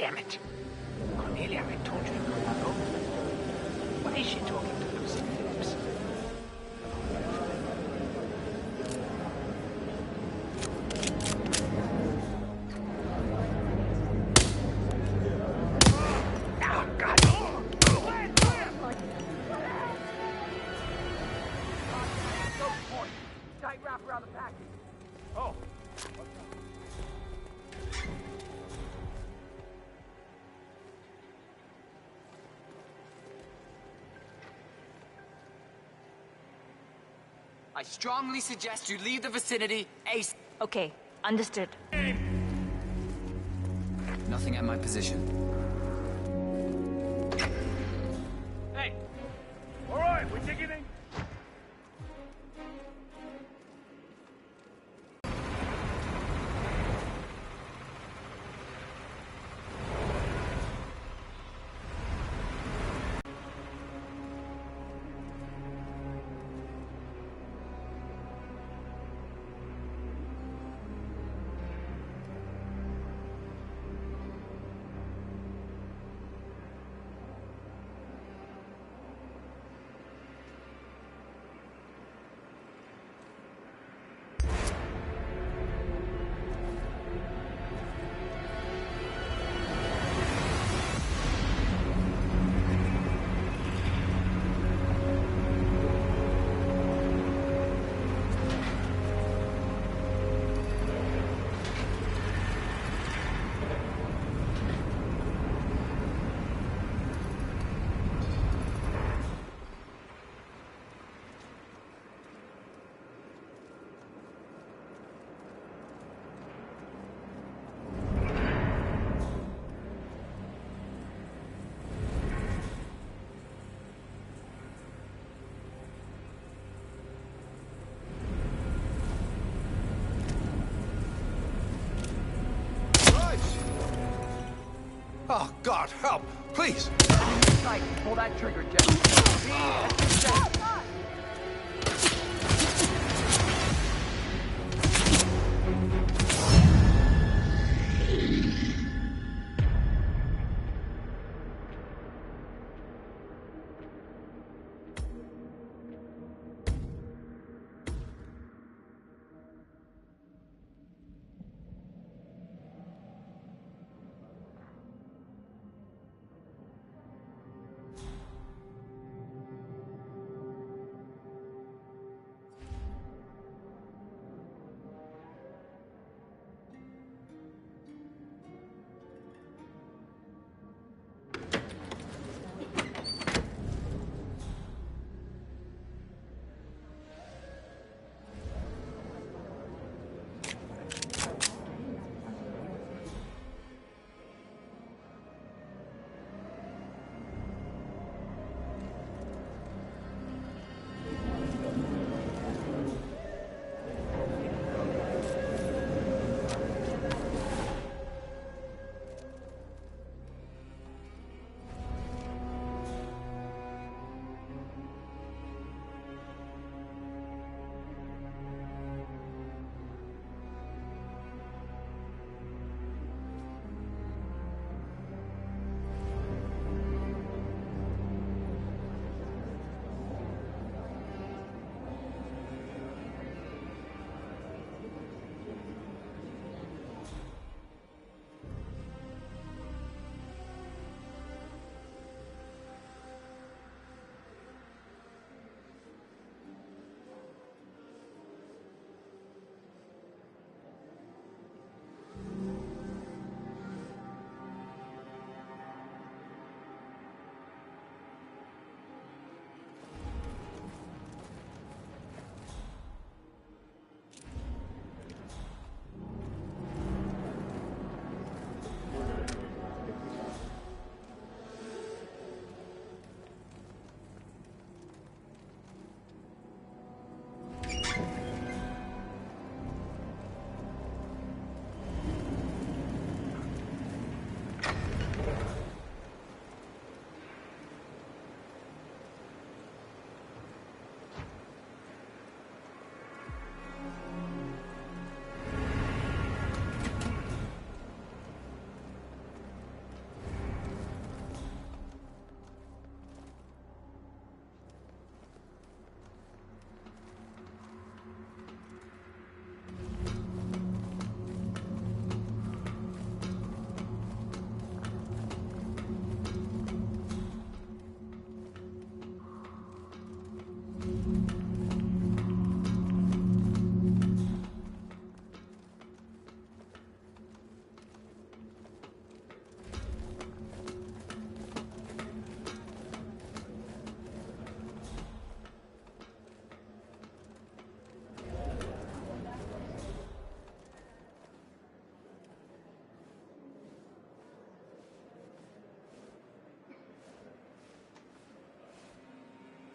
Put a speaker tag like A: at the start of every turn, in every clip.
A: Damn it. Cornelia, I told you to go back over. Why is she talking to Lucy Phillips? Oh, God. Tight wrap around the package. Oh.
B: I strongly suggest you leave the vicinity ASAP.
C: Okay, understood.
B: Nothing at my position.
A: Hey! All right, we're taking in.
D: Oh, God, help! Please!
A: Tight. Pull that trigger, Jeff.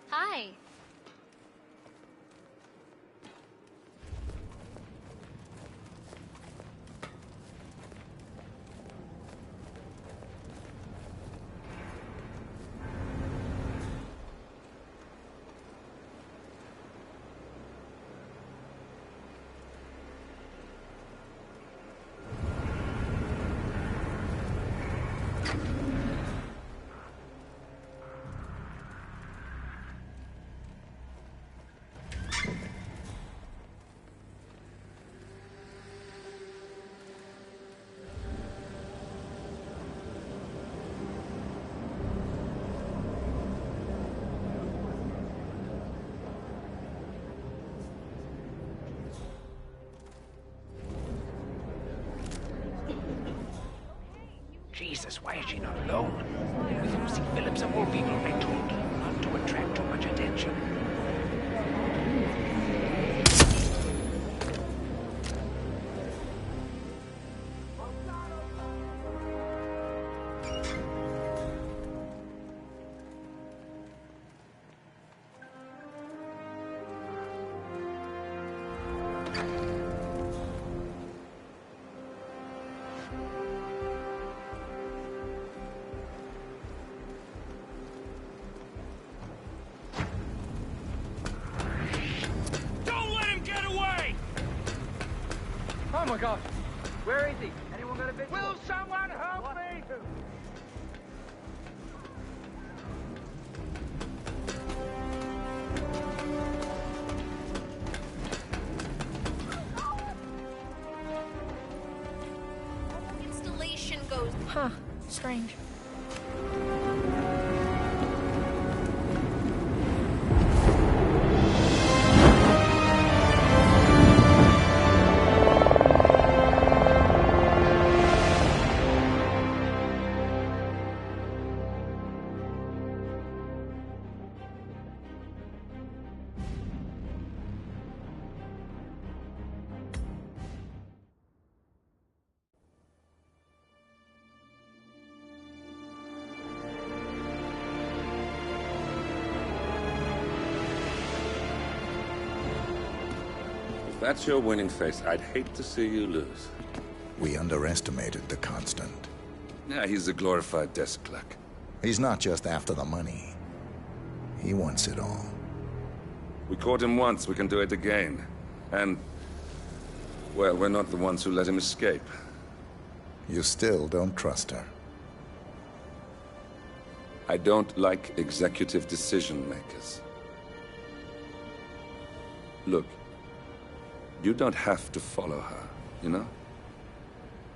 C: Hi.
A: Jesus, why is she not alone? With Lucy Phillips of all people, I told her not to attract too much attention.
E: Oh my gosh! Where is he? Anyone got a visual?
A: Will someone help me?
C: Installation goes. Huh. Strange.
F: If that's your winning face, I'd hate to see you lose.
G: We underestimated the Constant.
F: Yeah, he's a glorified desk clerk.
G: He's not just after the money. He wants it all.
F: We caught him once, we can do it again. And, well, we're not the ones who let him escape.
G: You still don't trust her.
F: I don't like executive decision makers. Look, you don't have to follow her, you know?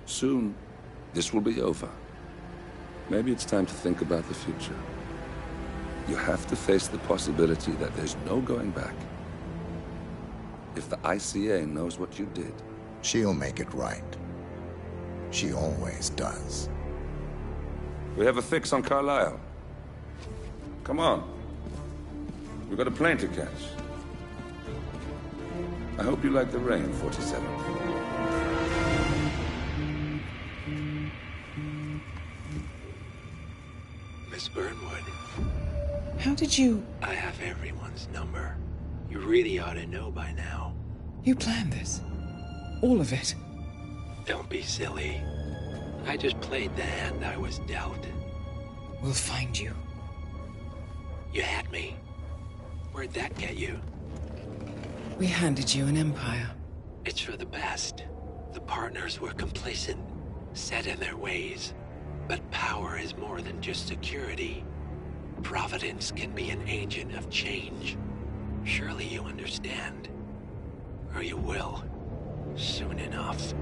F: Soon, this will be over. Maybe it's time to think about the future. You have to face the possibility that there's no going back. If the ICA knows what you did...
G: She'll make it right. She always does.
F: We have a fix on Carlisle. Come on. We've got a plane to catch. I hope you like the rain, 47.
H: Miss Burnwood.
I: How did you...
H: I have everyone's number. You really ought to know by now.
I: You planned this? All of it?
H: Don't be silly. I just played the hand I was dealt.
I: We'll find you.
H: You had me. Where'd that get you?
I: We handed you an empire.
H: It's for the best. The partners were complacent, set in their ways. But power is more than just security. Providence can be an agent of change. Surely you understand. Or you will. Soon enough.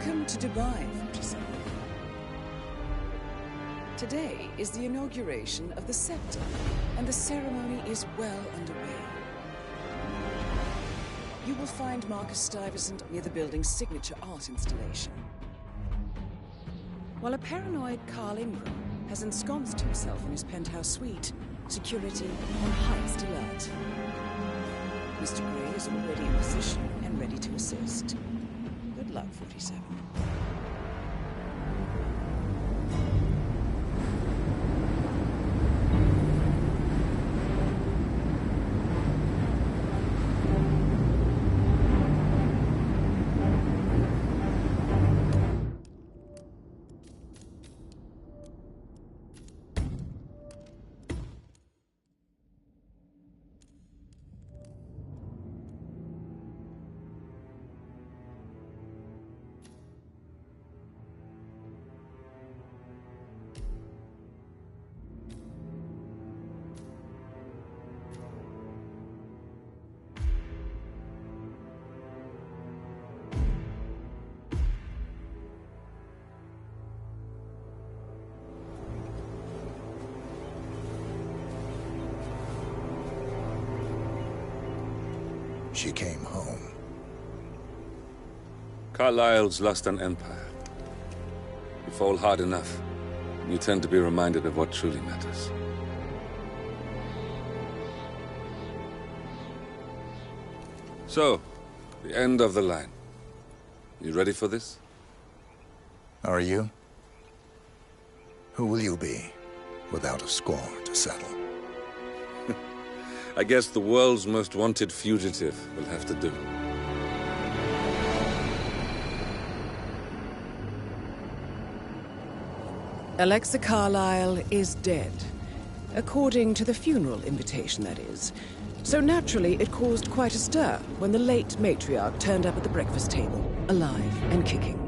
J: Welcome to Dubai, 47. Today is the inauguration of the scepter, and the ceremony is well underway. You will find Marcus Stuyvesant near the building's signature art installation. While a paranoid Carl Ingram has ensconced himself in his penthouse suite, security on highest alert. Mr. Gray is already in position and ready to assist. Good luck, 47.
G: She came home.
F: Carlyle's lost an empire. You fall hard enough, and you tend to be reminded of what truly matters. So, the end of the line. You ready for this?
G: Are you? Who will you be, without a score to settle?
F: I guess the world's most wanted fugitive will have to do.
J: Alexa Carlyle is dead. According to the funeral invitation, that is. So naturally, it caused quite a stir when the late matriarch turned up at the breakfast table, alive and kicking.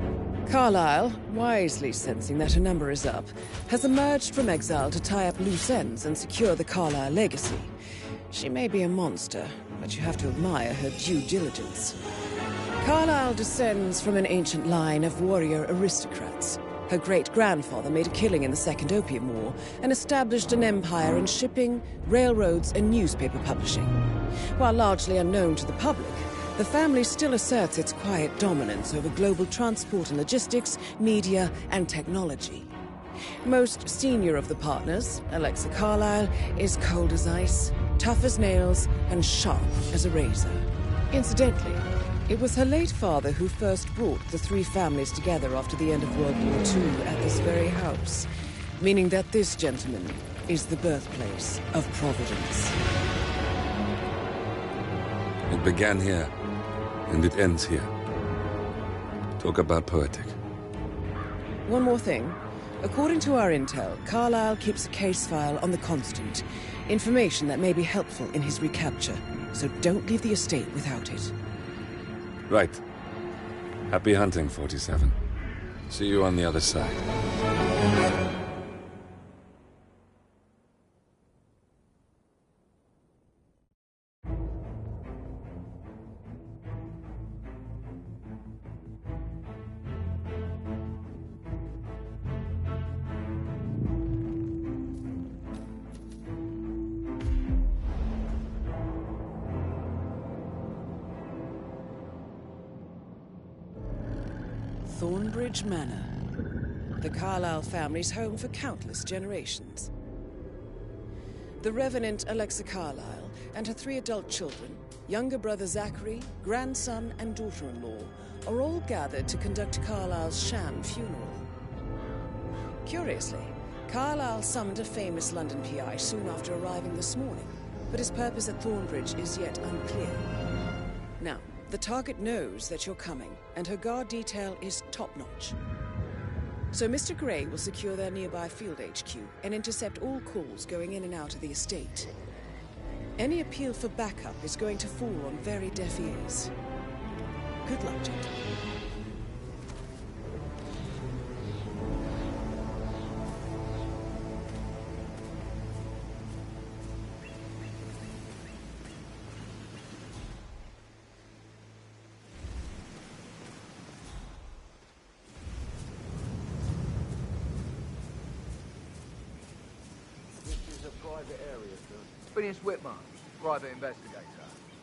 J: Carlyle, wisely sensing that her number is up, has emerged from exile to tie up loose ends and secure the Carlyle legacy. She may be a monster, but you have to admire her due diligence. Carlyle descends from an ancient line of warrior aristocrats. Her great-grandfather made a killing in the Second Opium War and established an empire in shipping, railroads, and newspaper publishing. While largely unknown to the public, the family still asserts its quiet dominance over global transport and logistics, media, and technology. Most senior of the partners, Alexa Carlyle, is cold as ice, tough as nails, and sharp as a razor. Incidentally, it was her late father who first brought the three families together after the end of World War II at this very house, meaning that this gentleman is the birthplace of Providence.
F: It began here, and it ends here. Talk about poetic.
J: One more thing. According to our intel, Carlyle keeps a case file on the Constant. Information that may be helpful in his recapture, so don't leave the estate without it.
F: Right. Happy hunting, 47. See you on the other side.
J: Thornbridge Manor. The Carlyle family's home for countless generations. The Revenant Alexa Carlyle and her 3 adult children, younger brother Zachary, grandson, and daughter-in-law, are all gathered to conduct Carlyle's sham funeral. Curiously, Carlyle summoned a famous London PI soon after arriving this morning, but his purpose at Thornbridge is yet unclear. Now, the target knows that you're coming, and her guard detail is top-notch. So Mr. Gray will secure their nearby field HQ and intercept all calls going in and out of the estate. Any appeal for backup is going to fall on very deaf ears. Good luck, gentlemen.
E: private area, sir. Phineas Whitmer, private investigator.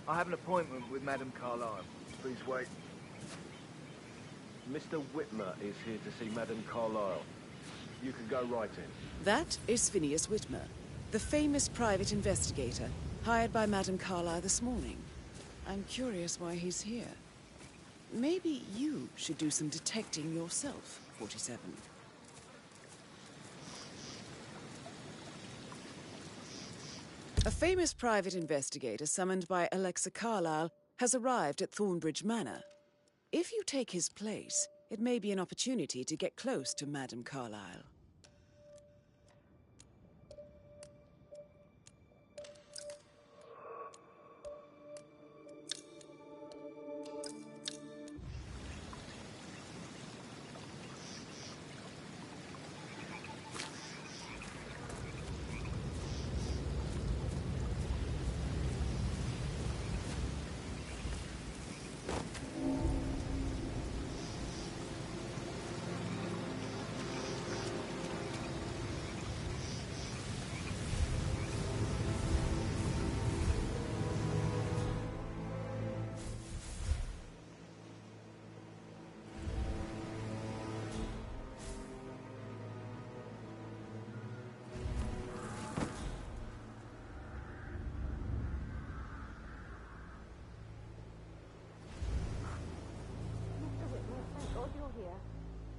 E: I have an appointment with Madame Carlyle. Please wait.
K: Mr. Whitmer is here to see Madame Carlyle. You can go right in.
J: That is Phineas Whitmer, the famous private investigator, hired by Madame Carlyle this morning. I'm curious why he's here. Maybe you should do some detecting yourself, 47. A famous private investigator summoned by Alexa Carlyle has arrived at Thornbridge Manor. If you take his place, it may be an opportunity to get close to Madame Carlyle.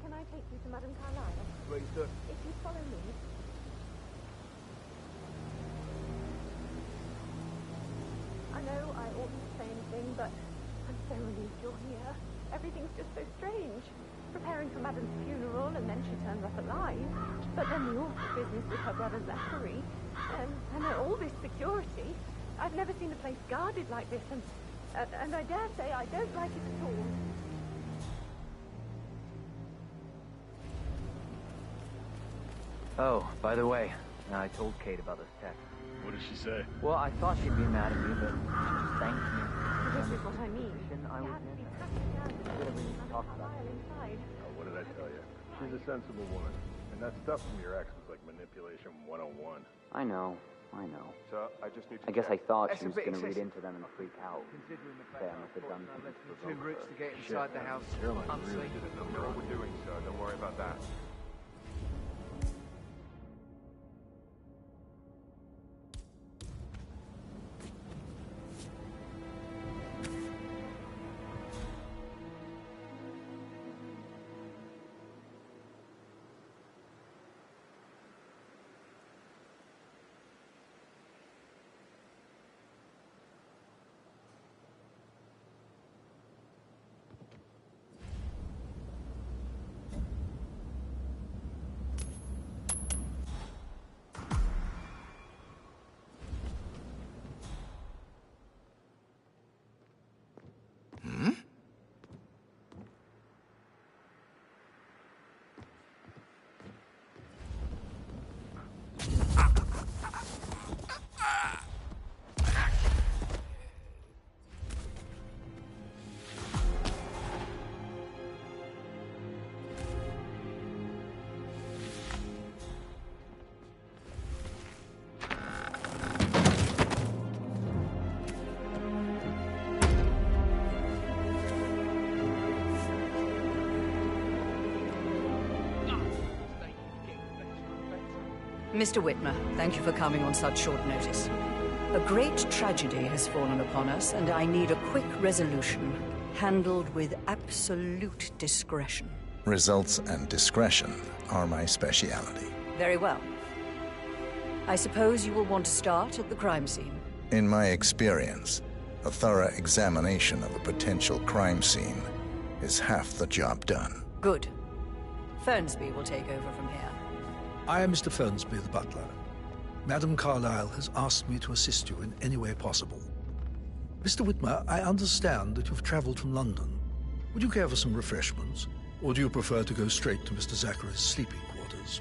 L: Can I take you to Madame Carlyle?
E: Please, sir.
L: If you follow me. I know I oughtn't say anything, but I'm so relieved you're here. Everything's just so strange. Preparing for Madame's funeral, and then she turns up alive. But then the awful business with her brother Zachary. And all this security. I've never seen a place guarded like this, and I dare say I don't like it at all.
E: Oh, by the way, I told Kate about this text.
K: What did she say?
E: Well, I thought she'd be mad at me, but she just thanked me.
L: This is what I mean.
E: I was in. Whatever you talk about.
K: Oh, what did I tell you? She's a sensible woman. And that stuff from your ex was like manipulation 101.
E: I know.
K: So, I just need to
E: I guess I thought
A: That's
E: she
A: a
E: was
A: bit
E: going to read
A: excessive.
E: into them and freak out.
A: Considering the
E: Say
A: fact
E: I must have done something to
A: two
E: provoke
A: routes
E: her.
A: to get inside the house.
K: Caroline
A: Unsafe.
K: really didn't know what we're doing, so don't worry about that.
M: Mr. Whitmer, thank you for coming on such short notice. A great tragedy has fallen upon us, and I need a quick resolution, handled with absolute discretion.
G: Results and discretion are my speciality.
M: Very well. I suppose you will want to start at the crime scene.
G: In my experience, a thorough examination of a potential crime scene is half the job done.
M: Good. Fernsby will take over from here.
N: I am Mr. Fernsby, the butler. Madame Carlyle has asked me to assist you in any way possible. Mr. Whitmer, I understand that you've traveled from London. Would you care for some refreshments, or do you prefer to go straight to Mr. Zachary's sleeping quarters?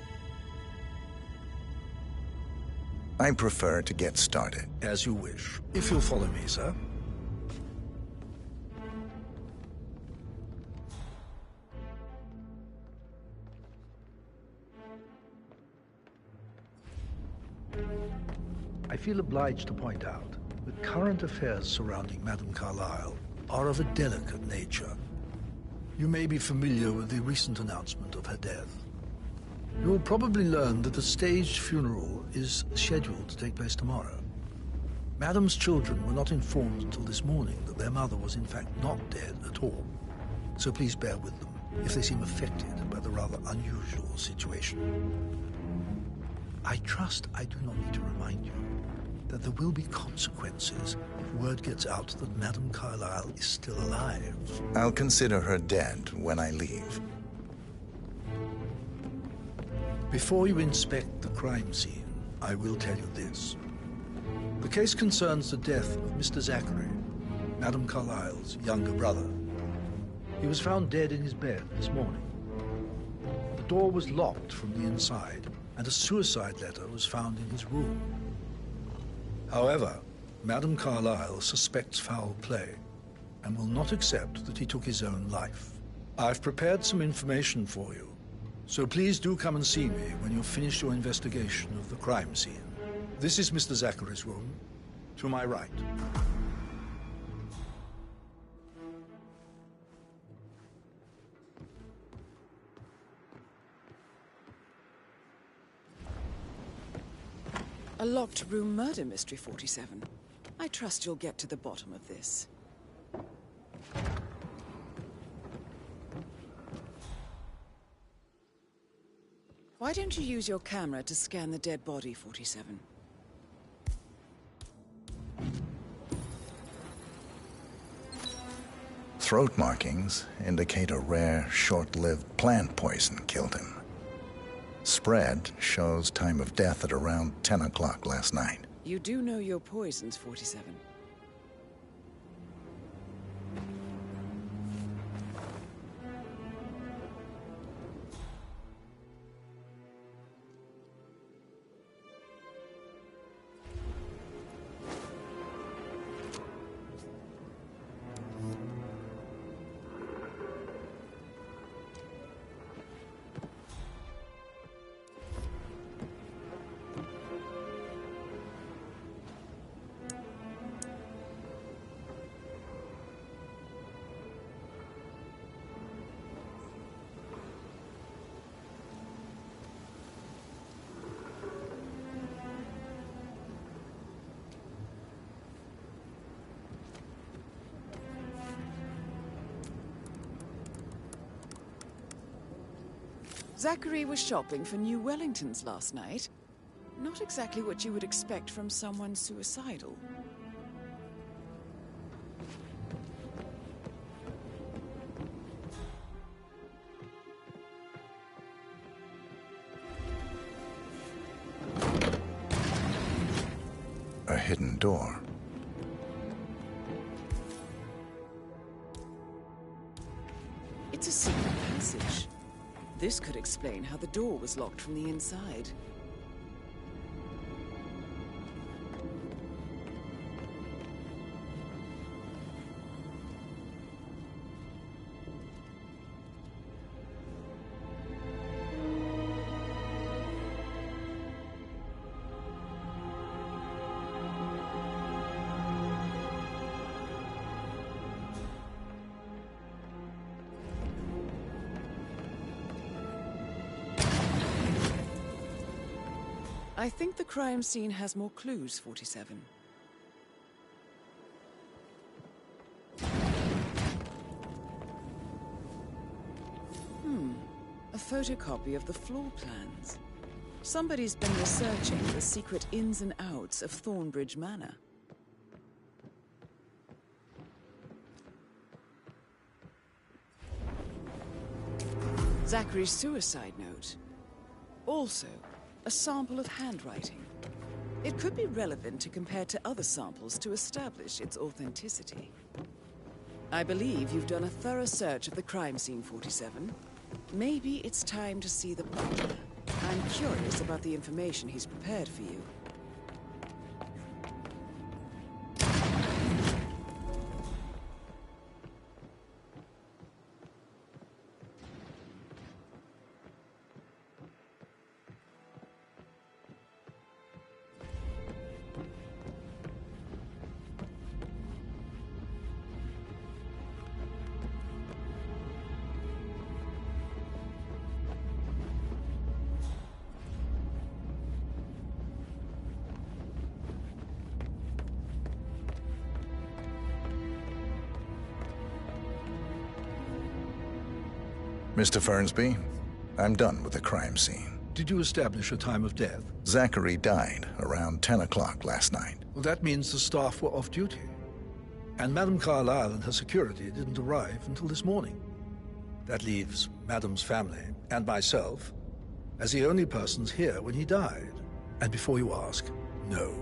G: I prefer to get started.
N: As you wish. If you'll follow me, sir. I feel obliged to point out that current affairs surrounding Madame Carlyle are of a delicate nature. You may be familiar with the recent announcement of her death. You will probably learn that a staged funeral is scheduled to take place tomorrow. Madame's children were not informed until this morning that their mother was in fact not dead at all. So please bear with them if they seem affected by the rather unusual situation. I trust I do not need to remind you that there will be consequences if word gets out that Madame Carlyle is still alive.
G: I'll consider her dead when I leave.
N: Before you inspect the crime scene, I will tell you this. The case concerns the death of Mr. Zachary, Madame Carlyle's younger brother. He was found dead in his bed this morning. The door was locked from the inside, and a suicide letter was found in his room. However, Madame Carlyle suspects foul play and will not accept that he took his own life. I've prepared some information for you, so please do come and see me when you've finished your investigation of the crime scene. This is Mr. Zachary's room, to my right.
J: A locked room murder mystery, 47. I trust you'll get to the bottom of this. Why don't you use your camera to scan the dead body, 47?
G: Throat markings indicate a rare, short-lived plant poison killed him. Spread shows time of death at around 10 o'clock last night.
J: You do know your poisons, 47. Zachary was shopping for new Wellingtons last night. Not exactly what you would expect from someone suicidal.
G: A hidden door.
J: It's a secret passage. This could explain how the door was locked from the inside. I think the crime scene has more clues, 47. A photocopy of the floor plans. Somebody's been researching the secret ins and outs of Thornbridge Manor. Zachary's suicide note. Also, a sample of handwriting. It could be relevant to compare to other samples to establish its authenticity. I believe you've done a thorough search of the crime scene, 47. Maybe it's time to see the butler. I'm curious about the information he's prepared for you.
G: Mr. Fernsby, I'm done with the crime scene.
N: Did you establish a time of death?
G: Zachary died around 10 o'clock last night.
N: Well, that means the staff were off duty. And Madame Carlyle and her security didn't arrive until this morning. That leaves Madame's family and myself as the only persons here when he died. And before you ask, no,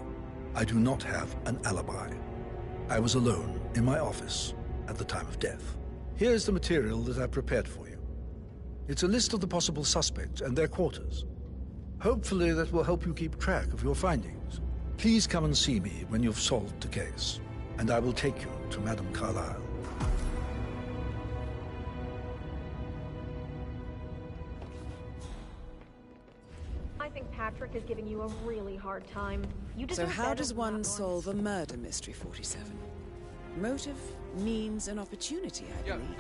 N: I do not have an alibi. I was alone in my office at the time of death. Here's the material that I've prepared for you. It's a list of the possible suspects and their quarters. Hopefully that will help you keep track of your findings. Please come and see me when you've solved the case, and I will take you to Madame Carlyle.
L: I think Patrick is giving you a really hard time. You
J: So
L: deserve
J: how
L: better
J: does
L: than
J: one
L: that,
J: solve a murder mystery, 47? Motive, means, and opportunity, I believe.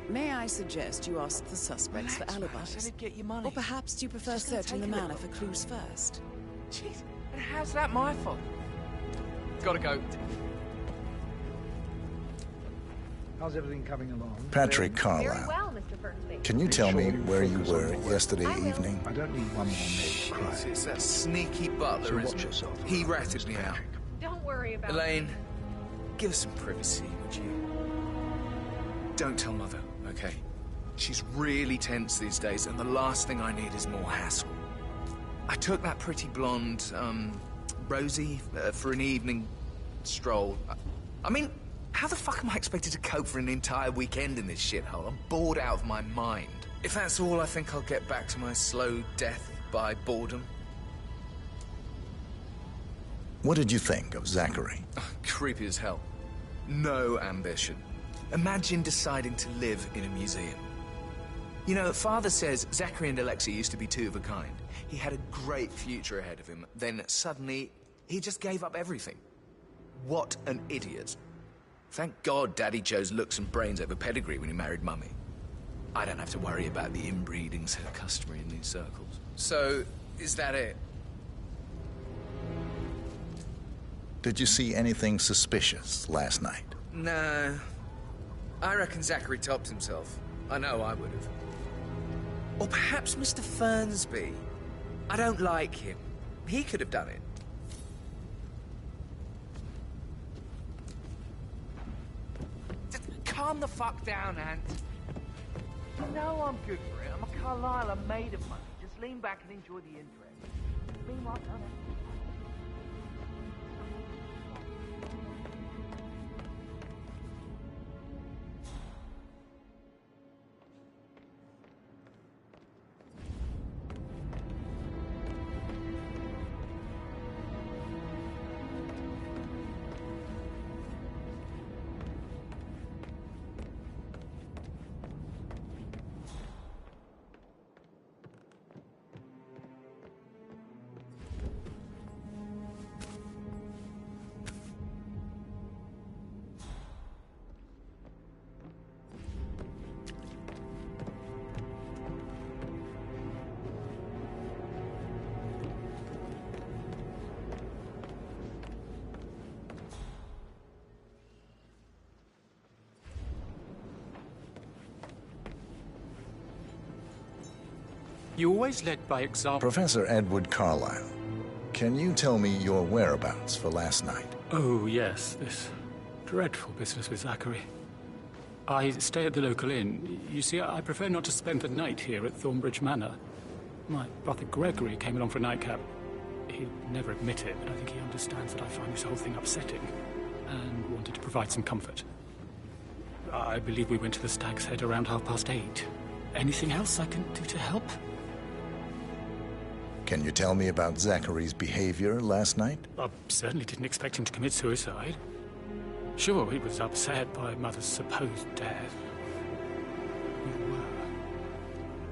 J: May I suggest you ask the suspects for alibis?
A: Get your money.
J: Or perhaps do you prefer
A: Just gonna
J: searching the
A: take a
J: manor
A: little.
J: for clues first?
A: Jeez, and how's that my fault? Gotta go.
N: How's everything coming along?
G: Patrick
L: Very
G: Carlyle,
L: well, Mr. Fernsby.
G: can you tell me where you were yesterday
L: I will.
G: evening?
N: I don't need one more maid crying.
E: It's that sneaky
N: So
E: butler,
N: watch
E: isn't it?
N: yourself.
E: He ratted me out.
L: Don't worry about
A: Elaine, give us some privacy, would you? Don't tell Mother, okay? She's really tense these days, and the last thing I need is more hassle. I took that pretty blonde, Rosie, for an evening stroll. I mean, how the fuck am I expected to cope for an entire weekend in this shithole? I'm bored out of my mind. If that's all, I think I'll get back to my slow death by boredom.
G: What did you think of Zachary?
A: Creepy as hell. No ambition. Imagine deciding to live in a museum. You know, Father says Zachary and Alexei used to be two of a kind. He had a great future ahead of him. Then suddenly, he just gave up everything. What an idiot. Thank God Daddy chose looks and brains over pedigree when he married Mummy. I don't have to worry about the inbreeding so customary in these circles. So, is that it?
G: Did you see anything suspicious last night?
A: No. I reckon Zachary topped himself. I know I would have. Or perhaps Mr. Fernsby. I don't like him. He could have done it. Just calm the fuck down, Ant.
E: You know I'm good for it. I'm a Carlyle. I'm made of money. Just lean back and enjoy the interest. Meanwhile,
O: You always led by example.
G: Professor Edward Carlyle, can you tell me your whereabouts for last night?
O: Oh, yes, this dreadful business with Zachary. I stay at the local inn. You see, I prefer not to spend the night here at Thornbridge Manor. My brother Gregory came along for a nightcap. He'll never admit it, but I think he understands that I find this whole thing upsetting and wanted to provide some comfort. I believe we went to the Stag's Head around 8:30. Anything else I can do to help?
G: Can you tell me about Zachary's behavior last night?
O: I certainly didn't expect him to commit suicide. Sure, he was upset by Mother's supposed death. We were.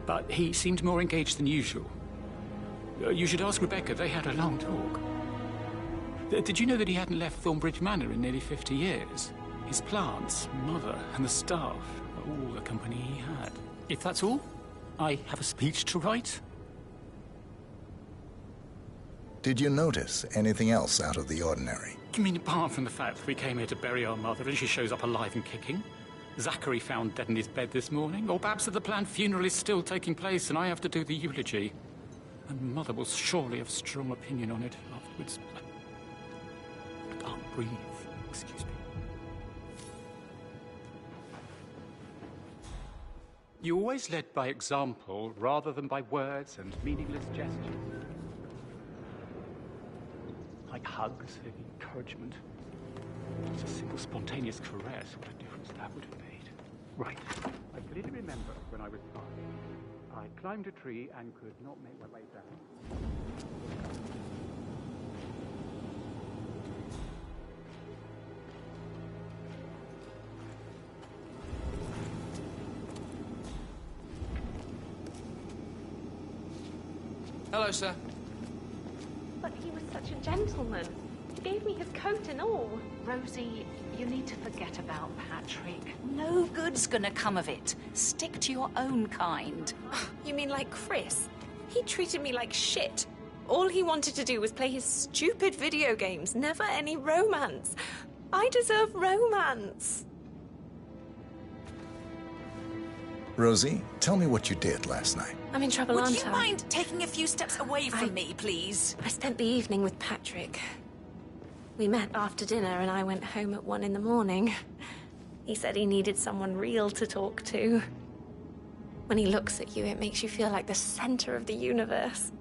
O: But he seemed more engaged than usual. You should ask Rebecca. They had a long talk. Did you know that he hadn't left Thornbridge Manor in nearly 50 years? His plants, Mother, and the staff, all the company he had. If that's all, I have a speech to write.
G: Did you notice anything else out of the ordinary?
O: You mean apart from the fact that we came here to bury our mother and she shows up alive and kicking? Zachary found dead in his bed this morning, or perhaps that the planned funeral is still taking place and I have to do the eulogy. And Mother will surely have a strong opinion on it afterwards. I can't breathe. Excuse me. You always led by example rather than by words and meaningless gestures. Like hugs, encouragement. Just a simple, spontaneous caress, what a difference that would have made. Right. I clearly remember when I was 5. I climbed a tree and could not make my way down.
A: Hello, sir.
L: But he was such a gentleman. He gave me his coat and all.
M: Rosie, you need to forget about Patrick. No good's gonna come of it. Stick to your own kind.
L: You mean like Chris? He treated me like shit. All he wanted to do was play his stupid video games, never any romance. I deserve romance.
G: Rosie, tell me what you did last night.
L: I'm in trouble,
M: Would
L: aren't
M: you
L: I?
M: mind taking a few steps away from me, please?
L: I spent the evening with Patrick. We met after dinner and I went home at 1 in the morning. He said he needed someone real to talk to. When he looks at you, it makes you feel like the center of the universe.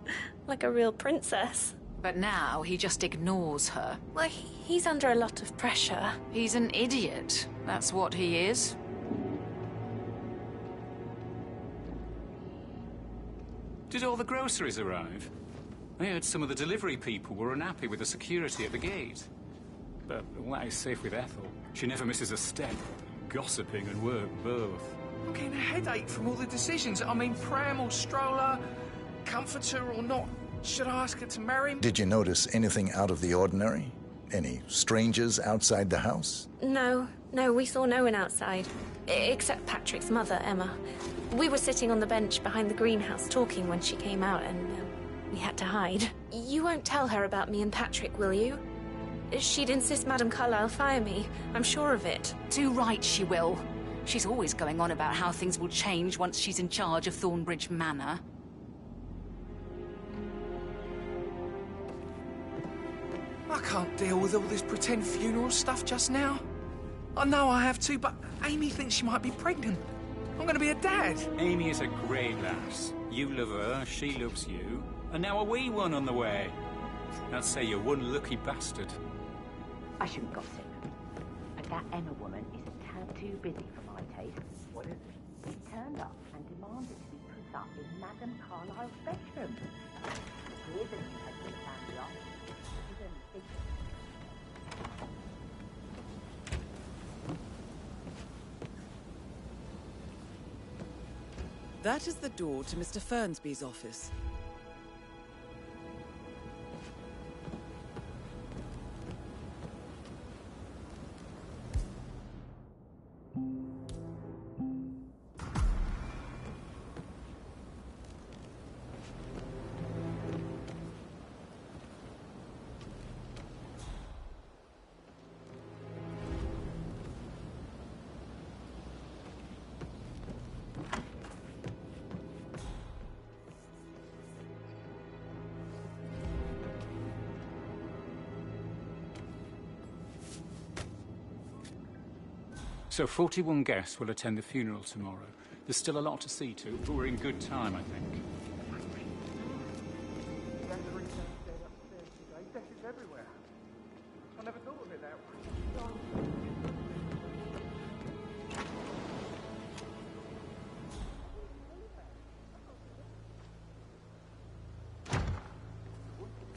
L: Like a real princess.
M: But now he just ignores her.
L: Well, he's under a lot of pressure.
M: He's an idiot. That's what he is.
O: Did all the groceries arrive? I heard some of the delivery people were unhappy with the security at the gate. But all that is safe with Ethel. She never misses a step. Gossiping and work both.
A: I'm getting a headache from all the decisions. I mean, pram or stroller, comforter or not. Should I ask her to marry me?
G: Did you notice anything out of the ordinary? Any strangers outside the house?
L: No, we saw no one outside. Except Patrick's mother, Emma. We were sitting on the bench behind the greenhouse talking when she came out and we had to hide. You won't tell her about me and Patrick, will you? She'd insist Madame Carlyle fire me. I'm sure of it.
M: Too right she will. She's always going on about how things will change once she's in charge of Thornbridge Manor.
A: I can't deal with all this pretend funeral stuff just now. I know I have to, but Amy thinks she might be pregnant. I'm going to be a dad.
O: Amy is a great lass. You love her, she loves you. And now a wee one on the way. I'd say you're one lucky bastard.
P: I shouldn't gossip. But that Emma woman is a tad too busy for my taste. What is it? She turned up and demanded to be put up in Madame Carlyle's bedroom. Clear that she had the family off. She didn't think
J: That is the door to Mr. Fernsby's office.
O: So 41 guests will attend the funeral tomorrow. There's still a lot to see to, but we're in good time, I think.
E: Everywhere. I never thought of it that way.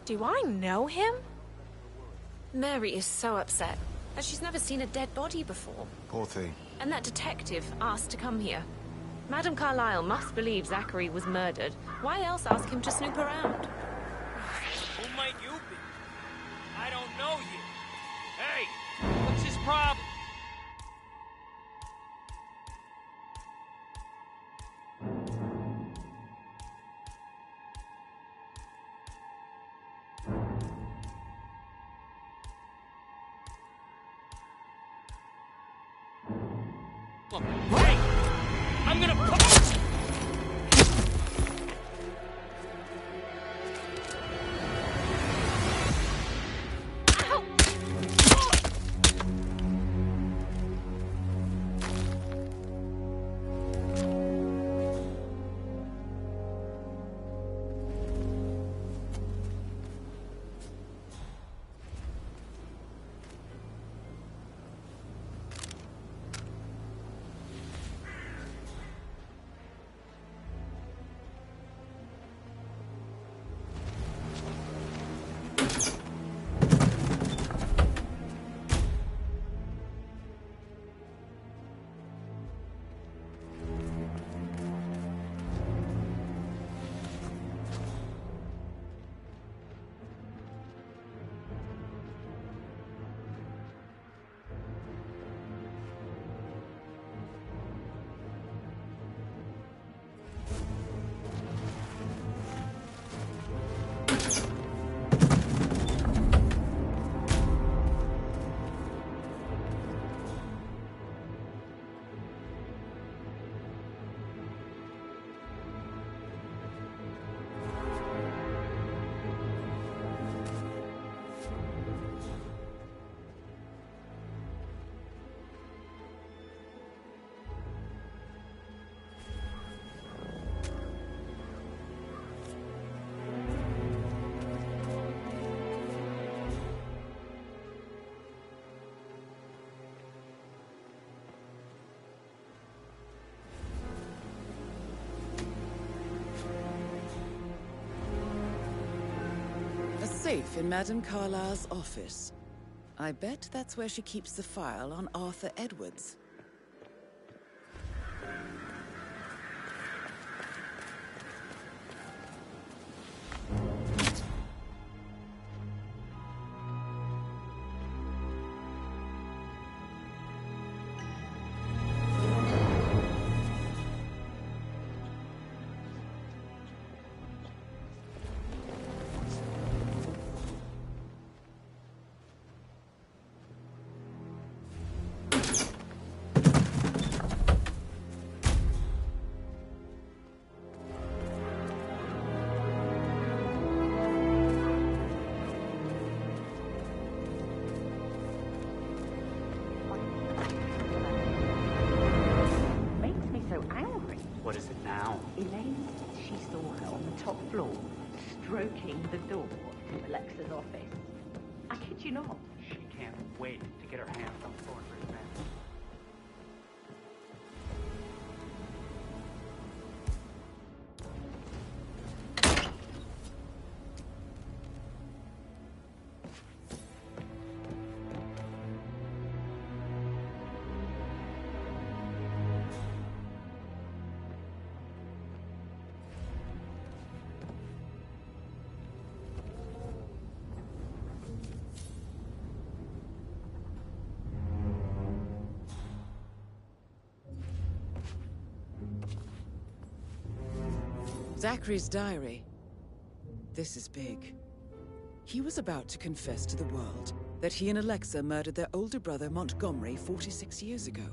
L: Do I know him? Mary is so upset. And she's never seen a dead body before.
G: Poor thing.
L: And that detective asked to come here. Madame Carlyle must believe Zachary was murdered. Why else ask him to snoop around?
Q: Who might you be? I don't know you. Hey, what's his problem? Hey! I'm gonna punch!
J: A safe in Madame Carlyle's office. I bet that's where she keeps the file on Arthur Edwards.
P: What is it now? Elaine said she saw her on the top floor, stroking the door to Alexa's office. I kid you not.
Q: She can't wait to get her hands on Thornbury's man.
J: Zachary's diary. This is big. He was about to confess to the world that he and Alexa murdered their older brother Montgomery 46 years ago.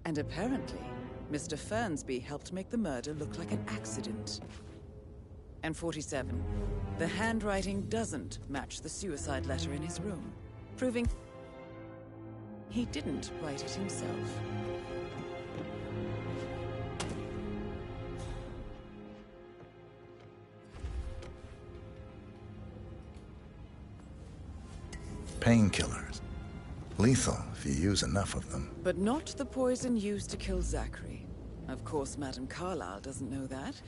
J: And apparently, Mr. Fernsby helped make the murder look like an accident. And 47. The handwriting doesn't match the suicide letter in his room, proving he didn't write it himself.
G: Painkillers. Lethal if you use enough of them.
J: But not the poison used to kill Zachary. Of course, Madame Carlyle doesn't know that.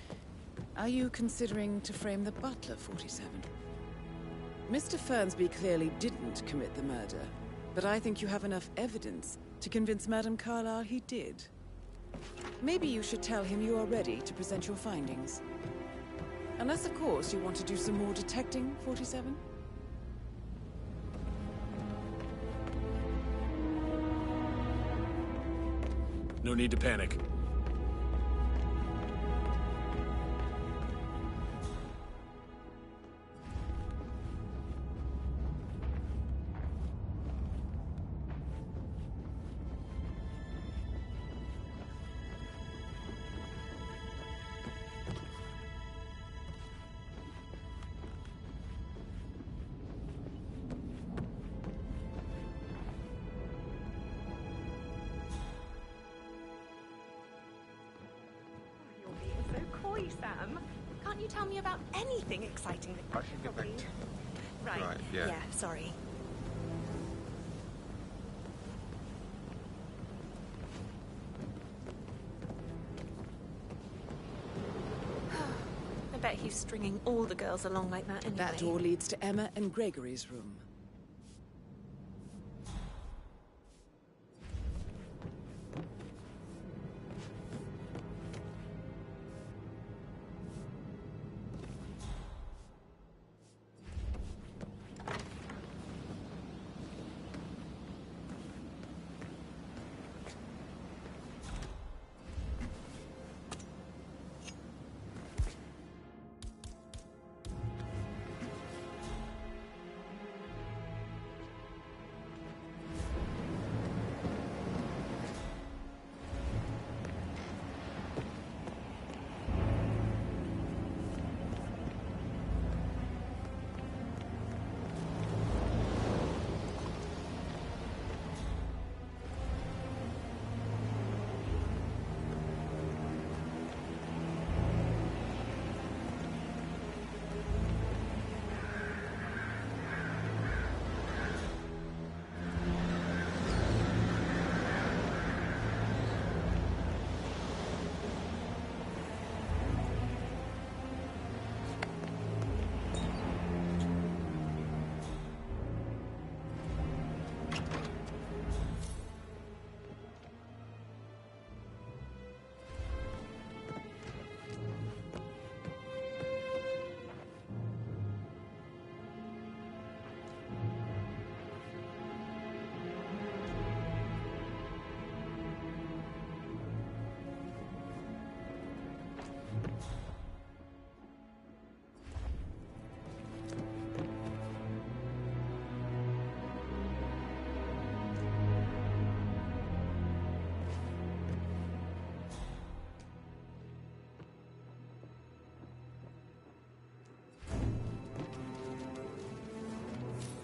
J: Are you considering to frame the butler, 47? Mr. Fernsby clearly didn't commit the murder, but I think you have enough evidence to convince Madame Carlyle he did. Maybe you should tell him you are ready to present your findings. Unless, of course, you want to do some more detecting, 47?
R: No need to panic.
L: Sam. Can't you tell me about anything exciting that
S: I should get back to...
L: Right,
S: yeah.
L: Yeah, sorry. I bet he's stringing all the girls along like that anyway.
J: That door leads to Emma and Gregory's room.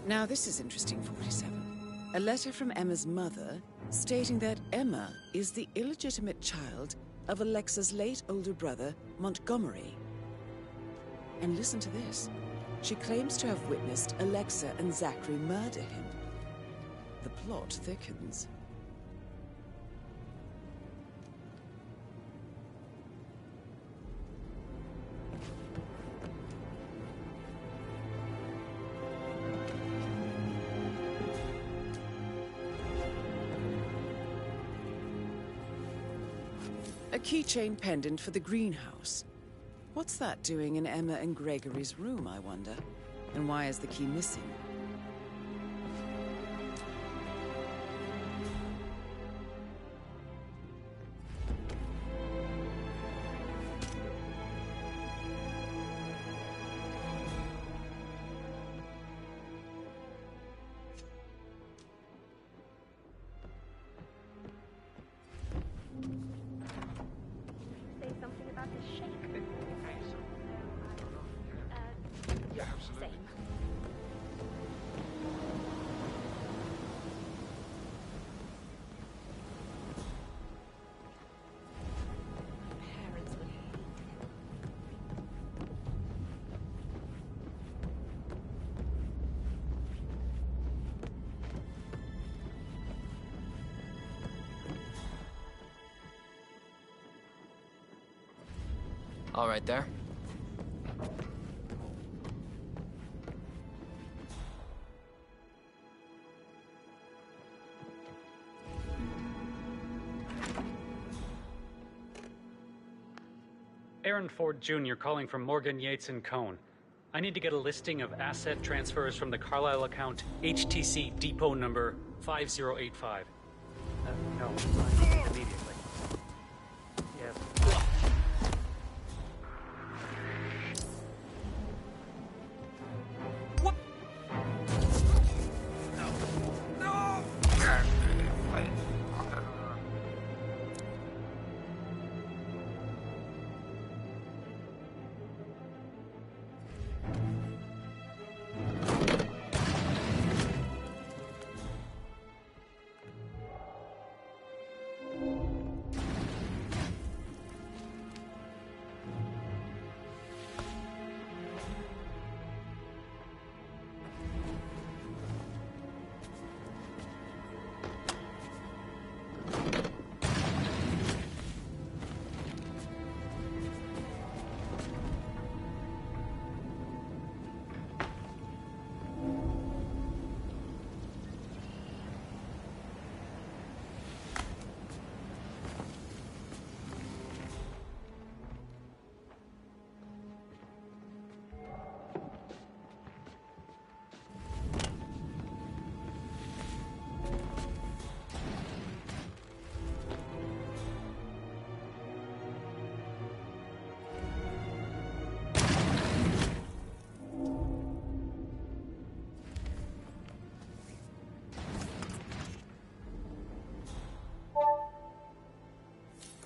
J: Now this is interesting, 47. A letter from Emma's mother stating that Emma is the illegitimate child of Alexa's late older brother, Montgomery. And listen to this. She claims to have witnessed Alexa and Zachary murder him. The plot thickens. A keychain pendant for the greenhouse. What's that doing in Emma and Gregory's room, I wonder? And why is the key missing?
B: All right there.
T: Aaron Ford Jr. calling from Morgan, Yates & Cohn. I need to get a listing of asset transfers from the Carlisle account HTC depot number 5085. No, immediately. Yes.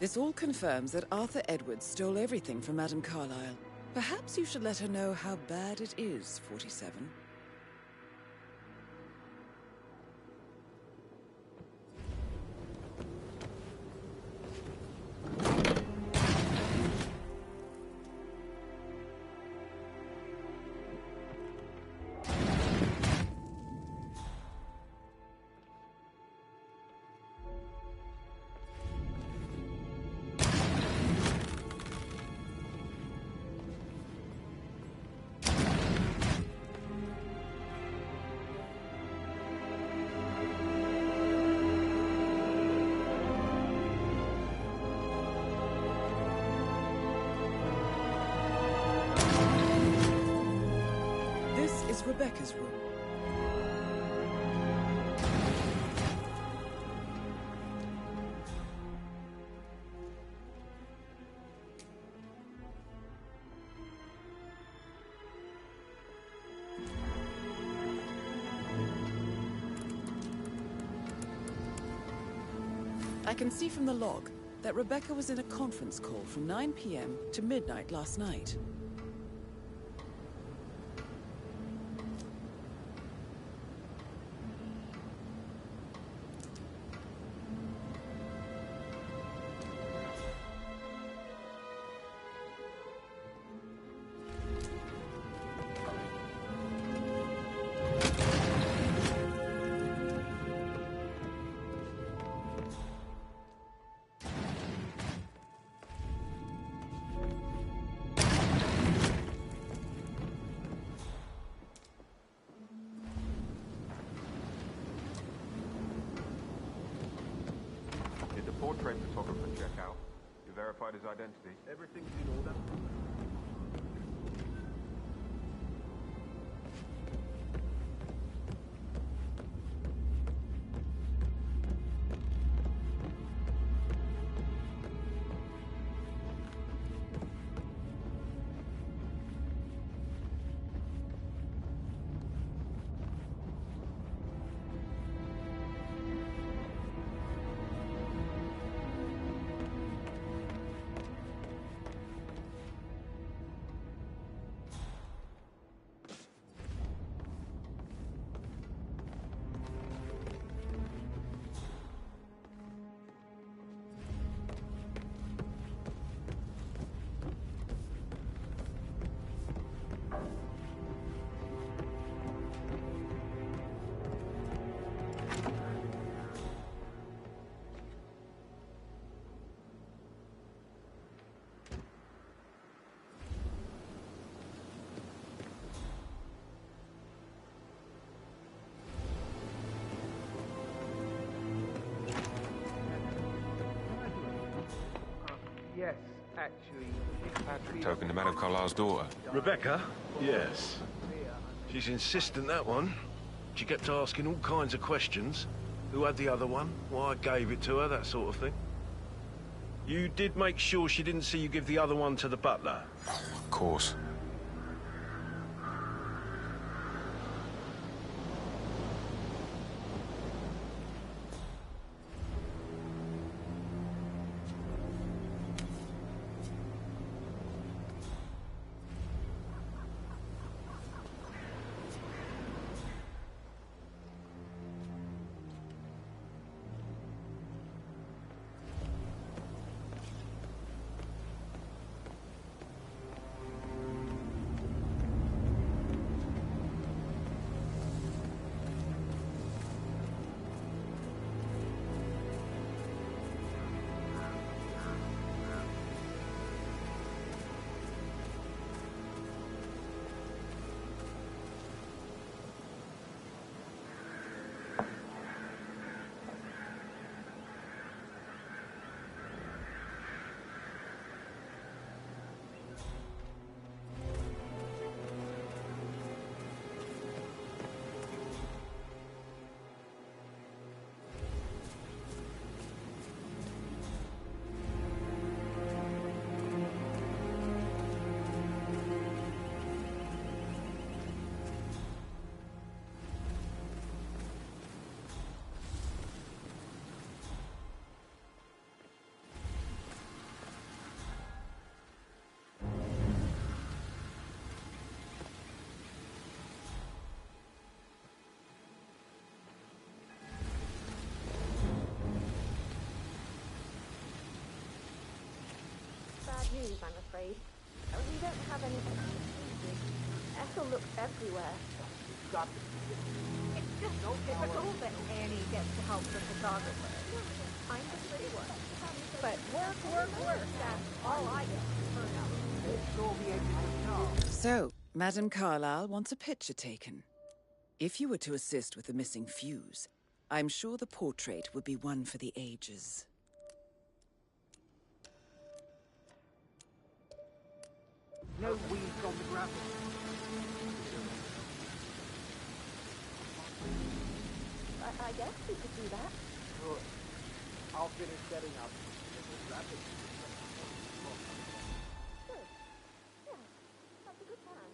J: This all confirms that Arthur Edwards stole everything from Madame Carlyle. Perhaps you should let her know how bad it is, 47. Rebecca's room. I can see from the log that Rebecca was in a conference call from 9 p.m. to midnight last night.
K: Portrait photographer check out. You verified his identity. Everything's in order.
E: Yes, actually,
K: Patrick talking to Madame Carlyle's daughter.
D: Rebecca? Yes. She's insistent, that one. She kept asking all kinds of questions. Who had the other one? Why I gave it to her, that sort of thing. You did make sure she didn't see you give the other one to the butler?
K: Of course.
L: news, I'm afraid. We don't have any excuses. Ethel looks everywhere. It's just typical that Annie gets to help the photographer. I'm the pretty one. But work, that's all I get.
J: So, Madame Carlyle wants a picture taken. If you were to assist with the missing fuse, I'm sure the portrait would be one for the ages.
E: No weeds on the gravel.
L: I guess we could do that.
E: Good. I'll finish setting up. Rapid.
L: Good. Yeah, that's a good plan.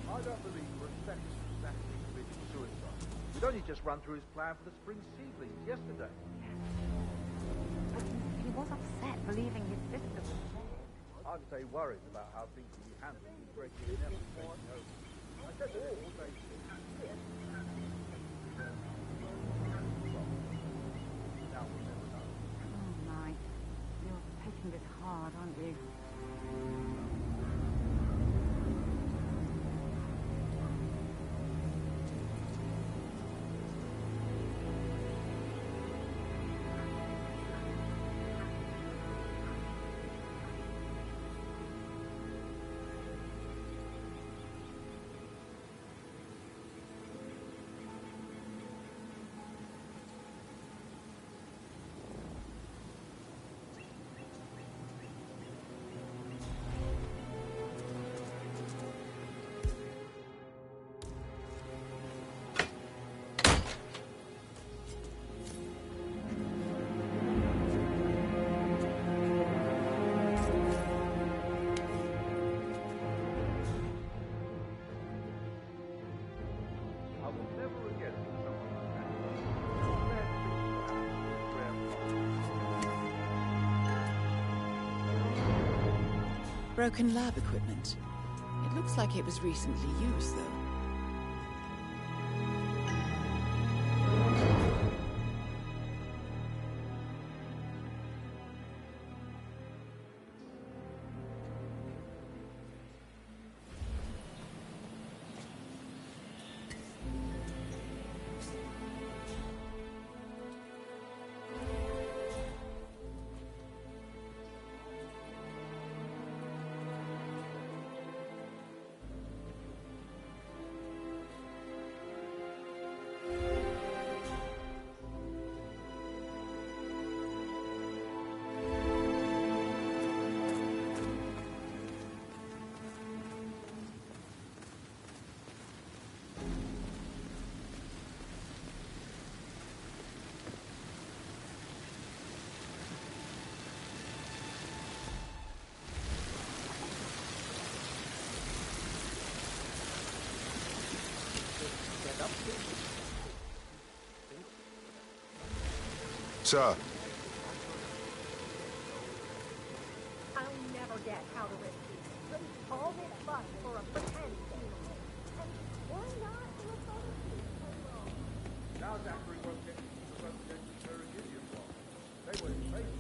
E: I don't believe for a second that Zachary committed suicide. We'd only just run through his plan for the spring seedlings yesterday.
P: But he was upset believing his sister was dead.
E: I'd say worried about how things would be handled with Gregory and Emma taking over. I said that all they Now we'll never know.
P: Oh my. You're taking this hard, aren't you?
J: Broken lab equipment. It looks like it was recently used, though.
S: Sir.
L: I'll never get how to risk it. All this fuss for a pretend funeral. And why not do a photo shoot?
E: Now Zachary won't get the representing her and Gideon one. They were in favor.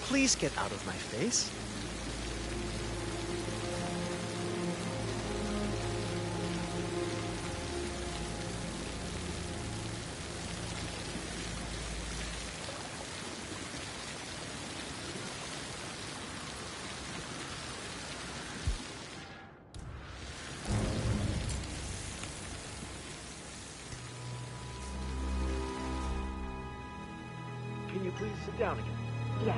S: Please get out of my face.
K: Can you please sit down again?
P: Yes.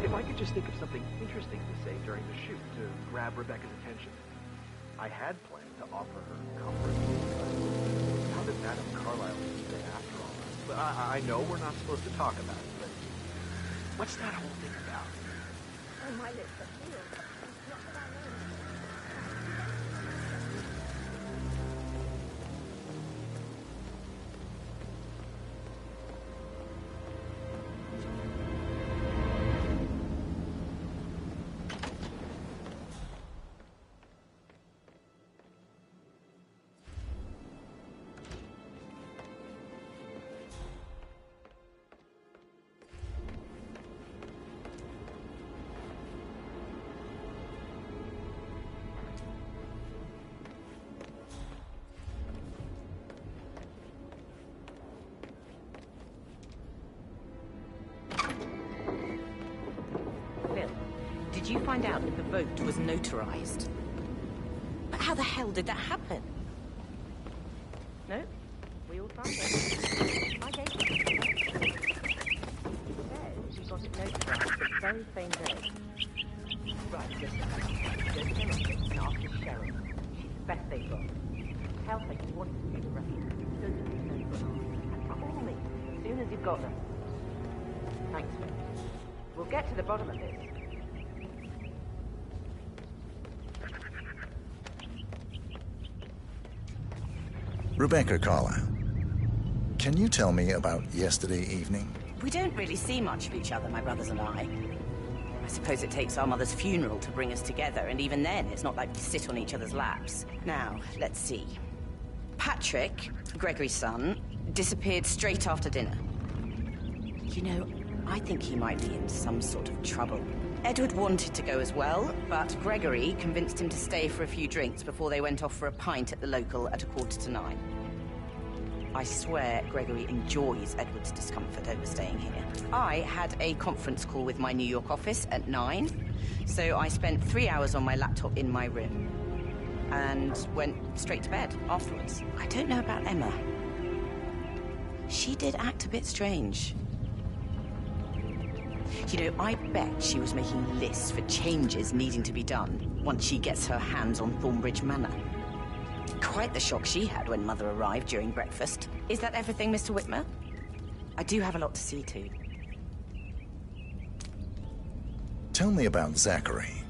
K: If I could just think of something interesting to say during the shoot to grab Rebecca's attention. I had planned to offer her comfort, but how did Madame Carlyle say after all? But I know we're not supposed to talk about it, but what's that whole thing about?
L: Oh, my lips are sealed. Not that I know.
P: Did you find out that the vote was notarized? But how the hell did that happen? No? We all signed it. I gave it. It says you got it notarized the very same day. Right, listen. Go to the office and ask the sheriff. She's the best they've got. Tell her you want to see the records. Don't you know for and call me as soon as you've got them. Thanks, Phil. We'll get to the bottom of this.
G: Rebecca Carlyle, can you tell me about yesterday evening?
P: We don't really see much of each other, my brothers and I. I suppose it takes our mother's funeral to bring us together, and even then, it's not like we sit on each other's laps. Now, let's see. Patrick, Gregory's son, disappeared straight after dinner. You know, I think he might be in some sort of trouble. Edward wanted to go as well, but Gregory convinced him to stay for a few drinks before they went off for a pint at the local at 8:45. I swear Gregory enjoys Edward's discomfort over staying here. I had a conference call with my New York office at 9, so I spent 3 hours on my laptop in my room and went straight to bed afterwards. I don't know about Emma. She did act a bit strange. You know, I bet she was making lists for changes needing to be done once she gets her hands on Thornbridge Manor. Quite the shock she had when Mother arrived during breakfast. Is that everything, Mr. Whitmer? I do have a lot to see to.
G: Tell me about Zachary.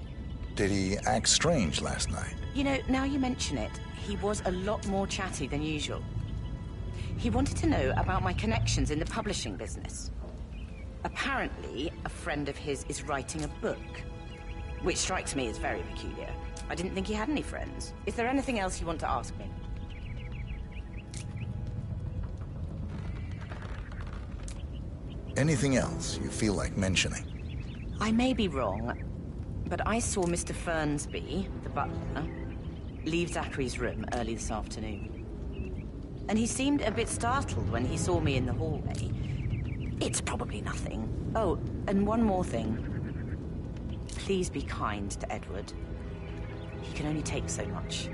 G: Did he act strange last night?
P: You know, now you mention it, he was a lot more chatty than usual. He wanted to know about my connections in the publishing business. Apparently, a friend of his is writing a book, which strikes me as very peculiar. I didn't think he had any friends. Is there anything else you want to ask me?
G: Anything else you feel like mentioning?
P: I may be wrong, but I saw Mr. Fernsby, the butler, leave Zachary's room early this afternoon. And he seemed a bit startled when he saw me in the hallway. It's probably nothing. Oh, and one more thing. Please be kind to Edward. He can only take so much.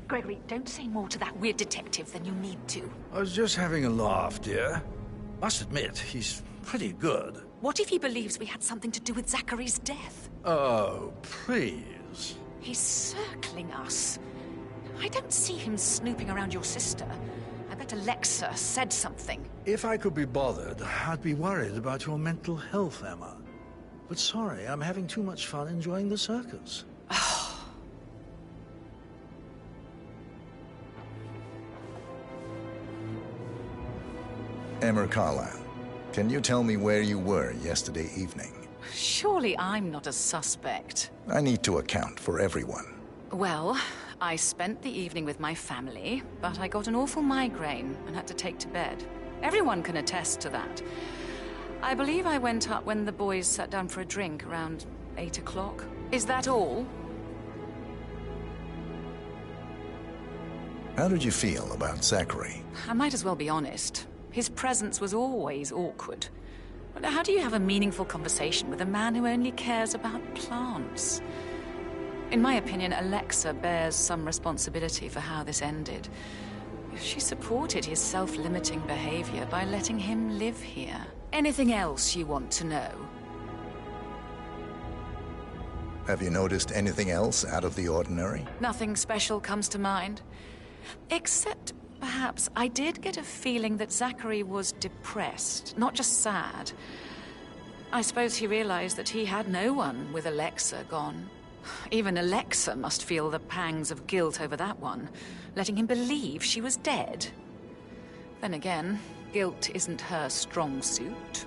U: Gregory, don't say more to that weird detective than you need to.
N: I was just having a laugh, dear. Must admit, he's pretty good.
U: What if he believes we had something to do with Zachary's death?
N: Oh, please.
U: He's circling us. I don't see him snooping around your sister. I bet Alexa said something.
N: If I could be bothered, I'd be worried about your mental health, Emma. But sorry, I'm having too much fun enjoying the circus.
G: Emma Carlyle, can you tell me where you were yesterday evening?
U: Surely I'm not a suspect.
G: I need to account for everyone.
U: Well, I spent the evening with my family, but I got an awful migraine and had to take to bed. Everyone can attest to that. I believe I went up when the boys sat down for a drink around 8 o'clock. Is that all?
G: How did you feel about Zachary?
U: I might as well be honest. His presence was always awkward. But how do you have a meaningful conversation with a man who only cares about plants? In my opinion, Alexa bears some responsibility for how this ended. She supported his self-limiting behavior by letting him live here. Anything else you want to know?
G: Have you noticed anything else out of the ordinary?
U: Nothing special comes to mind. Except, perhaps, I did get a feeling that Zachary was depressed, not just sad. I suppose he realized that he had no one with Alexa gone. Even Alexa must feel the pangs of guilt over that one, letting him believe she was dead. Then again, guilt isn't her strong suit.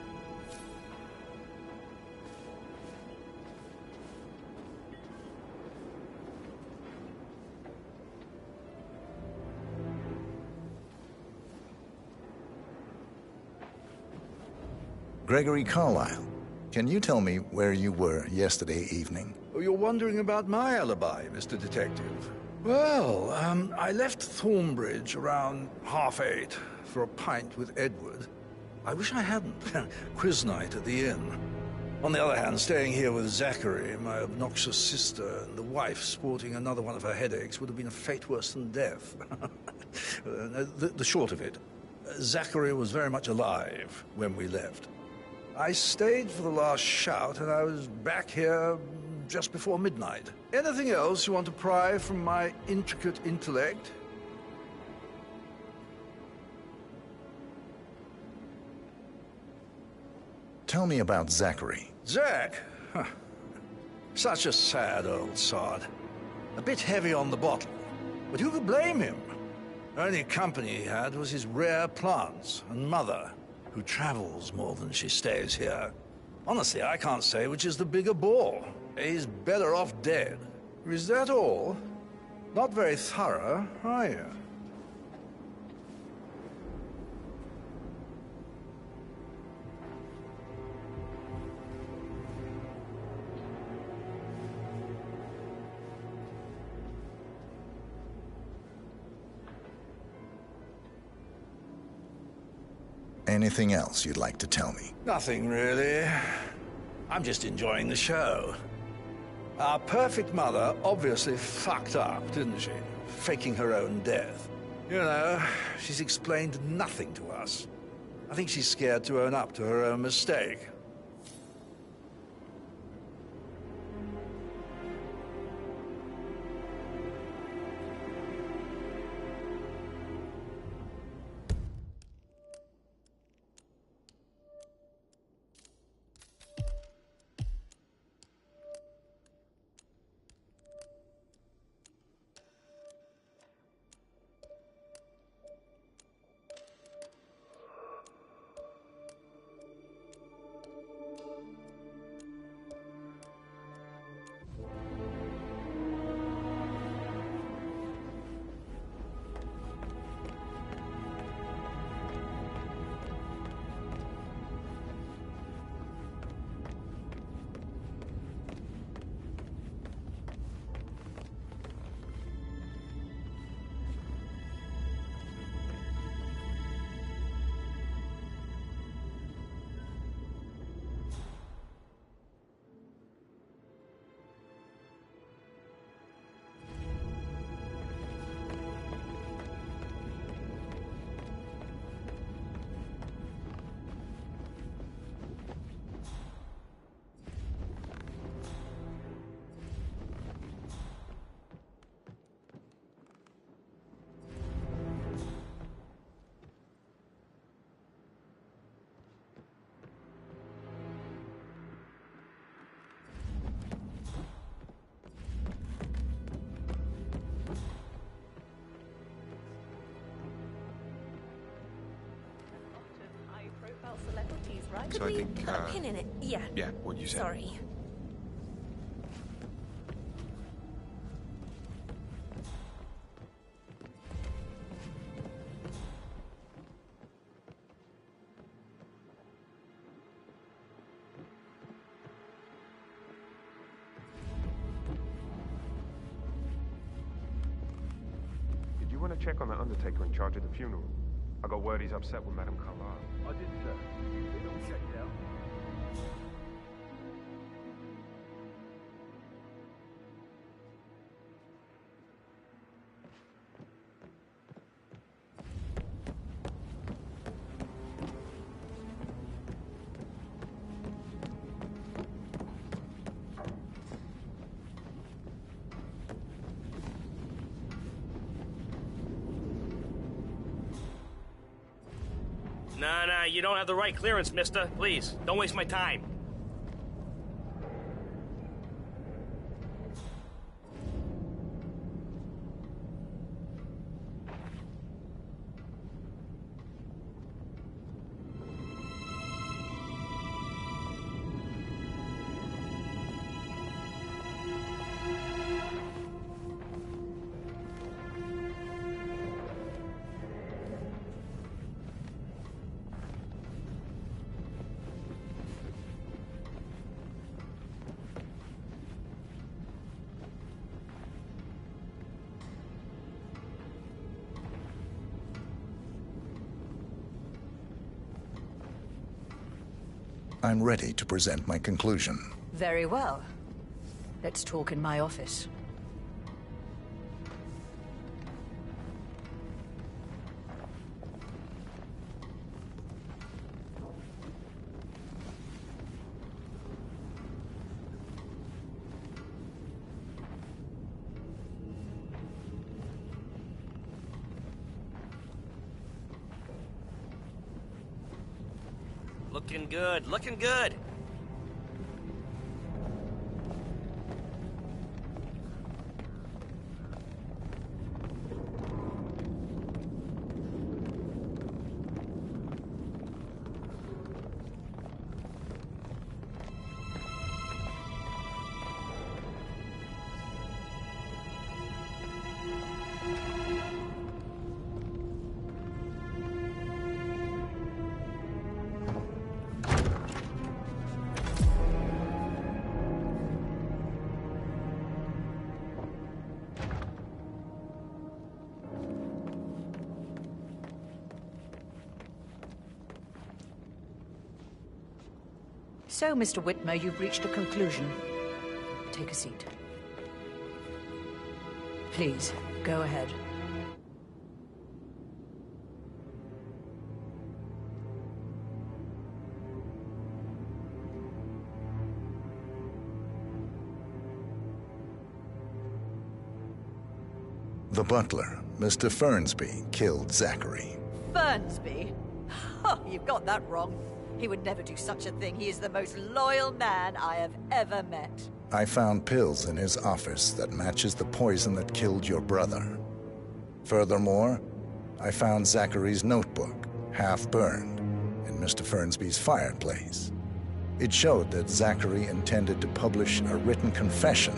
G: Gregory Carlyle, can you tell me where you were yesterday evening?
N: Oh, you're wondering about my alibi, Mr. Detective. Well, I left Thornbridge around 8:30 for a pint with Edward. I wish I hadn't. Quiz night at the inn. On the other hand, staying here with Zachary, my obnoxious sister, and the wife sporting another one of her headaches would have been a fate worse than death. The short of it, Zachary was very much alive when we left. I stayed for the last shout, and I was back here just before midnight. Anything else you want to pry from my intricate intellect?
G: Tell me about Zachary.
N: Zach? Huh. Such a sad old sod. A bit heavy on the bottle, but who could blame him? The only company he had was his rare plants and mother, who travels more than she stays here. Honestly, I can't say which is the bigger bore. He's better off dead. Is that all? Not very thorough, are you?
G: Anything else you'd like to tell me?
N: Nothing, really. I'm just enjoying the show. Our perfect mother obviously fucked up, didn't she? Faking her own death. You know, she's explained nothing to us. I think she's scared to own up to her own mistake.
L: right?
C: So I think,
L: Put a pin in it. Yeah.
C: Yeah, what you said.
L: Sorry.
C: Did you want to check on the undertaker in charge of the funeral? I got word he's upset with Madame Carlyle.
K: I did, sir. It all checked out.
Q: Nah, you don't have the right clearance, mister. Please, don't waste my time.
G: I'm ready to present my conclusion.
M: Very well. Let's talk in my office.
Q: Looking good, looking good.
M: So, Mr. Whitmer, you've reached a conclusion. Take a seat. Please, go ahead.
G: The butler, Mr. Fernsby, killed Zachary.
M: Fernsby? Oh, you've got that wrong. He would never do such a thing. He is the most loyal man I have ever met.
G: I found pills in his office that matches the poison that killed your brother. Furthermore, I found Zachary's notebook, half burned, in Mr. Fernsby's fireplace. It showed that Zachary intended to publish a written confession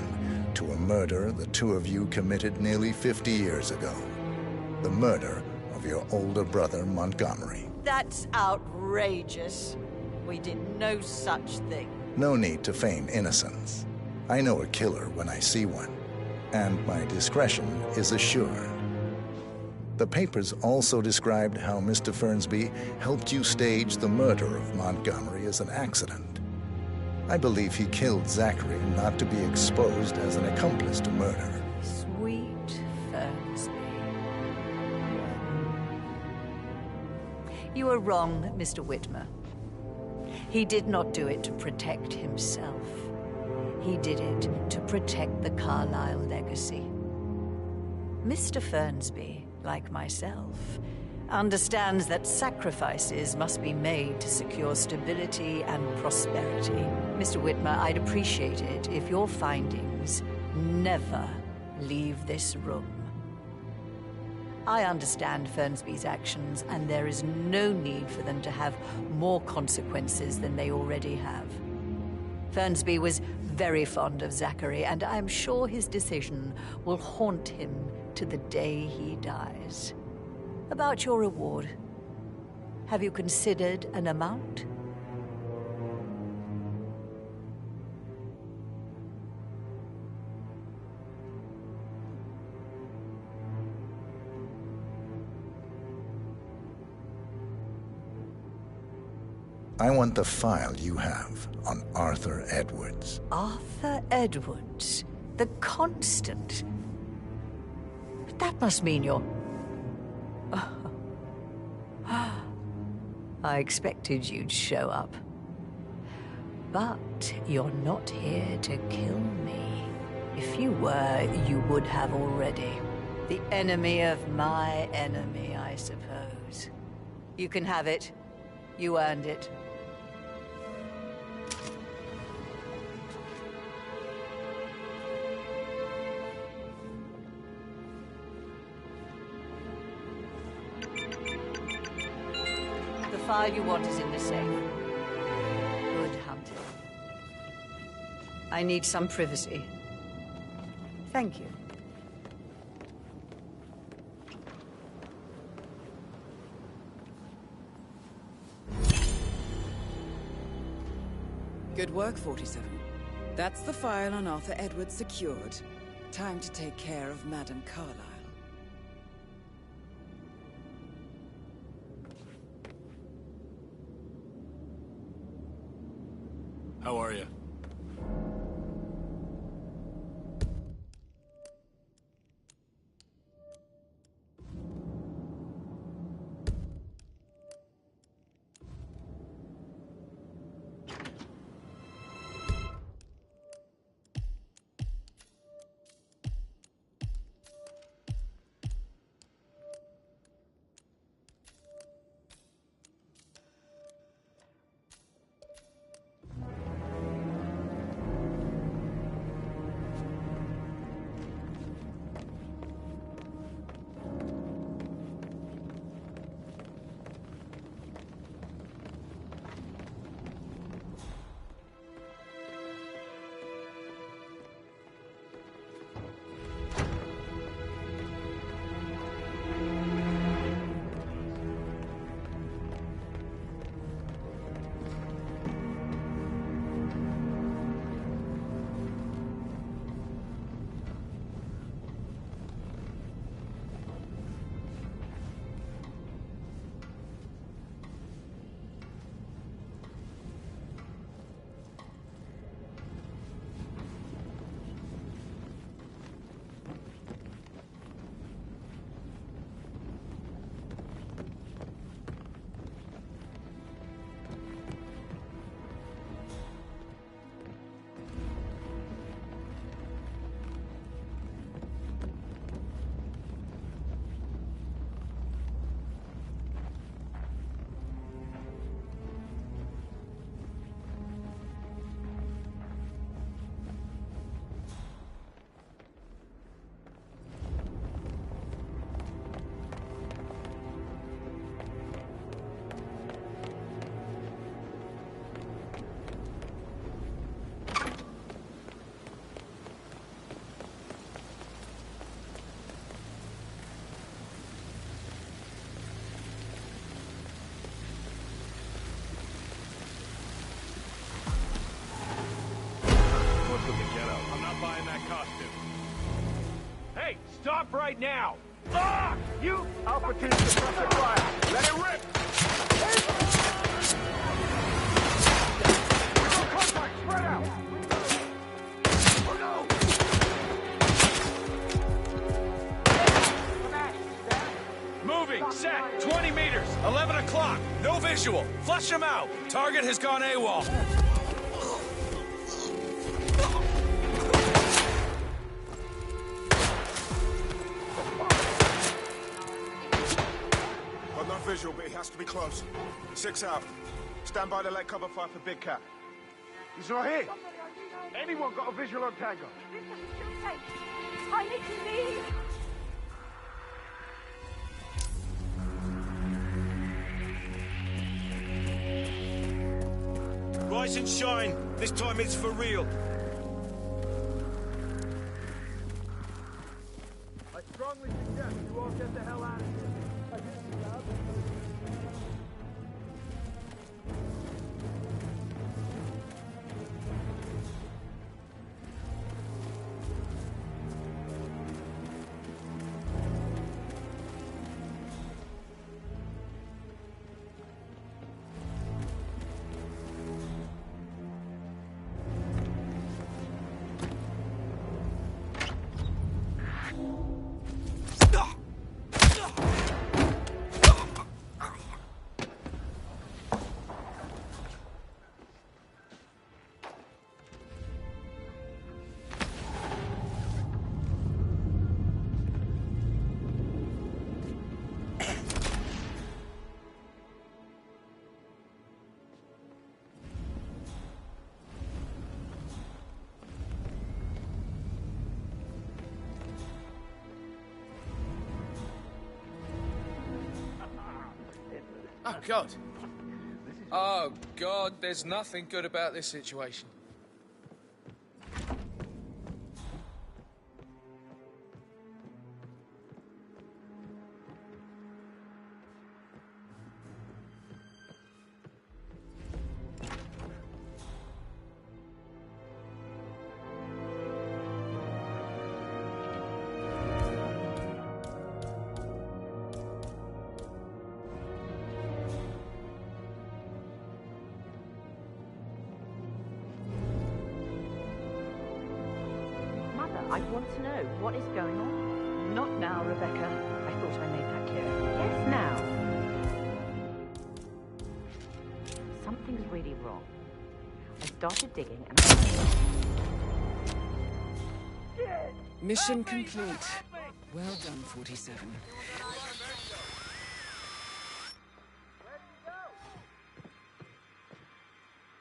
G: to a murder the two of you committed nearly 50 years ago. The murder of your older brother, Montgomery.
M: That's outrageous. We did no such thing.
G: No need to feign innocence. I know a killer when I see one, and my discretion is assured. The papers also described how Mr. Fernsby helped you stage the murder of Montgomery as an accident. I believe he killed Zachary not to be exposed as an accomplice to murder.
M: Sweet Fernsby. You are wrong, Mr. Whitmer. He did not do it to protect himself. He did it to protect the Carlyle legacy. Mr. Fernsby, like myself, understands that sacrifices must be made to secure stability and prosperity. Mr. Whitmer, I'd appreciate it if your findings never leave this room. I understand Fernsby's actions, and there is no need for them to have more consequences than they already have. Fernsby was very fond of Zachary, and I'm sure his decision will haunt him to the day he dies. About your reward, have you considered an amount?
G: I want the file you have on Arthur Edwards.
M: Arthur Edwards, the Constant. But that must mean you're... I expected you'd show up. But you're not here to kill me. If you were, you would have already. The enemy of my enemy, I suppose. You can have it. You earned it. The file you want is in the safe. Good hunting. I need some privacy. Thank you.
J: Good work, 47. That's the file on Arthur Edwards secured. Time to take care of Madame Carlyle.
R: How are you?
Q: Hey, stop right now! Ah! You! Alpha team, suppress the fire! Let it rip! Contact, spread out! Oh no!
R: Moving, set, 20 meters, 11 o'clock, no visual, flush him out. Target has gone AWOL.
I: Got no visual, but he has to be close. 6 out. Stand by to let cover fire for Big Cat.
C: He's not here. Anyone got a visual on Tango?
L: I need to leave.
R: Rise and shine. This time it's for real.
E: I strongly suggest you all get the hell out of here.
A: Oh, God. Oh, God, there's nothing good about this situation.
P: I want to know what is going on.
M: Not now, Rebecca. I thought I made that clear.
P: Yes, now. Something's really wrong. I started digging and
J: Mission complete. Well done, 47.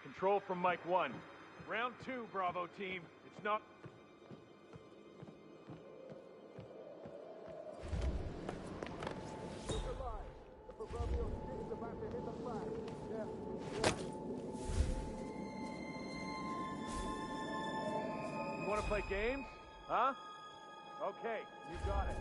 C: Control from Mike 1. Round 2, Bravo team. It's not... You want to play games? Huh? Okay, you got it.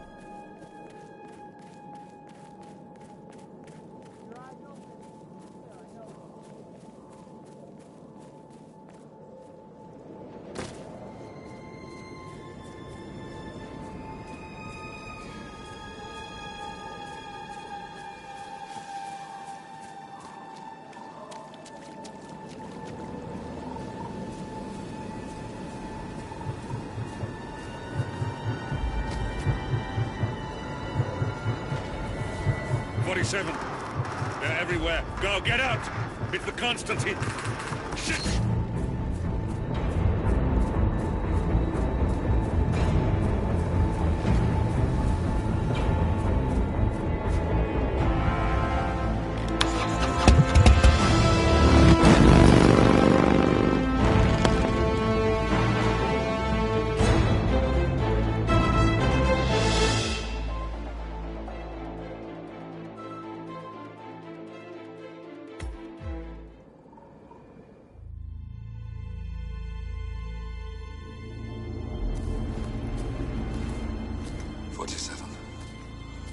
R: They're everywhere. Go, get out! It's the Constantine. Shit!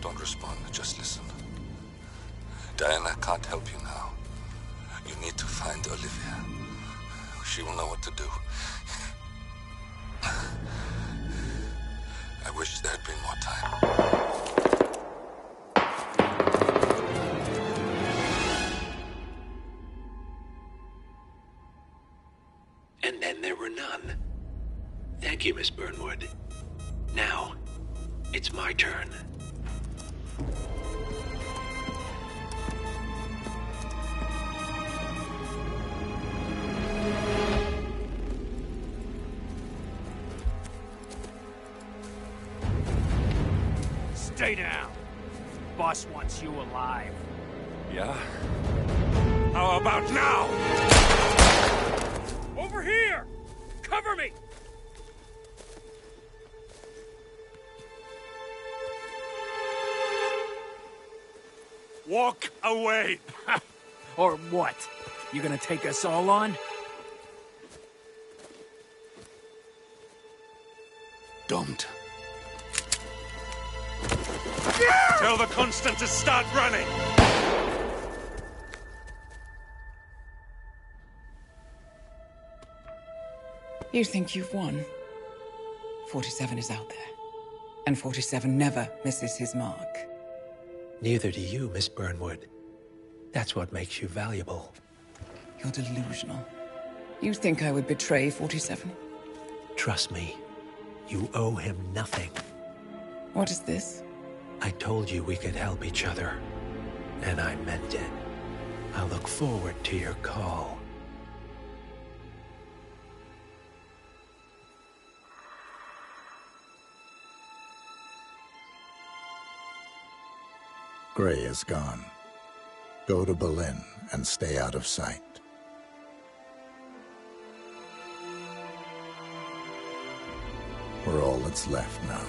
F: Don't respond, just listen. Diana can't help you now. You need to find Olivia. She will know what to do. I wish there had been more time.
H: And then there were none. Thank you, Miss Burnwood. Now, it's my turn.
Q: Stay down. Boss wants you alive.
R: Yeah? How about now?
Q: Over here! Cover me!
R: Walk away!
Q: Or what? You gonna take us all on?
F: Don't.
R: Tell the Constant to start running!
J: You think you've won? 47 is out there. And 47 never misses his mark.
H: Neither do you, Miss Burnwood. That's what makes you valuable.
J: You're delusional. You think I would betray 47?
H: Trust me, you owe him nothing.
J: What is this?
H: I told you we could help each other, and I meant it. I look forward to your call.
G: Gray is gone. Go to Berlin and stay out of sight. We're all that's left now.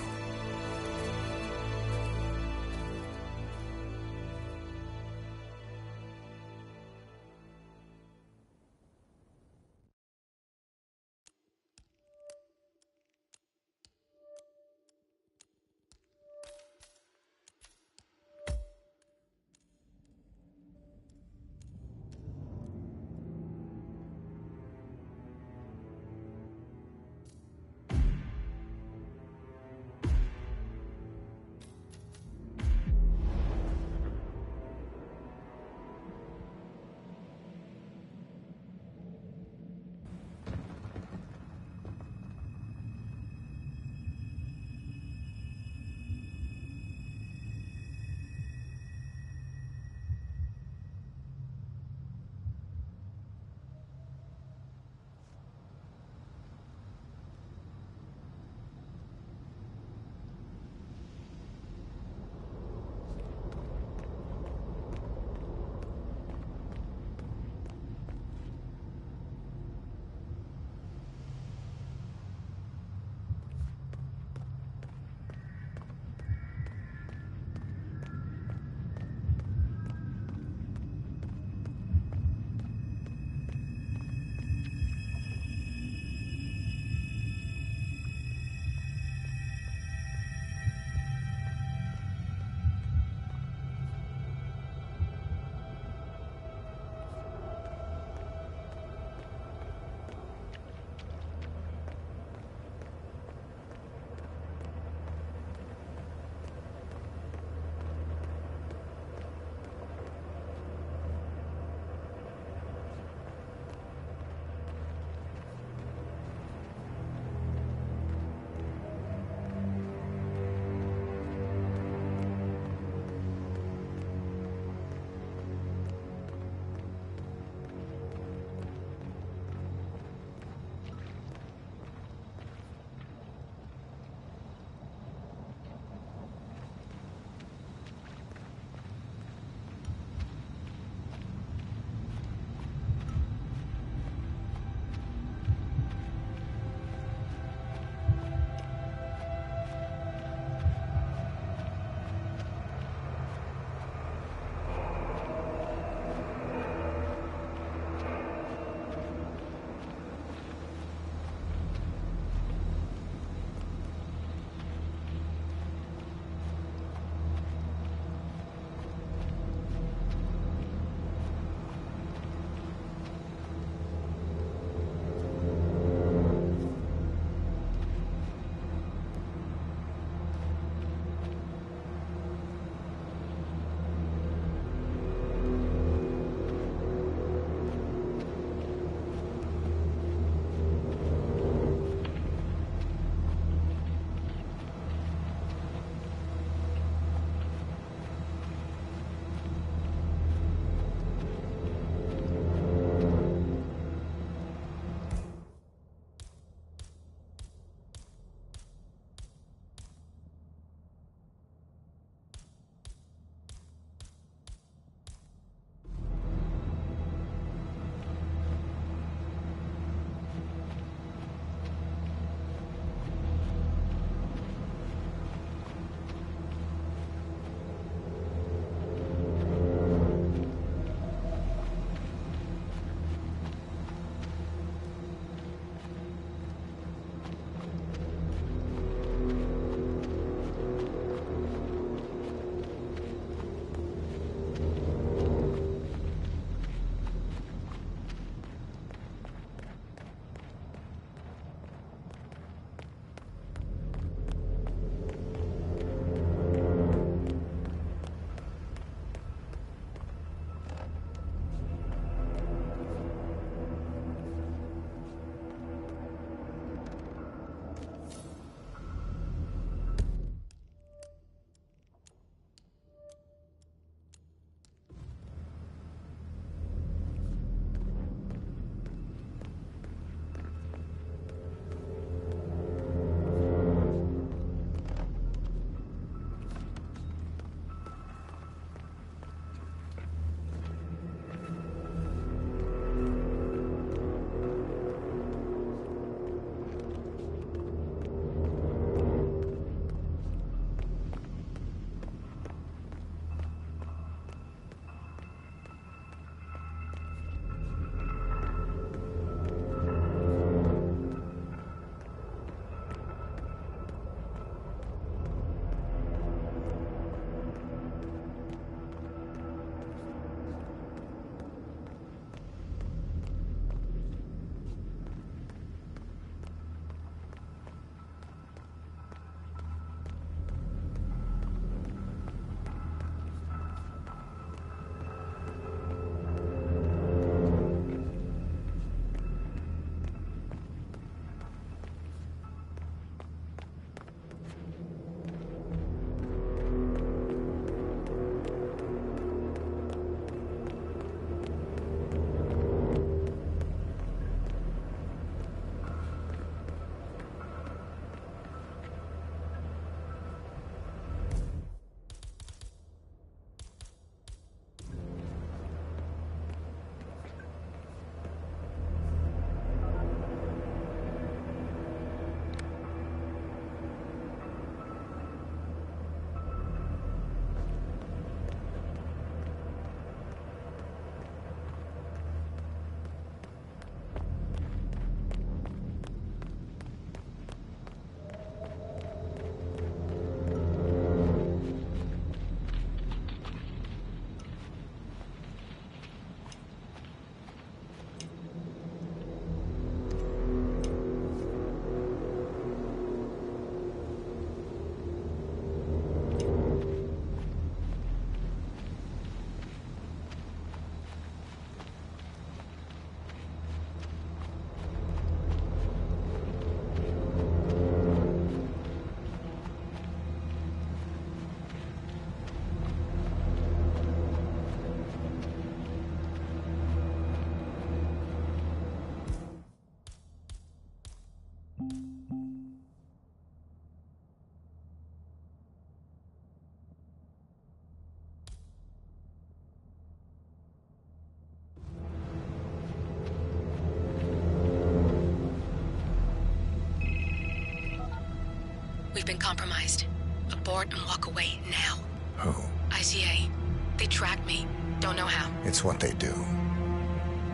O: been compromised. Abort and walk away now.
G: Who?
O: ICA. They tracked me. Don't know how.
G: It's what they do.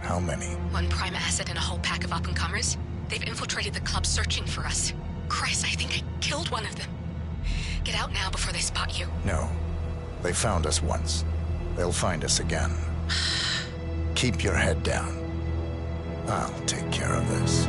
G: How many?
O: One prime asset and a whole pack of up-and-comers. They've infiltrated the club searching for us. Christ, I think I killed one of them. Get out now before they spot you.
G: No. They found us once. They'll find us again. Keep your head down. I'll take care of this.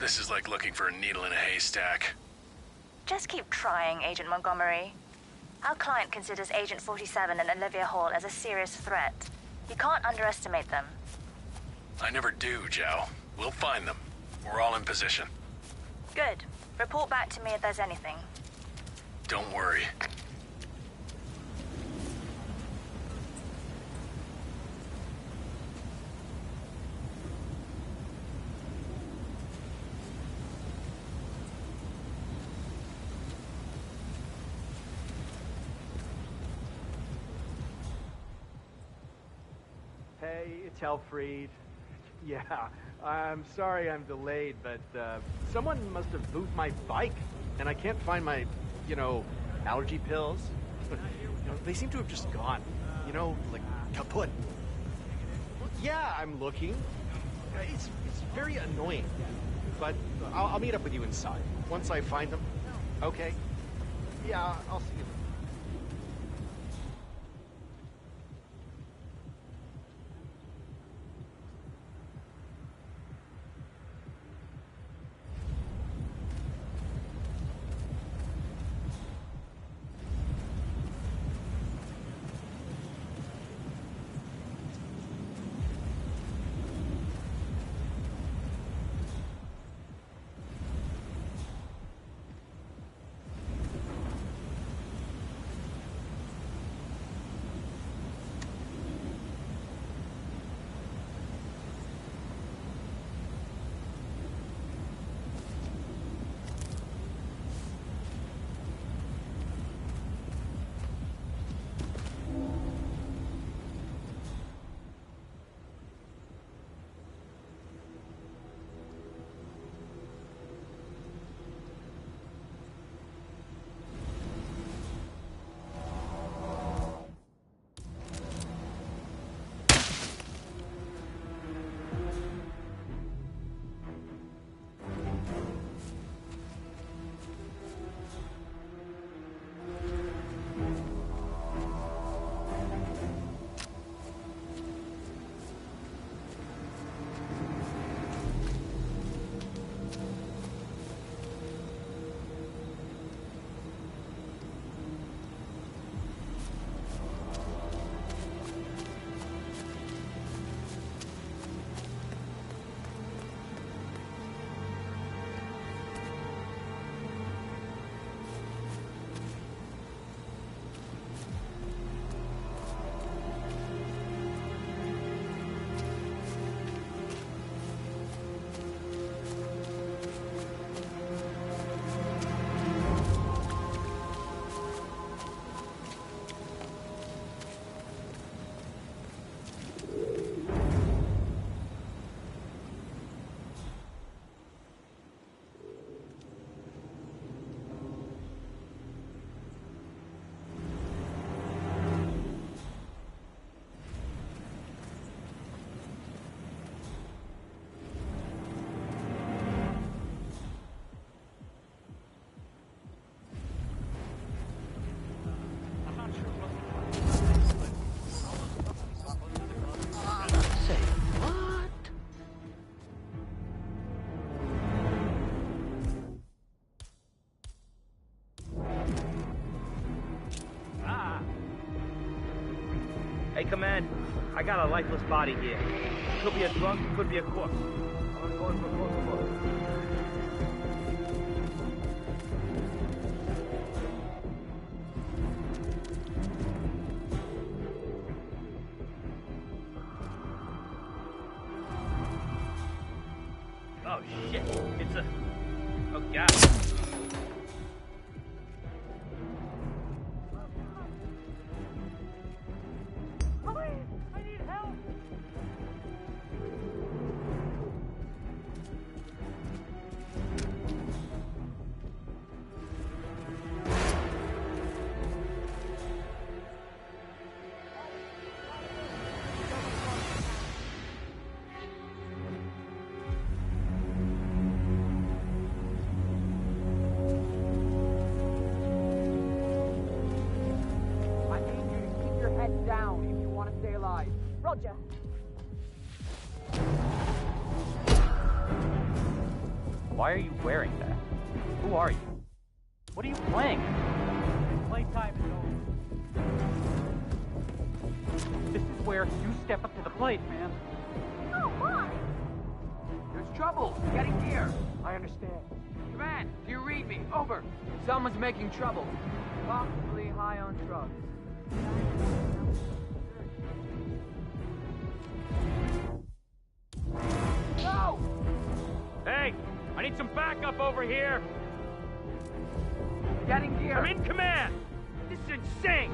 R: This is like looking for a needle in a haystack.
V: Just keep trying, Agent Montgomery. Our client considers Agent 47 and Olivia Hall as a serious threat. You can't underestimate them.
R: I never do, Zhao. We'll find them. We're all in position.
V: Good. Report back to me if there's anything.
R: Don't worry.
K: Hey, it's Helfried. Yeah, I'm sorry I'm delayed, but someone must have moved my bike, and I can't find my, allergy pills. They seem to have just gone, like kaput. Well, yeah, I'm looking. It's very annoying, but I'll meet up with you inside once I find them. Okay? Yeah, I'll see you.
Q: Hey, Command. I got a lifeless body here. Could be a drunk, could be a corpse. I'm going for a closer look. Oh, shit. It's a... Oh, God. I need help! I need you to keep your head down if you want to stay alive.
L: Roger.
Q: Why are you wearing that? Who are you? What are you playing? Playtime is over. This is where you step up to the plate, man.
L: Oh, why?
E: There's trouble. Getting here. I understand. Command, do you read me? Over. Someone's making trouble. Possibly high on drugs.
Q: No! Hey, I need some backup over here.
E: Getting gear.
Q: I'm in command. This is insane.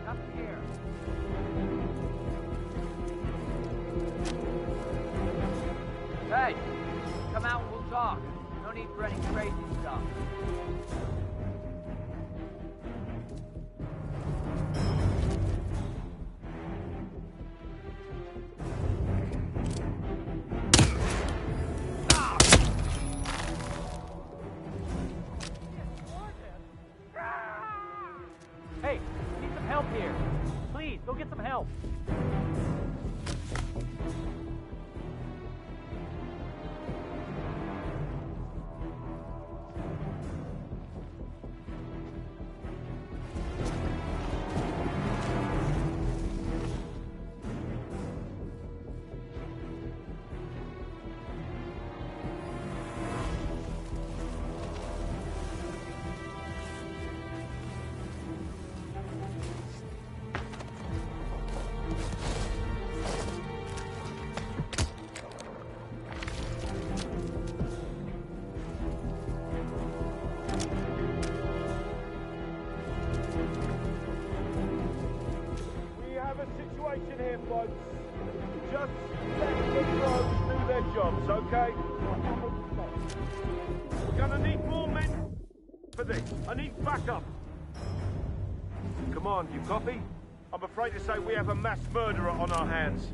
E: Up here. Hey, come out and we'll talk. No need for any crazy stuff.
Q: Hey, need some help here. Please, go get some help.
R: We have a situation here, folks. Just let the pros do their jobs, okay? We're gonna need more men for this. I need backup. Come on, you copy? I'm afraid to say we have a mass murderer on our hands.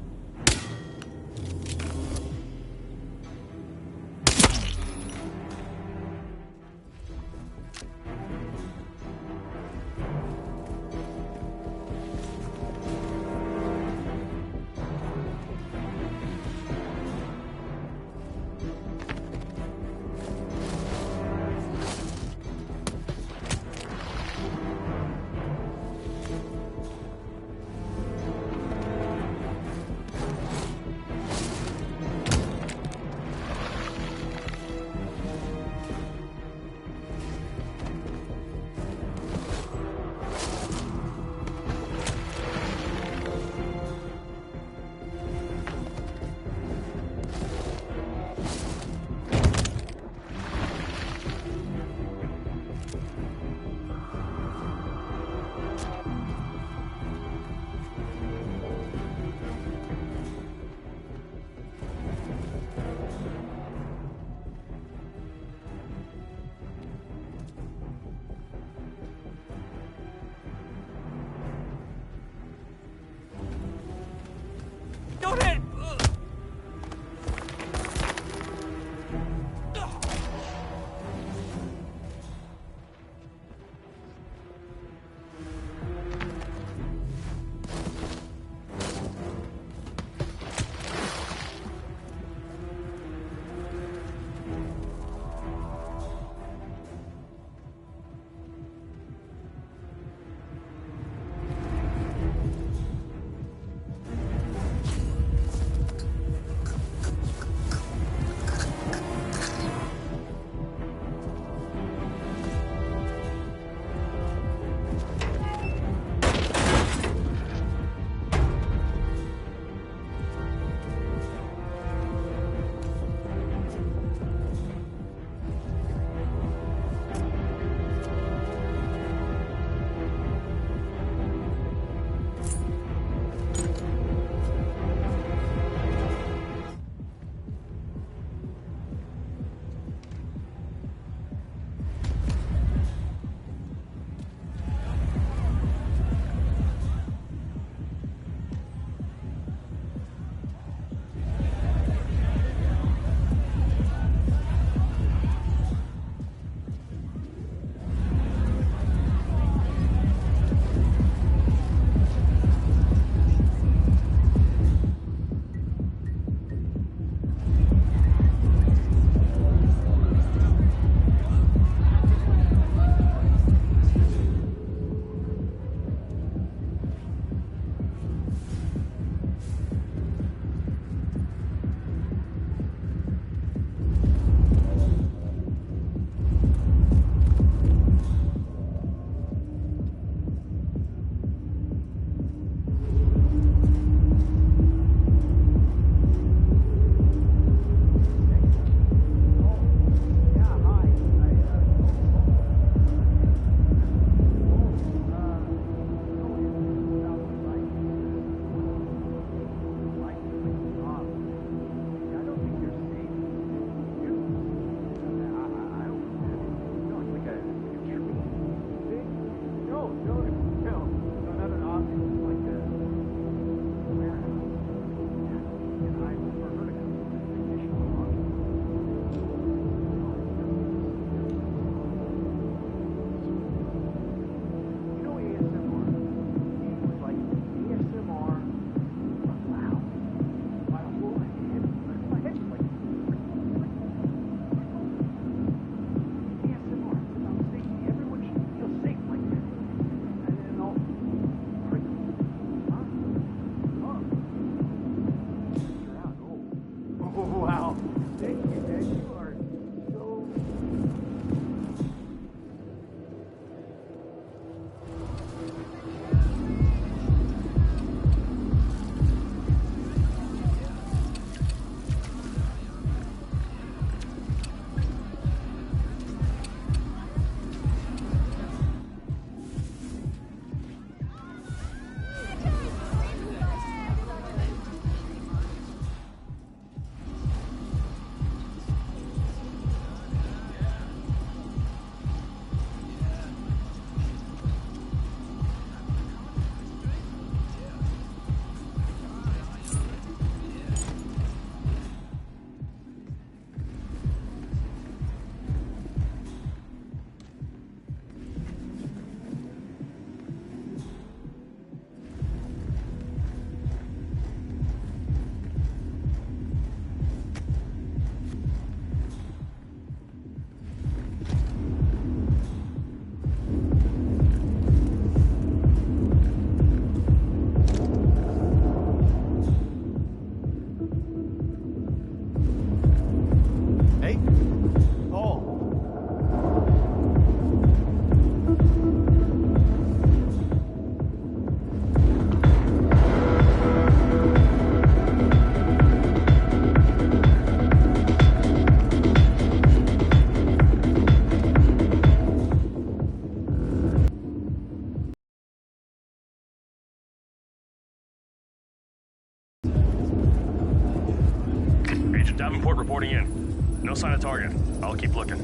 B: Agent Davenport reporting in. No sign of target. I'll keep looking.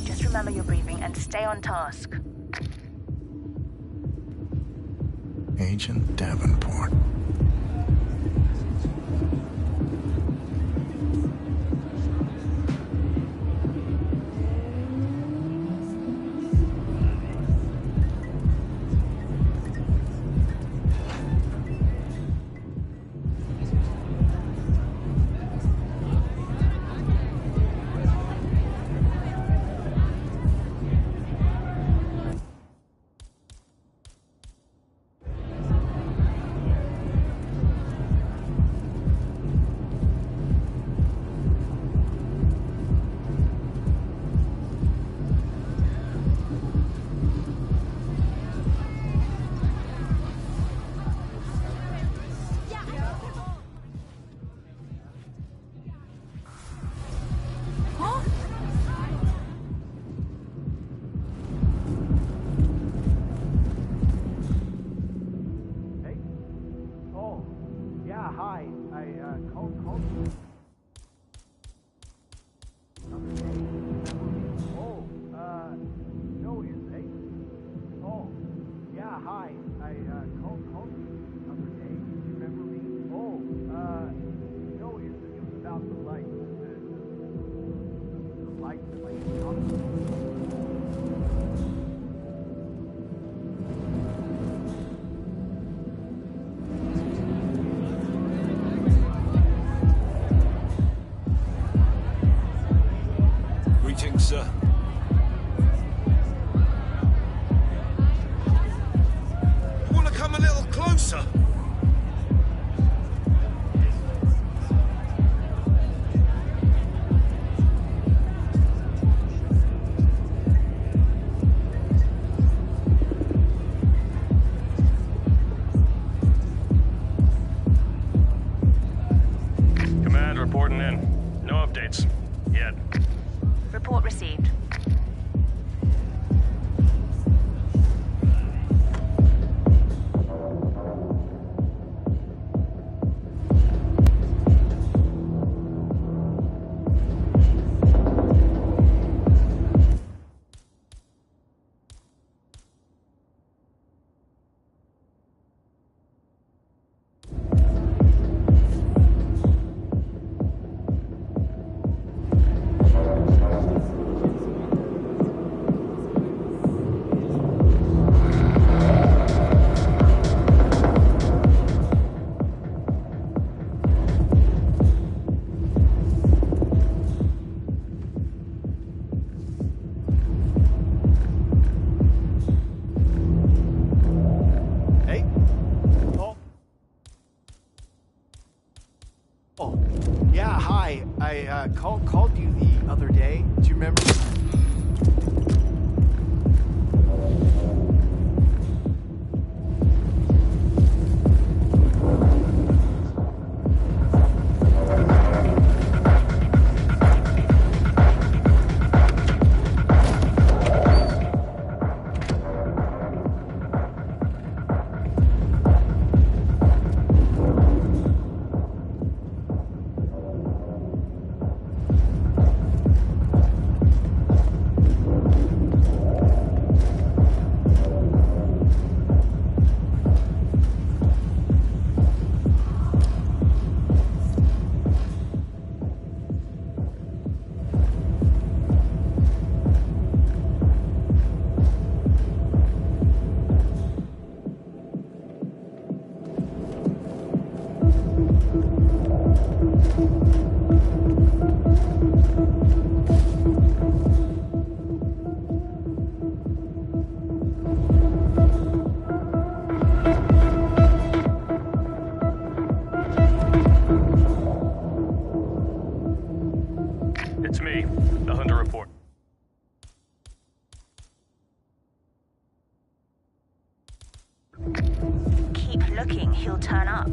V: Just remember your briefing and stay on task.
G: Agent Davenport.
D: Greetings, sir. You want to come a little closer?
B: Command reporting in. No updates. Yet.
V: Report received.
K: Yeah, hi. I called you the other day. Do you remember?
B: It's me, the Hunter report.
V: Keep looking, he'll turn up.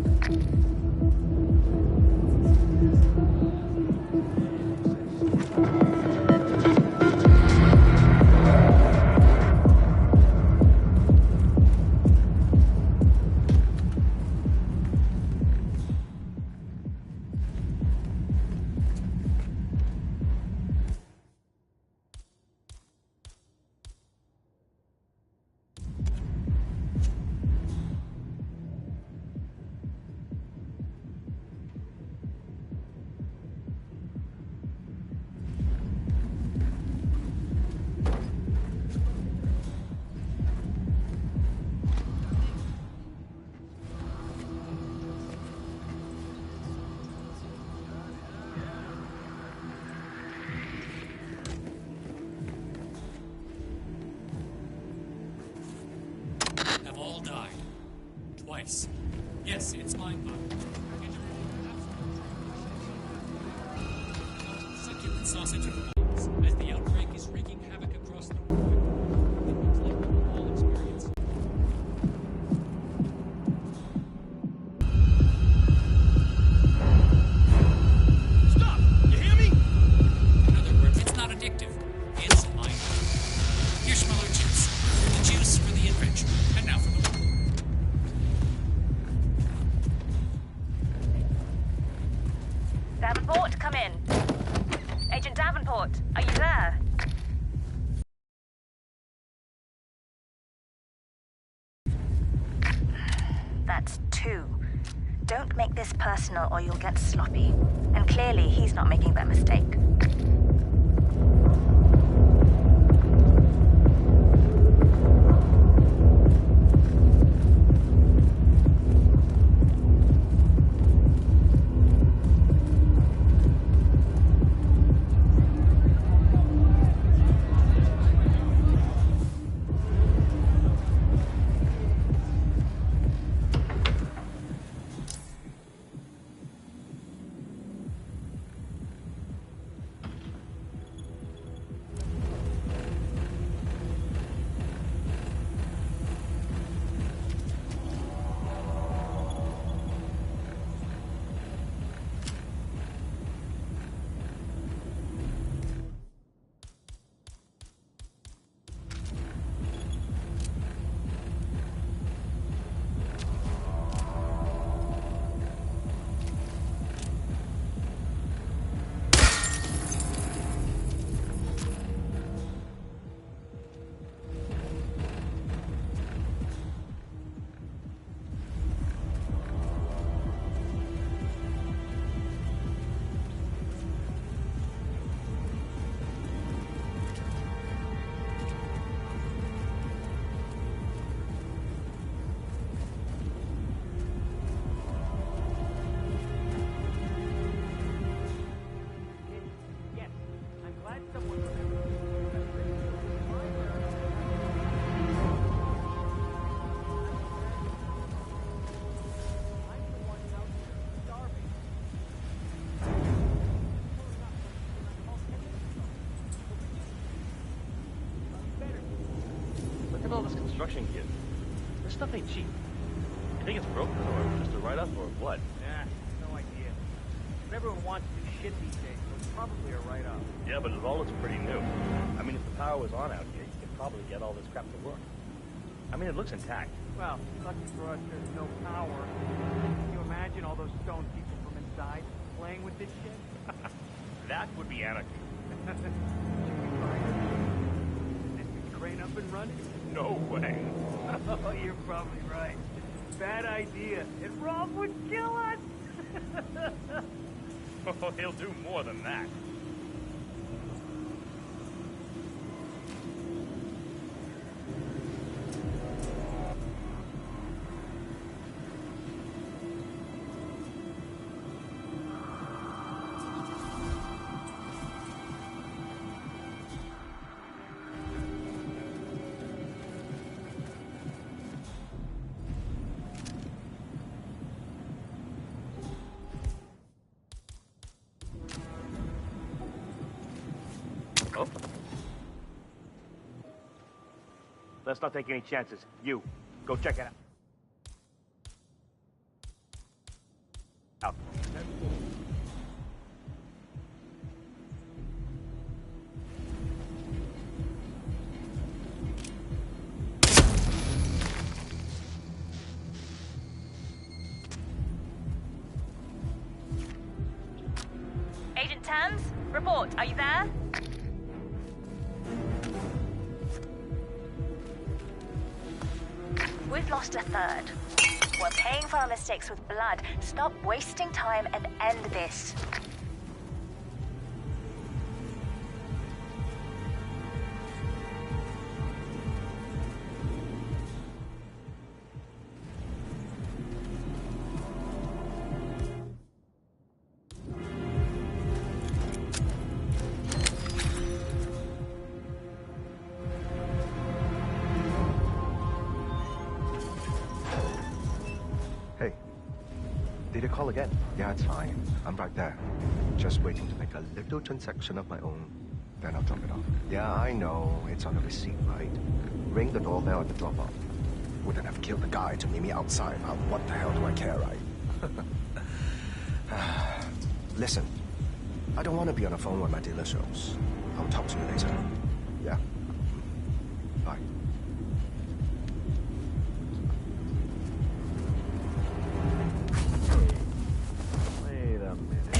S: twice. Yes, it's mind-boggling. Succulent sausage of the bones, as the outbreak is wreaking havoc across the world. It looks like we've all experienced. Stop! You hear me? In other words, it's not addictive. It's mind. Here's smaller juice. The juice for the adventure. And now for the
V: Davenport, come in. Agent Davenport, are you there? That's two. Don't make this personal or you'll get sloppy. And clearly, he's not making that mistake.
K: All this construction gear. This stuff ain't cheap. You think it's broken or just a write-up or what?
Q: Nah, no idea. But everyone wants new shit these days, so it's probably a write-off.
K: Yeah, but it all looks pretty new. I mean, if the power was on out here, you could probably get all this crap to work. I mean, it looks intact.
Q: Well, lucky for us, there's no power. Can you imagine all those stone people from inside playing with this shit?
K: That would be anarchy.
Q: Crane up and running?
K: No way.
Q: Oh, you're probably right. Bad idea. And Rob would kill us!
K: Oh, he'll do more than that. Oh. Let's not take any chances. You, go check it out.
V: Agent Thames, report. Are you there? We've lost a third. We're paying for our mistakes with blood. Stop wasting time and end this.
K: Hey, did you call again? Yeah, it's fine. I'm right there. Just waiting to make a little transaction of my own. Then I'll drop it off. Yeah, I know. It's on the receipt, right? Ring the doorbell at the drop-off. Wouldn't have killed the guy to meet me outside. What the hell do I care, right? Listen, I don't want to be on the phone when my dealer shows. I'll talk to you later. Yeah? Bye. Wait a minute.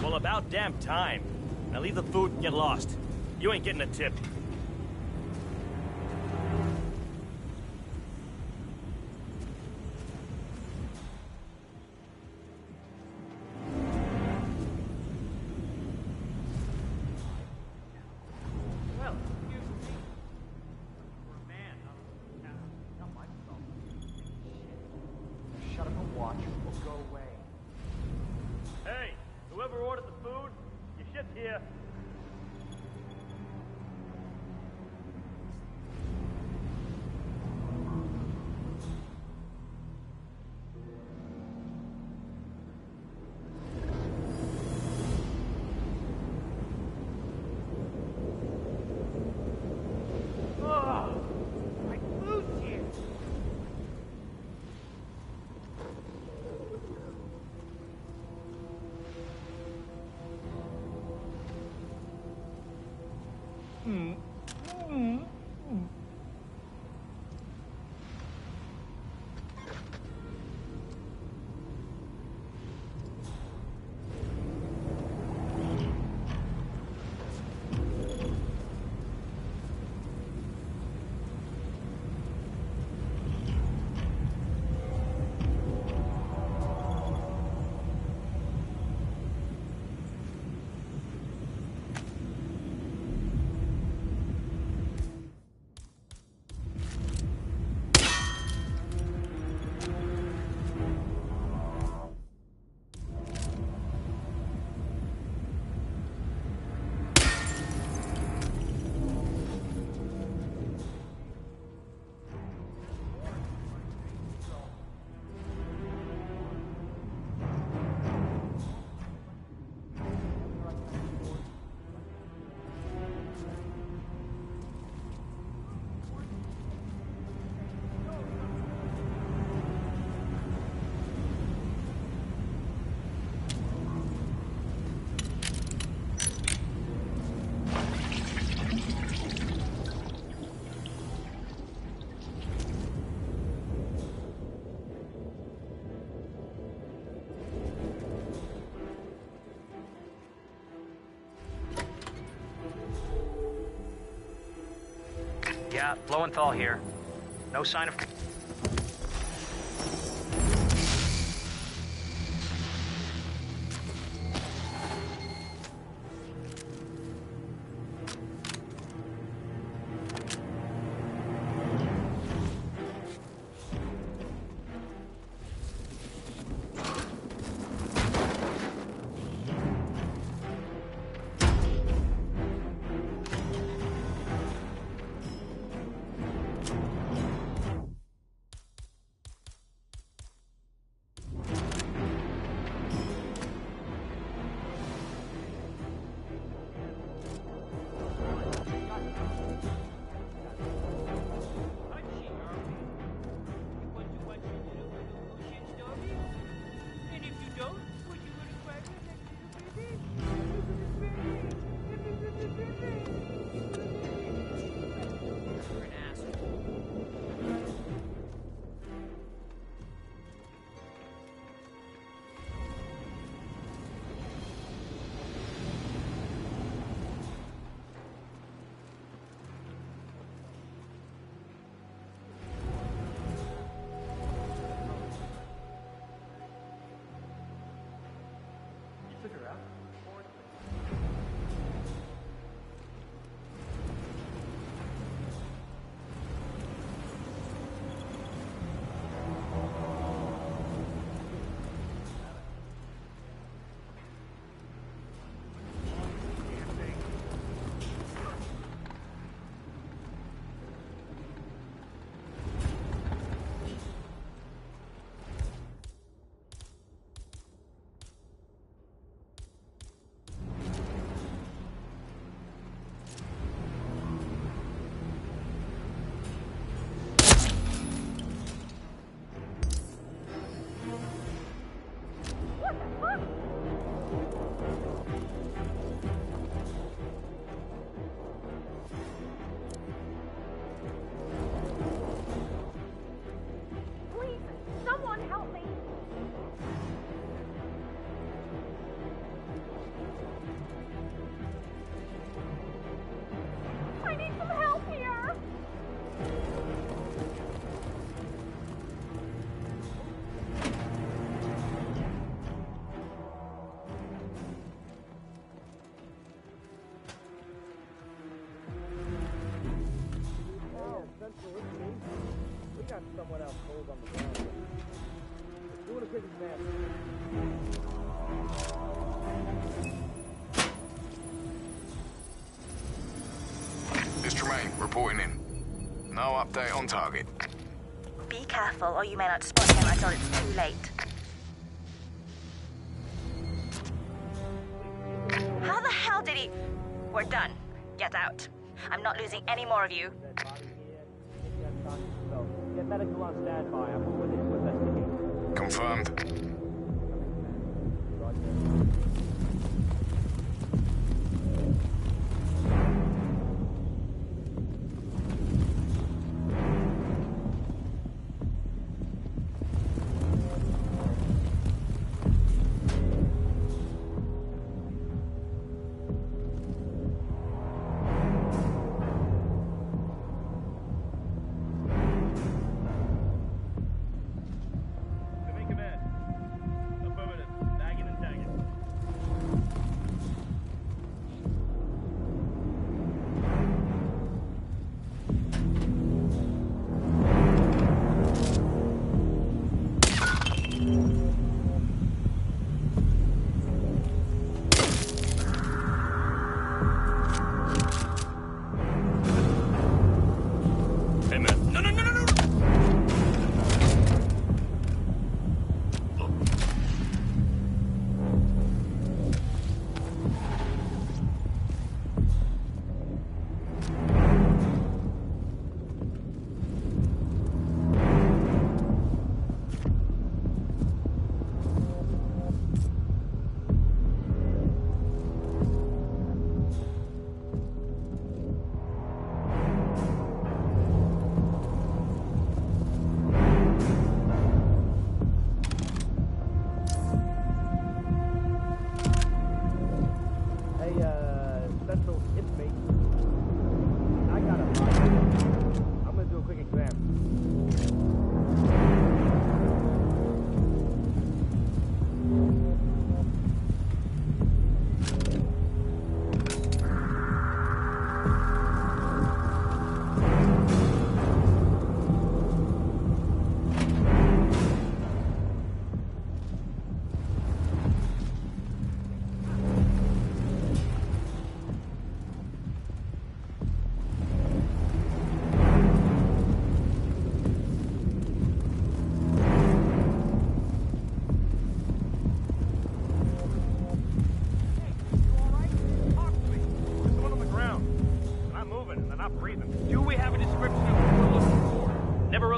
B: Well, about damn time. Now leave the food and get lost. You ain't getting a tip.
Q: Well, excuse me. For a man, not my fault. Shit. Shut up and watch, or go away.
B: Hey, whoever ordered the food, your shit's here.
Q: My food's here. Yeah, Lowenthal here. No sign of...
R: Someone else cold on the ground. Let's do it a quick exam.
A: It's Tremaine, reporting in. No update on target.
V: Be careful, or you may not spot him until it's too late. How the hell did he... We're done. Get out. I'm not losing any more of you.
R: Get medical on standby. I'm moving in to investigate.
A: Confirmed.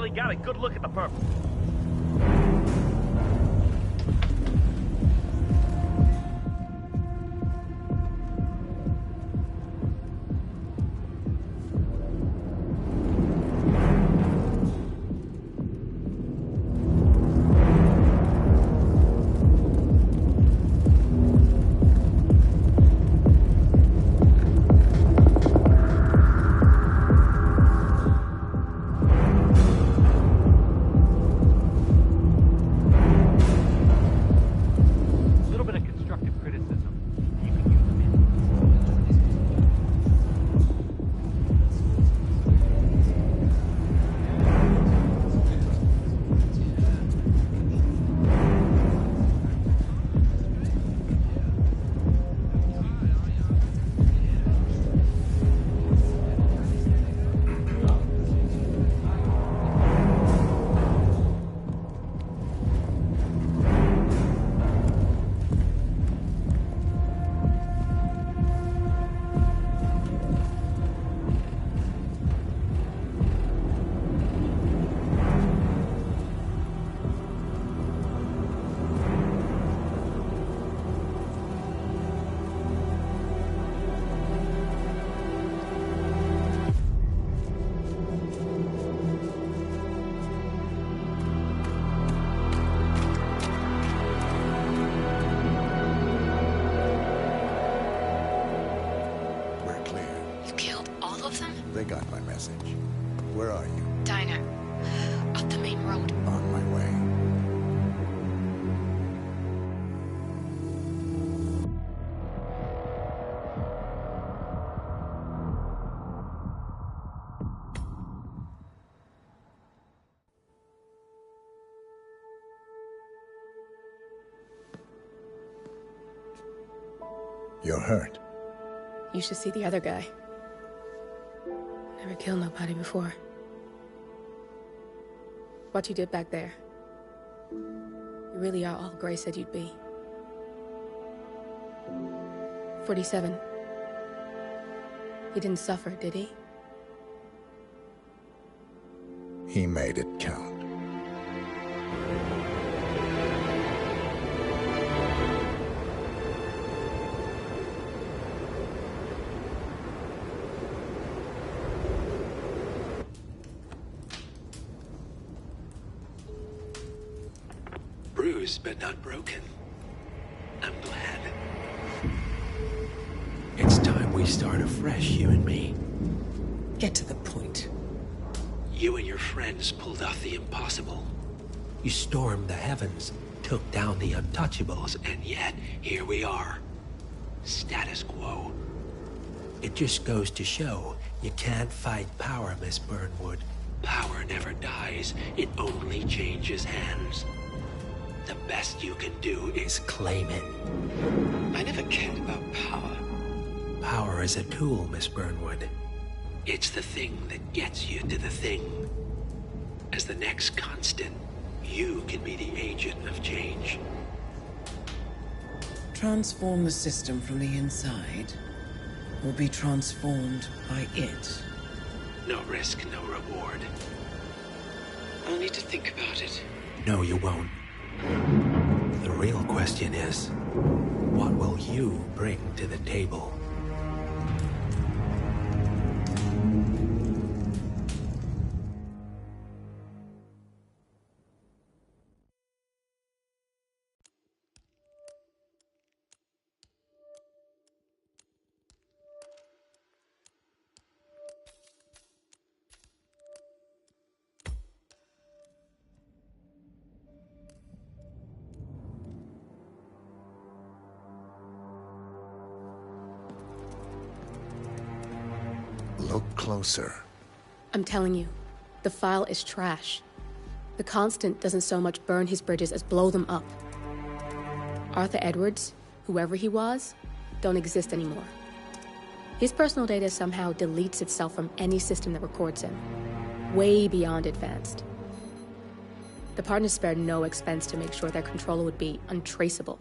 B: finally got a good look at the purple.
G: They got my message. Where are you?
O: Diner. Up the main road.
G: On my way. You're hurt.
O: You should see the other guy. Never killed nobody before. What you did back there. You really are all Gray said you'd be. 47. He didn't suffer, did he?
G: He made it count.
H: Bruised but not broken. I'm glad.
T: It's time we start afresh, you and me.
J: Get to the point.
H: You and your friends pulled off the impossible.
T: You stormed the heavens, took down the untouchables,
H: And yet, here we are. Status quo.
T: it just goes to show you can't fight power, Miss Burnwood.
H: Power never dies. It only changes hands. The best you can do is
T: Claim it.
H: I never cared about power.
T: Power is a tool, Miss Burnwood.
H: It's the thing that gets you to the thing. As the next constant, you can be the agent of change.
J: Transform the system from the inside, or be transformed by it.
H: No risk, no reward. I'll need to think about it.
T: No, you won't. The real question is, what will you bring to the table?
G: Look closer.
O: I'm telling you, the file is trash. The Constant doesn't so much burn his bridges as blow them up. Arthur Edwards, whoever he was, don't exist anymore. His personal data somehow deletes itself from any system that records him. Way beyond advanced. The partners spared no expense to make sure their controller would be untraceable.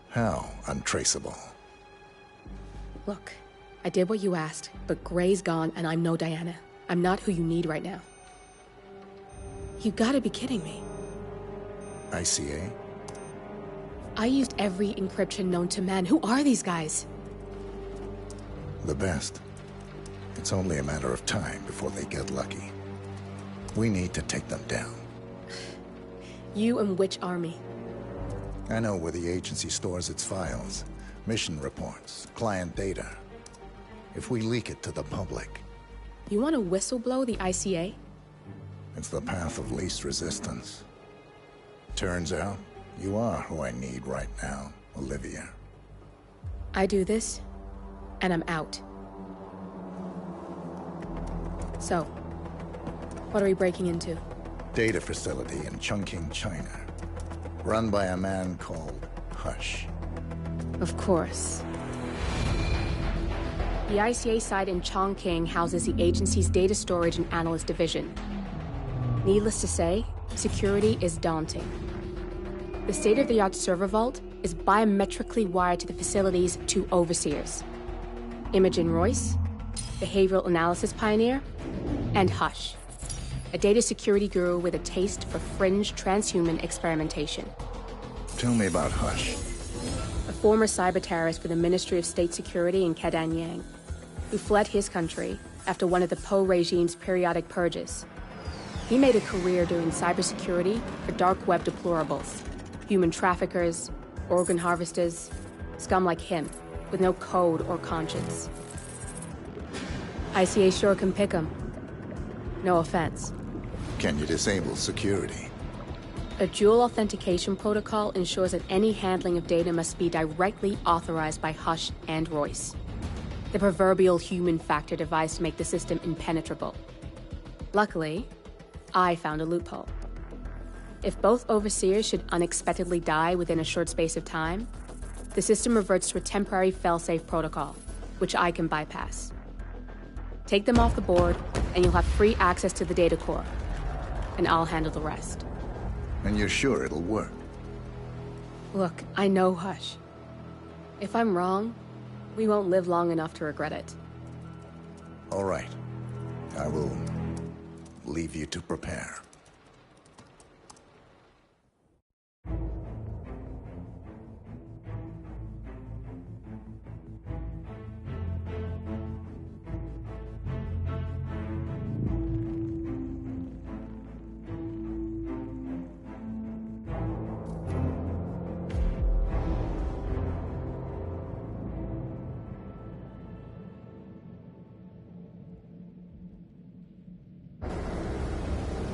G: How untraceable?
O: Look, I did what you asked, but Gray's gone and I'm no Diana. I'm not who you need right now. You gotta be kidding me.
G: ICA?
O: I used every encryption known to man. Who are these guys?
G: The best. It's only a matter of time before they get lucky. We need to take them down.
O: You and which army?
G: I know where the agency stores its files, mission reports, client data. If we leak it to the public...
O: You want to whistleblow the ICA?
G: It's the path of least resistance. Turns out, you are who I need right now, Olivia.
O: I do this, and I'm out. So, what are we breaking into?
G: Data facility in Chongqing, China. Run by a man called Hush.
O: Of course. The ICA site in Chongqing houses the agency's data storage and analyst division. Needless to say, security is daunting. The state-of-the-art server vault is biometrically wired to the facility's two overseers. Imogen Royce, behavioral analysis pioneer, and Hush, a data security guru with a taste for fringe transhuman experimentation.
G: Tell me about Hush.
O: A former cyber terrorist for the Ministry of State Security in Kedanyang, who fled his country after one of the Po regime's periodic purges. He made a career doing cybersecurity for dark web deplorables, human traffickers, organ harvesters, scum like him, with no code or conscience. ICA sure can pick 'em. No offense.
G: Can you disable security?
O: A dual authentication protocol ensures that any handling of data must be directly authorized by Hush and Royce. The proverbial human factor device to make the system impenetrable. Luckily, I found a loophole. If both overseers should unexpectedly die within a short space of time, the system reverts to a temporary failsafe protocol, which I can bypass. Take them off the board, and you'll have free access to the data core. And I'll handle the rest.
G: And you're sure it'll work?
O: Look, I know Hush. If I'm wrong, we won't live long enough to regret it.
G: All right. I will leave you to prepare.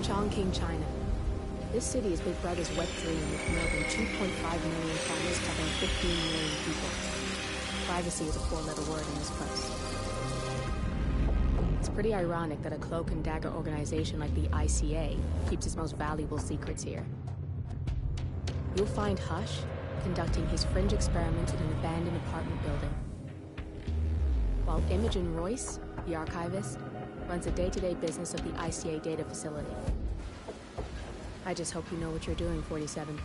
O: Chongqing, China. This city is Big Brother's wet dream with more than 2.5 million cameras covering 15 million people. Privacy is a four-letter word in this place. It's pretty ironic that a cloak and dagger organization like the ICA keeps its most valuable secrets here. You'll find Hush conducting his fringe experiments in an abandoned apartment building, while Imogen Royce, the archivist, runs the day-to-day business of the ICA data facility. I just hope you know what you're doing, 47.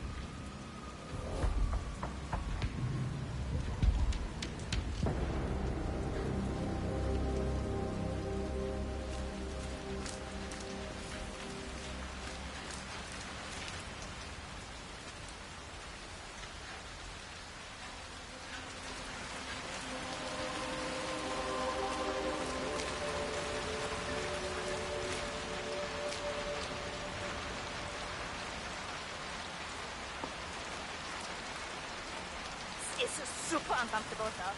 V: It's super uncomfortable, though.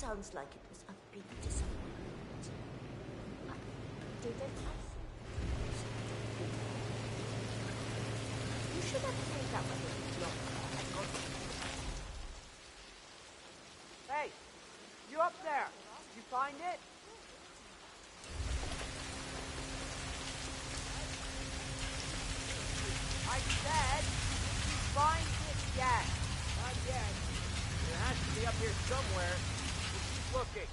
N: sounds like it was a big disappointment. Didn't I say? You should have played that one a bit longer.
E: Hey, you up there? You find it? I said, did you find it yet? Not yet. It has to be up here somewhere. We'll keep looking.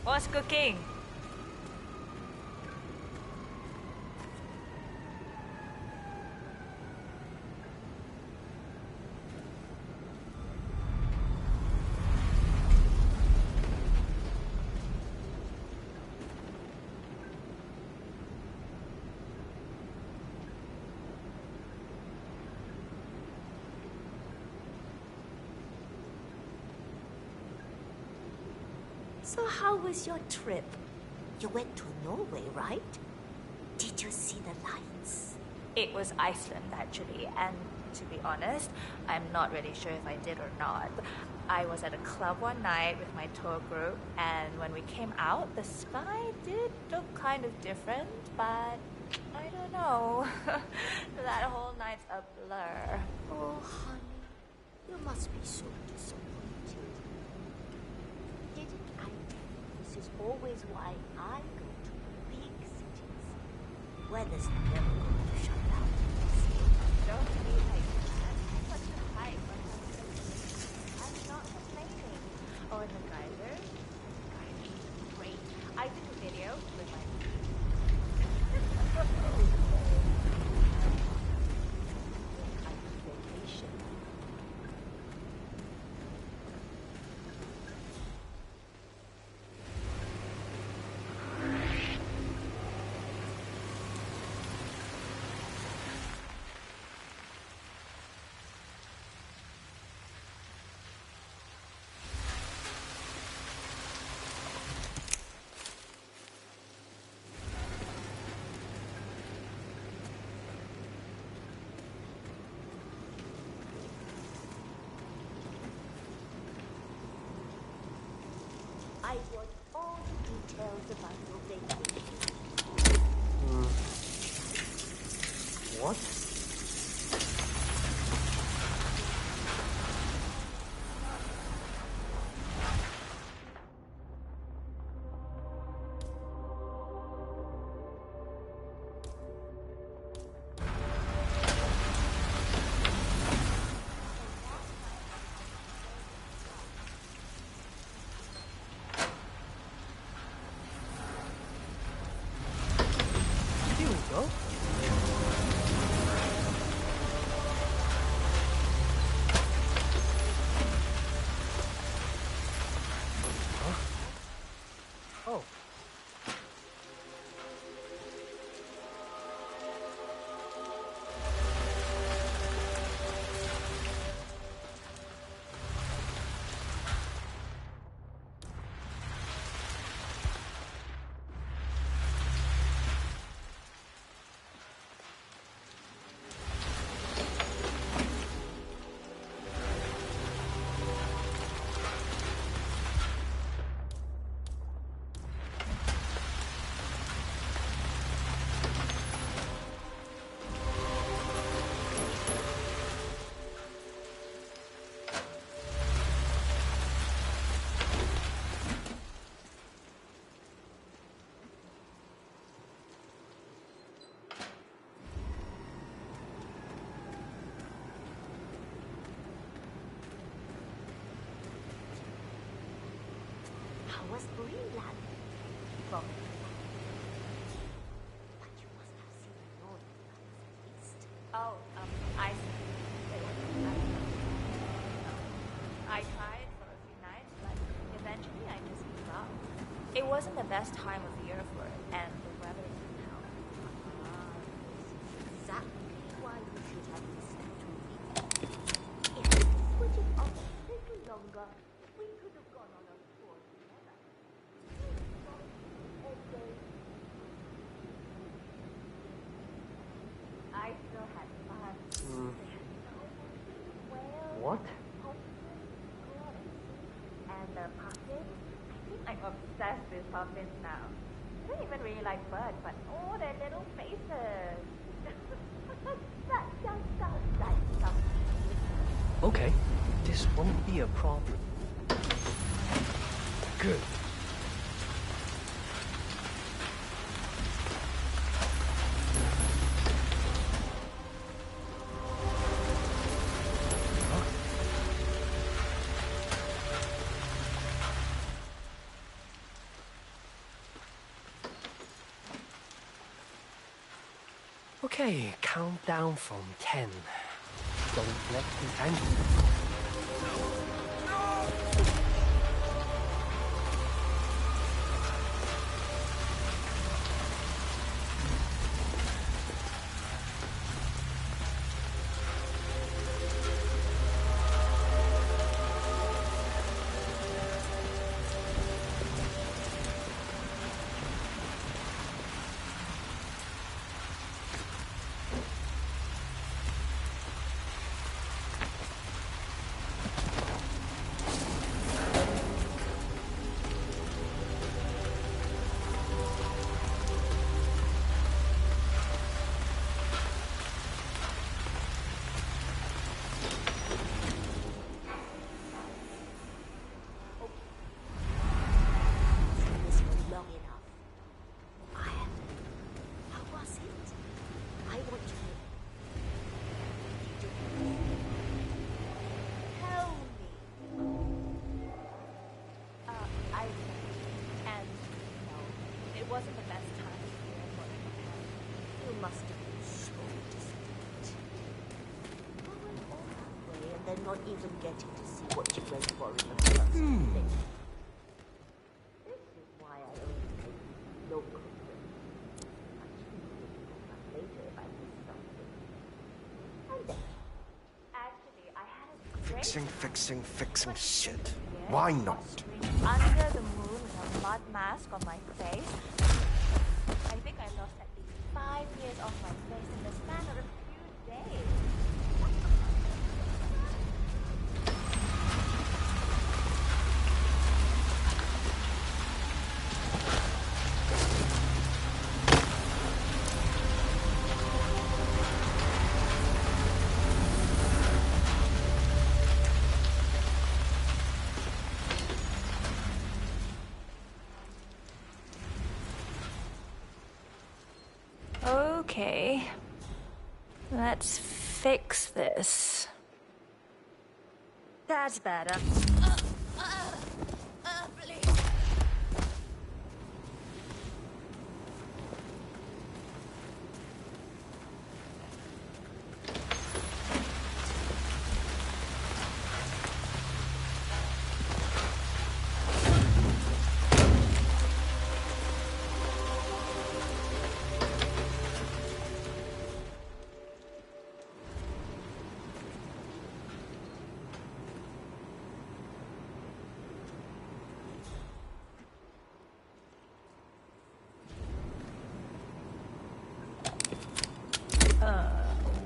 V: What's cooking?
N: So how was your trip? You went to Norway, right? Did you see the lights?
V: It was Iceland, actually, and to be honest, I'm not really sure if I did or not. I was at a club one night with my tour group, and when we came out, the sky did look kind of different, but I don't know. That whole night's a blur.
N: Oh, honey, you must be so disappointed. Didn't I tell you this is always why I go to big cities? Weather's never going to shut down.
V: Don't be like that. It's such a hype. I'm not complaining. Oh, and the geyser? Great. I took a video with my...
N: vacation. I want all the details about your vacation.
K: What?
E: Here we go. Oh.
N: How was Greenland? Well, but you must have seen the northern lights at least.
V: Oh, Iceland. I tried for a few nights, but eventually I just gave up. It wasn't the best time of the year for it, and the weather didn't help.
N: Exactly why you should have listened to me. If we put it off a little longer, we could have gone on a tour together.
V: the puffins. I think I'm obsessed with puffins now. I don't even really like birds, but oh, their little faces. That just sounds like something.
I: Okay, this won't be a problem. Good. Okay, count down from 10. Don't let me angry.
V: It wasn't the best time here, but
N: You must have been so distant. Going all that way and then not even getting to see what you went for in the first place. This is why I only take local films. I choose to pick up later if I miss something. And then,
V: actually, I had a great
I: Fixing shit. Why not?
V: under the moon with a mud mask on my face. I think I lost at least 5 years off my face in the span of a few days. Okay, let's fix this. That's better. Please.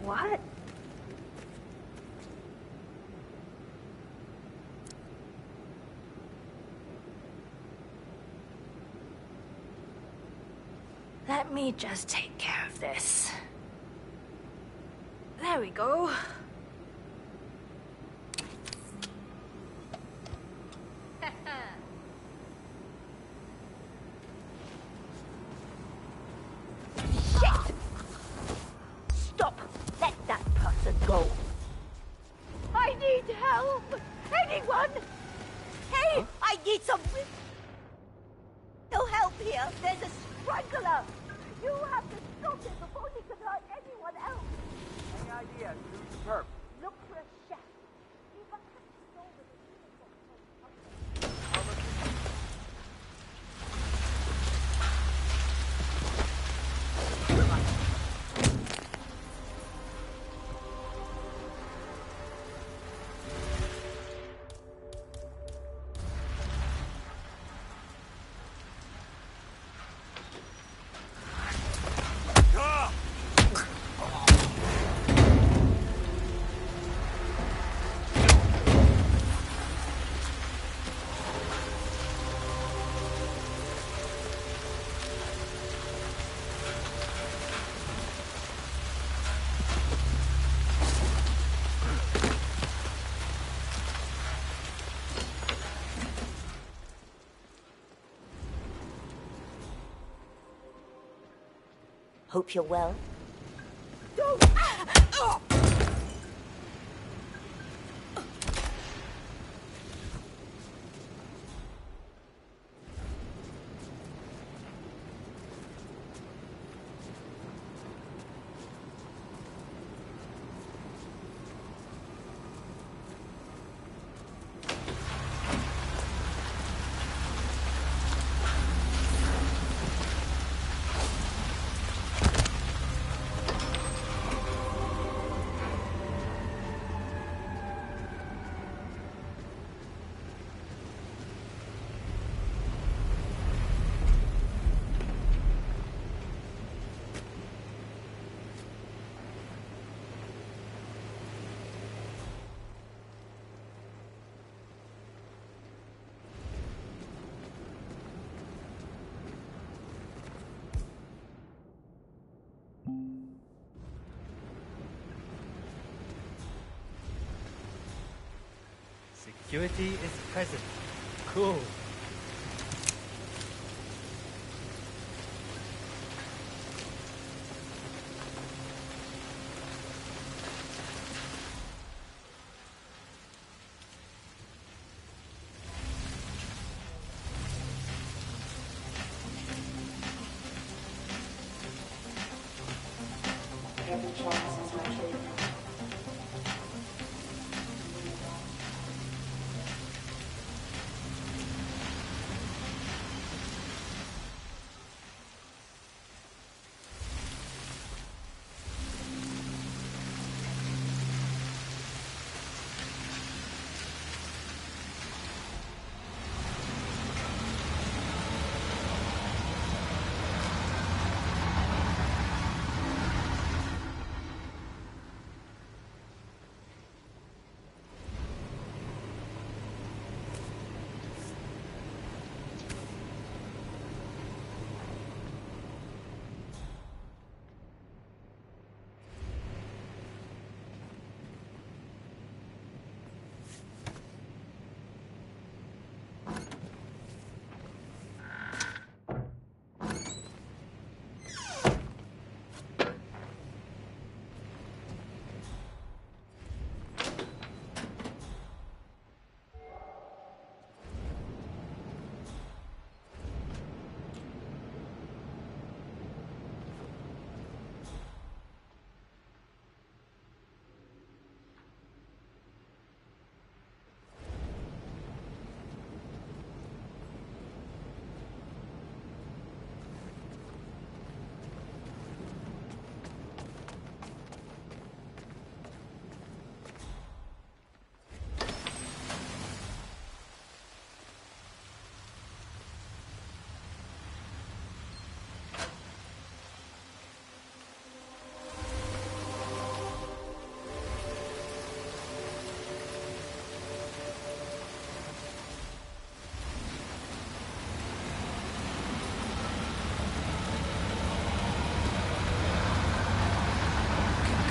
V: What? Let me just take care of this. There we go.
N: Shit! Stop! Let that person go! I need help! Anyone! Hey! I need some... No help here! There's a strangler! You have to stop it before he can hurt anyone else!
E: Any ideas? Who's the perp?
N: Look for a chef. He must have stolen the uniform. Hope you're well.
Q: Security is present. Cool.
N: Every chance is my treatment.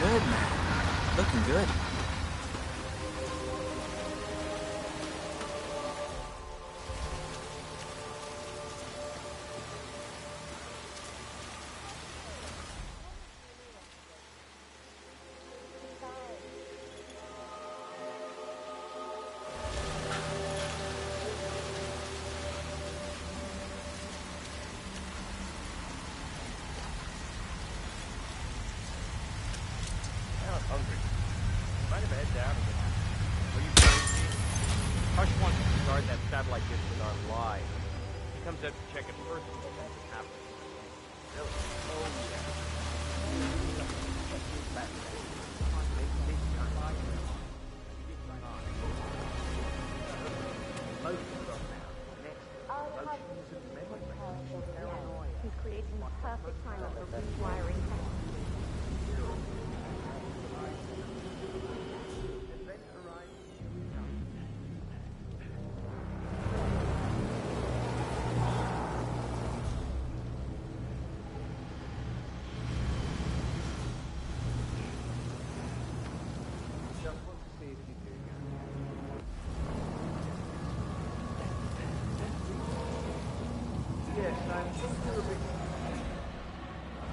A: Good, man. Looking good.
Q: Hungry. Mind if I head down and get... Are you crazy? Hush wants to guard that satellite dish with our lie. He comes out to check it first and then it happens. Really? Oh, yeah.
L: He's creating the perfect time for rewiring.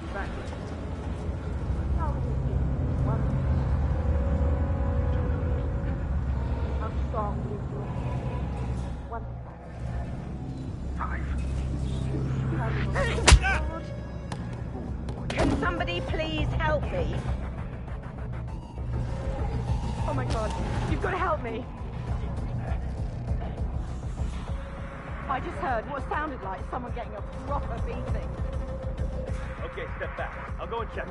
E: Exactly.
N: How is it? What? How strong is your one?
E: 5.
P: Can somebody please help me?
E: Oh my god, you've got to help me. I just heard what sounded like someone getting a proper beating.
Q: Okay, step back. I'll go and check.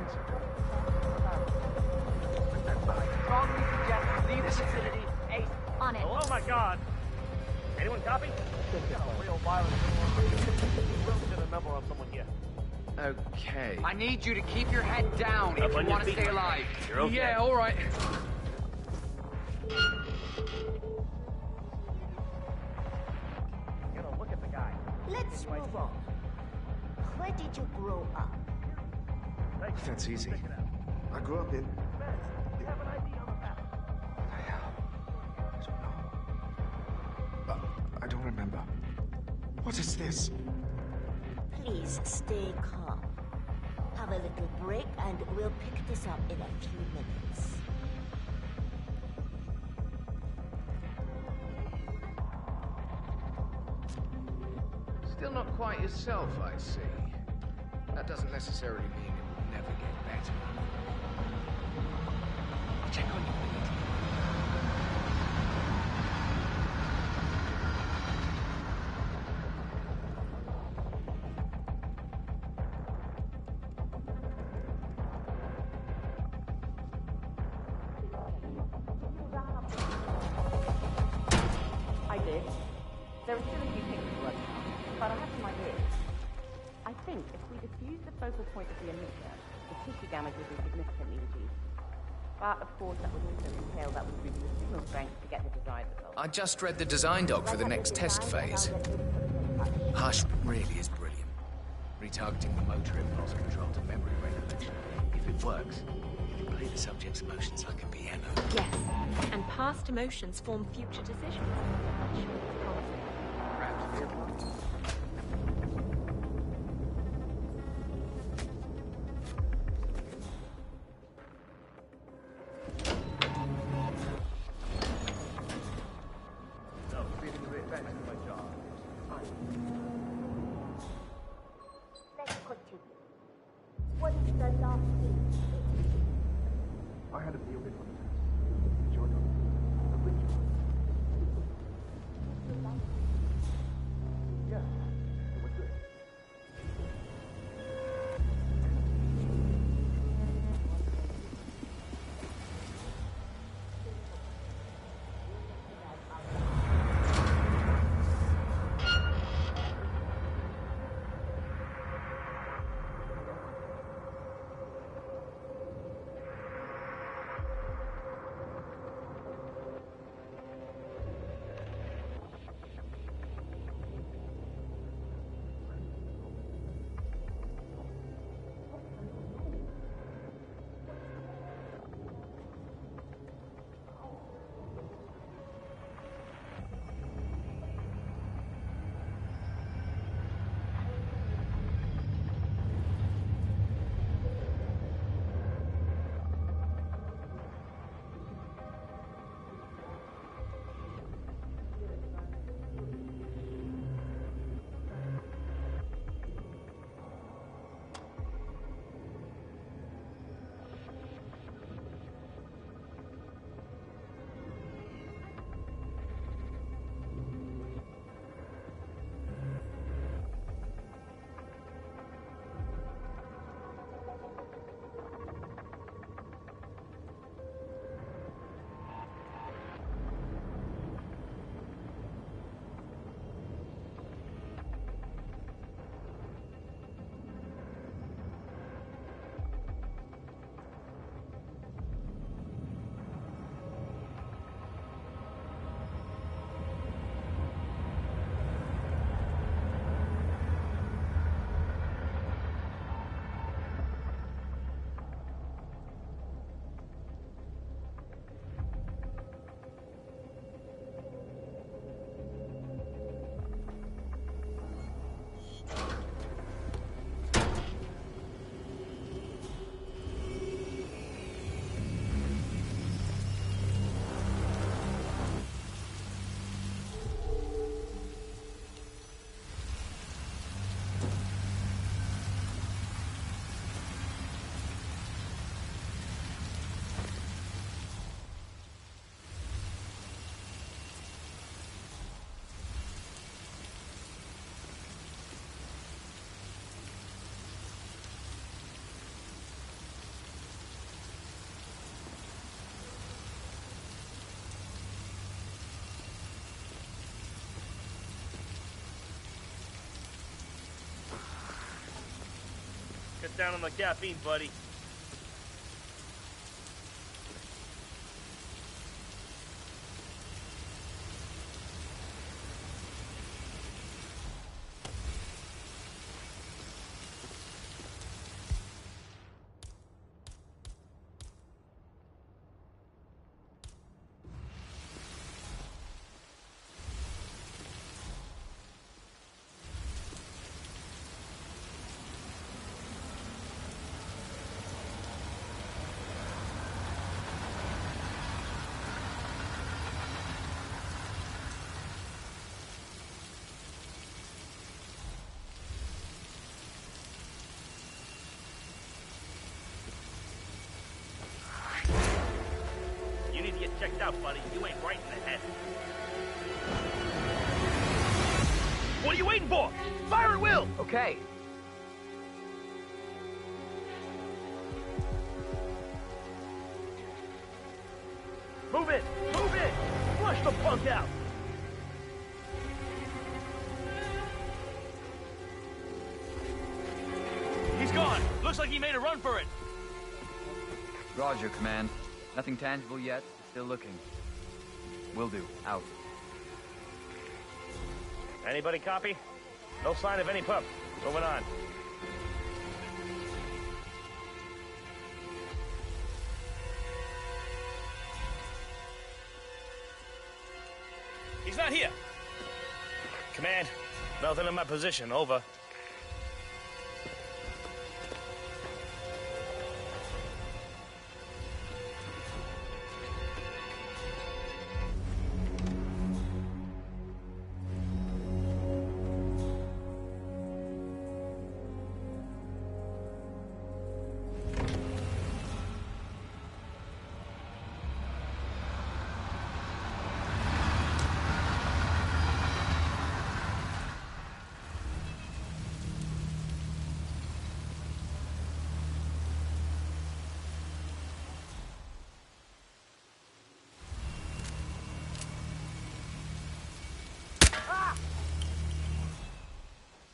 E: Strongly suggest leave the vicinity ASAP.
N: On it.
Q: Oh my god! Anyone copy? Got a real violent We'll get a number on someone here.
A: Okay.
E: I need you to keep your head down if you want to stay alive.
Q: You're okay.
A: Yeah, all right.
Q: You know, look at the guy.
N: Let's move on. Where did you grow up?
C: That's easy. I grew up in...
Q: You have an ID on the map.
C: I don't remember. What is this?
N: Please stay calm. Have a little break and we'll pick this up in a few minutes.
A: Still not quite yourself, I see. That doesn't necessarily mean it will never get better. I'll check on you.
P: I did. There are still a few things to work out, but I have some ideas. I think if we diffuse the focal point of the emitter, the tissue damage would be significantly reduced. But of course, that would also entail that we reduce the signal strength to get the desired result.
A: I just read the design doc for the next test phase. Hush really is brilliant. Retargeting the motor impulse control to memory regulation. If it works, you can play the subject's emotions like a piano.
M: Yes, and past emotions form future decisions.
A: Perhaps earplugs.
Q: No, feeling a bit better in my job.
N: Let's continue. What is the last thing?
C: I had a deal with one. Join on the ritual. Yeah, it was good.
B: down on the caffeine, buddy. Checked out, buddy. You ain't right in the head. What are you waiting for? Fire at will!
E: Okay.
B: Move it! Move it! Flush the punk out! He's gone! Looks like he made a run for it!
E: Roger, Command. Nothing tangible yet. Still looking. Will do. Out.
B: Anybody copy? No sign of any pup. Moving on. He's not here. Command, nothing in my position. Over.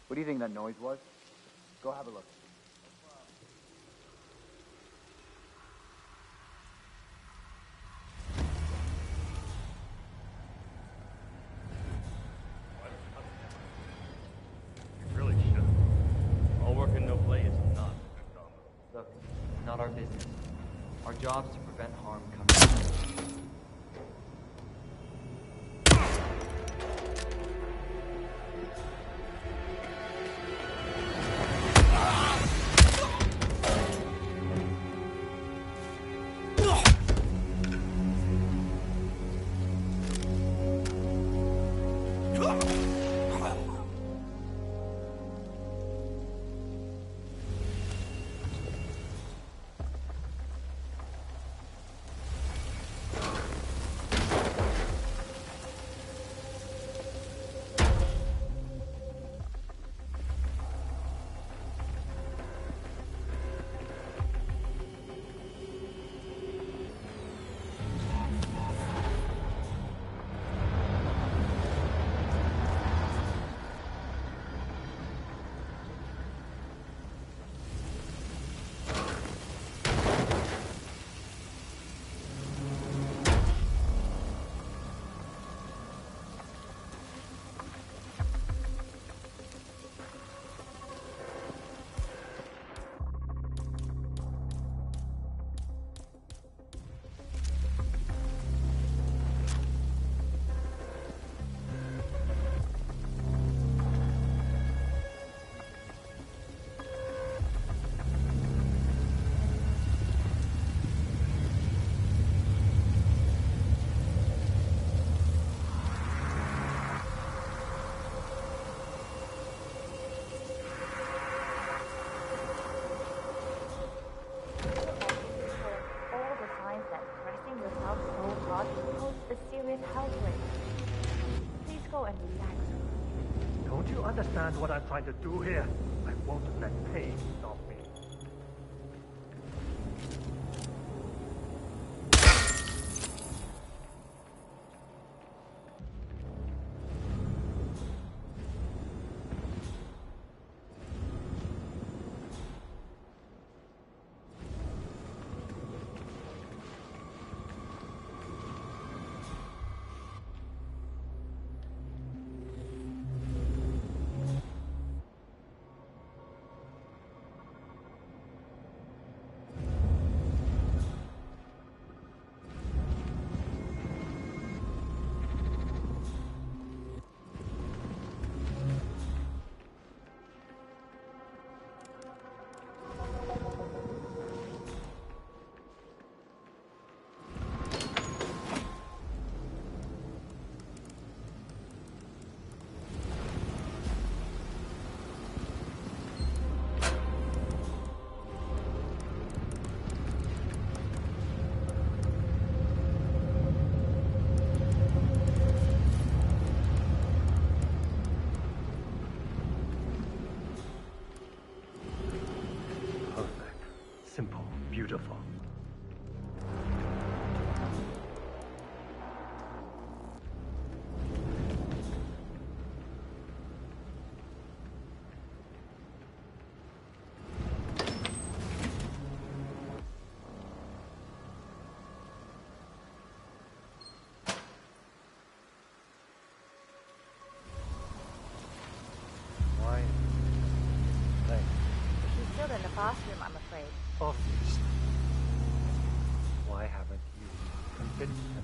E: What do you think that noise was? Go have a look.
Q: You really should. All work and no play is not good drama.
E: Look, it's not our business. Our job is to prevent harm coming.
R: Don't you understand what I'm trying to do here? I won't let pain stop me.
T: beautiful.
V: She's still in the bathroom, I'm afraid.
I: Obviously. Why haven't you convinced him?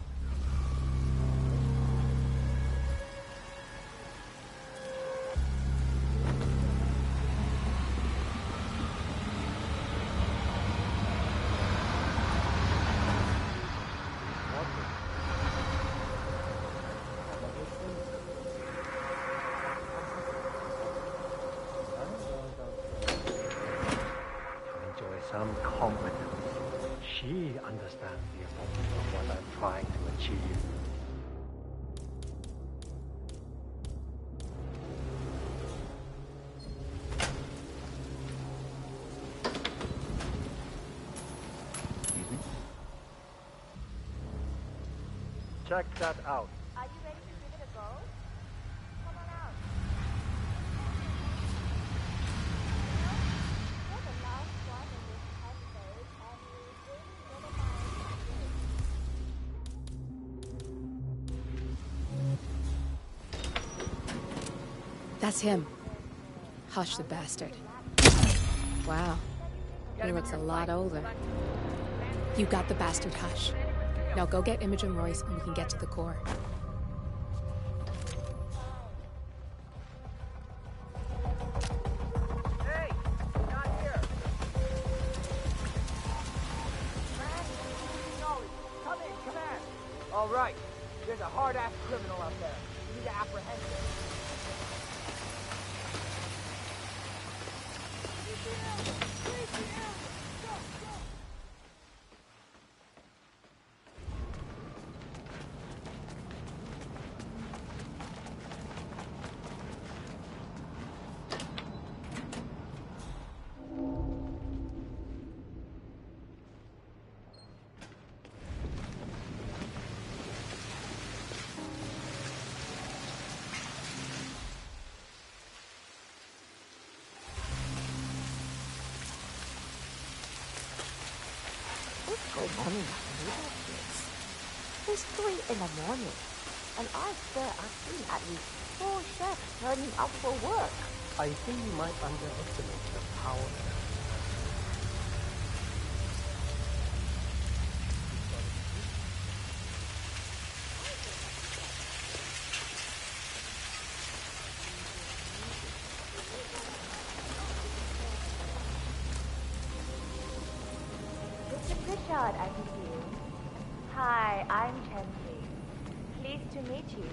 I: Some competence. She understands the importance of what I'm trying to achieve. Check that out.
V: Are you ready to give it a go? Come on out. You're the last one in this episode, and you really never mind.
O: That's him. Hush the bastard. Wow. He looks a lot older. You got the bastard, Hush. Now go get Imogen Royce and we can get to the core.
E: Hey! Not here! Come in, command! All right. There's a hard-ass criminal out there. We need to apprehend him.
N: What's going on in that middle place? It's 3 in the morning, and I swear I've seen at least 4 chefs turning up for work.
I: I think you might underestimate the power.
V: Mr. Pritchard, I presume. Hi, I'm Chenzi. Pleased to meet you.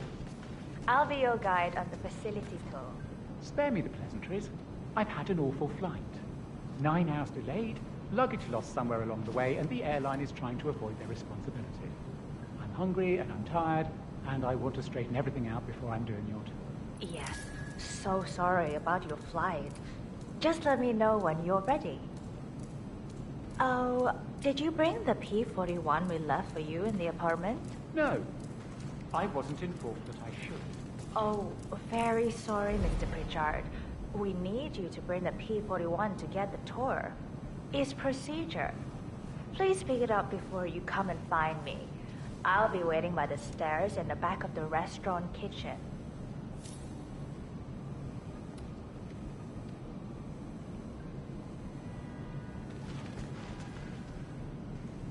V: I'll be your guide on the facility tour.
F: Spare me the pleasantries. I've had an awful flight. 9 hours delayed, luggage lost somewhere along the way, and the airline is trying to avoid their responsibility. I'm hungry and I'm tired, and I want to straighten everything out before I'm doing your tour.
V: Yes, so sorry about your flight. Just let me know when you're ready. Oh, did you bring the P-41 we left for you in the apartment?
F: No, I wasn't informed that I should.
V: Oh, very sorry, Mr. Pritchard. We need you to bring the P-41 to get the tour. It's procedure. Please pick it up before you come and find me. I'll be waiting by the stairs in the back of the restaurant kitchen.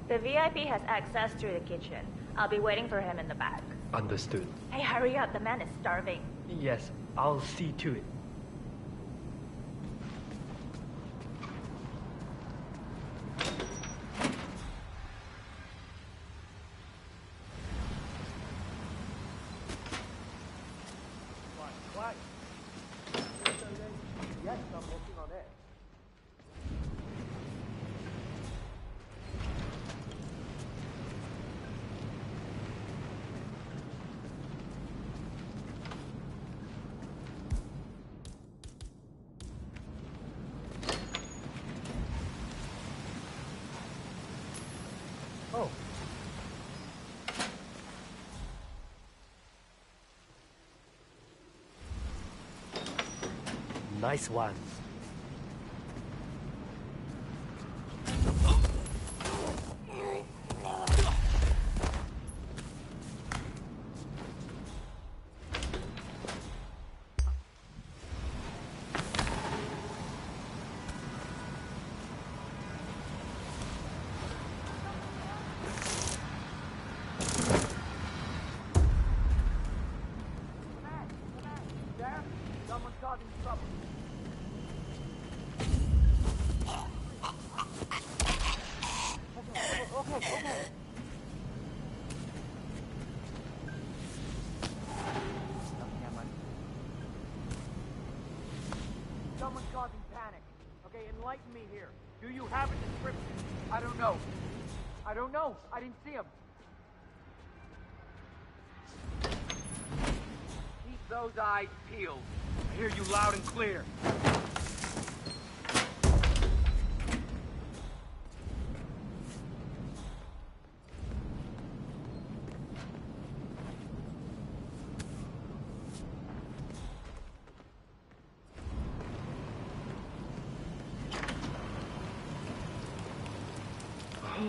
V: The VIP has access through the kitchen. I'll be waiting for him in the back.
I: Understood.
V: Hey, hurry up. The man is starving.
I: Yes, I'll see to it.
K: What? Yes, I'm working on it.
I: Nice one.
E: Someone's causing trouble. Okay. Someone's causing panic. Okay, enlighten me here. Do you have a description? I don't know. I didn't see him. Keep those eyes peeled. I hear you loud and clear.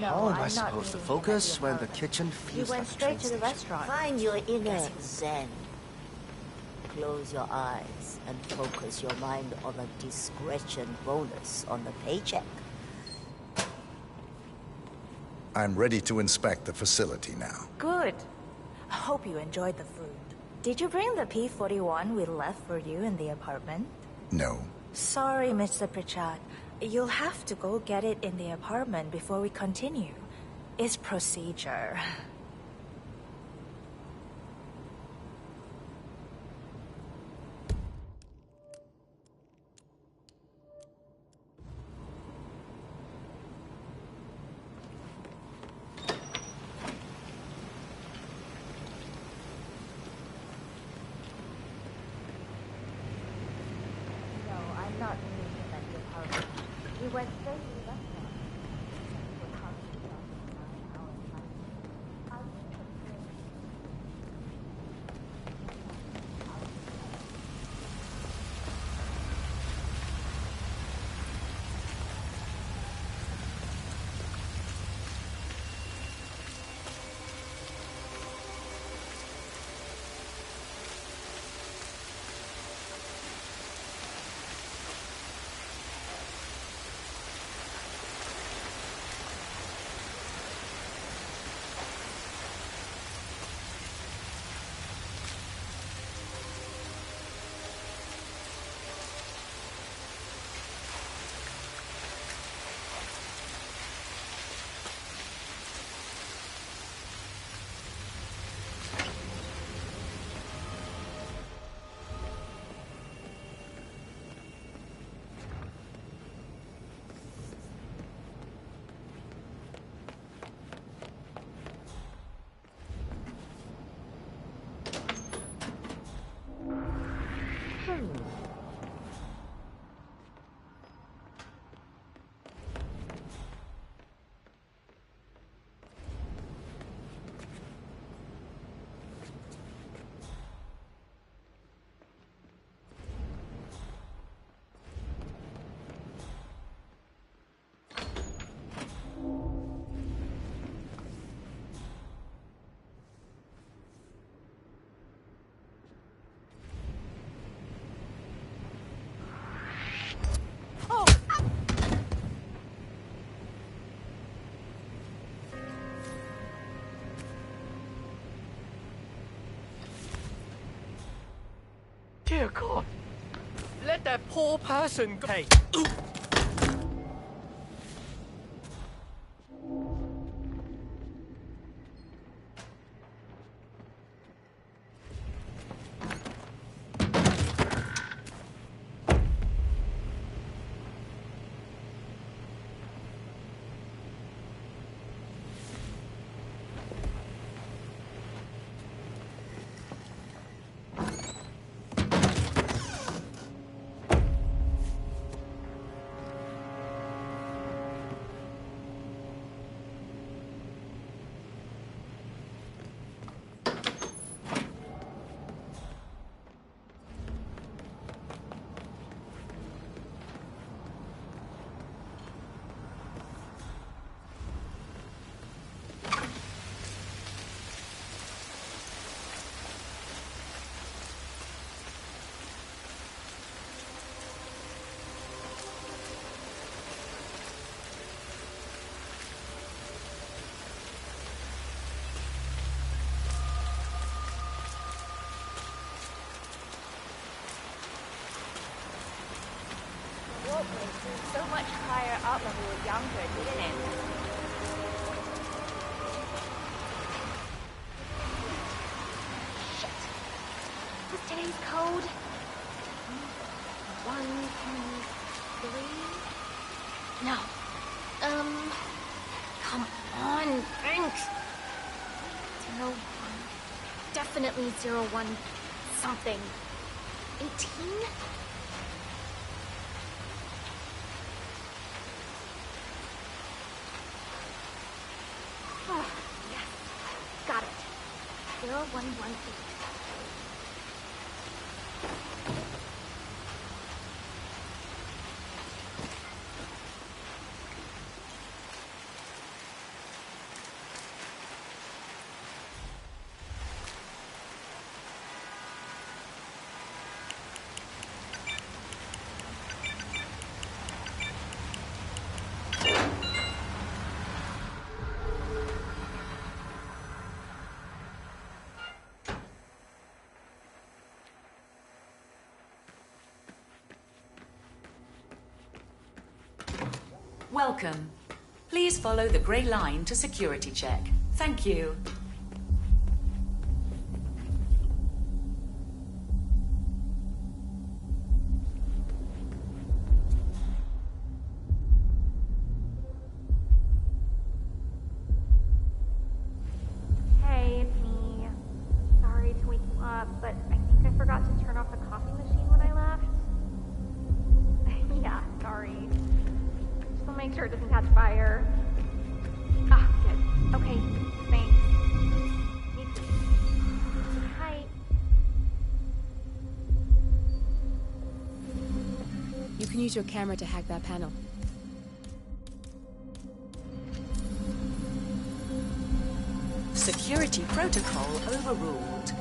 V: No,
D: How am I
V: I'm not
D: supposed to
V: meeting him
D: focus
V: at the
D: when the
V: apartment.
D: kitchen
V: He
D: feels
V: went
D: like a
V: straight
D: train
V: to the
D: station?
V: restaurant.
N: Find your inner
V: Guess he was-
N: zen. Close your eyes and focus your mind on a discretion bonus on the paycheck.
G: I'm ready to inspect the facility now.
V: Good. I hope you enjoyed the food. Did you bring the P-41 we left for you in the apartment?
G: No.
V: Sorry, Mr. Pritchard. You'll have to go get it in the apartment before we continue. It's procedure. No, I'm not meeting him at the apartment. We went straight to the restaurant. We're talking about 9 hours time. I think it's good.
I: Dear God! Let that poor person go. Hey!
V: thought was so much higher up when we were younger, didn't it? Shit. Was today's code? 1, 2, 3? No. Come on, think. 0, 1. Definitely 0, 1 something. 18? Oh, yes. Got it. 0118.
D: Welcome. Please follow the grey line to security check. Thank you.
V: Hey, it's me. Sorry to wake you up, but I think I forgot to turn off the coffee machine when I left. Yeah, sorry. Just want to make sure it doesn't catch fire. Ah, good. Okay, thanks. Me too. Hi.
O: You can use your camera to hack that panel.
D: Security protocol overruled.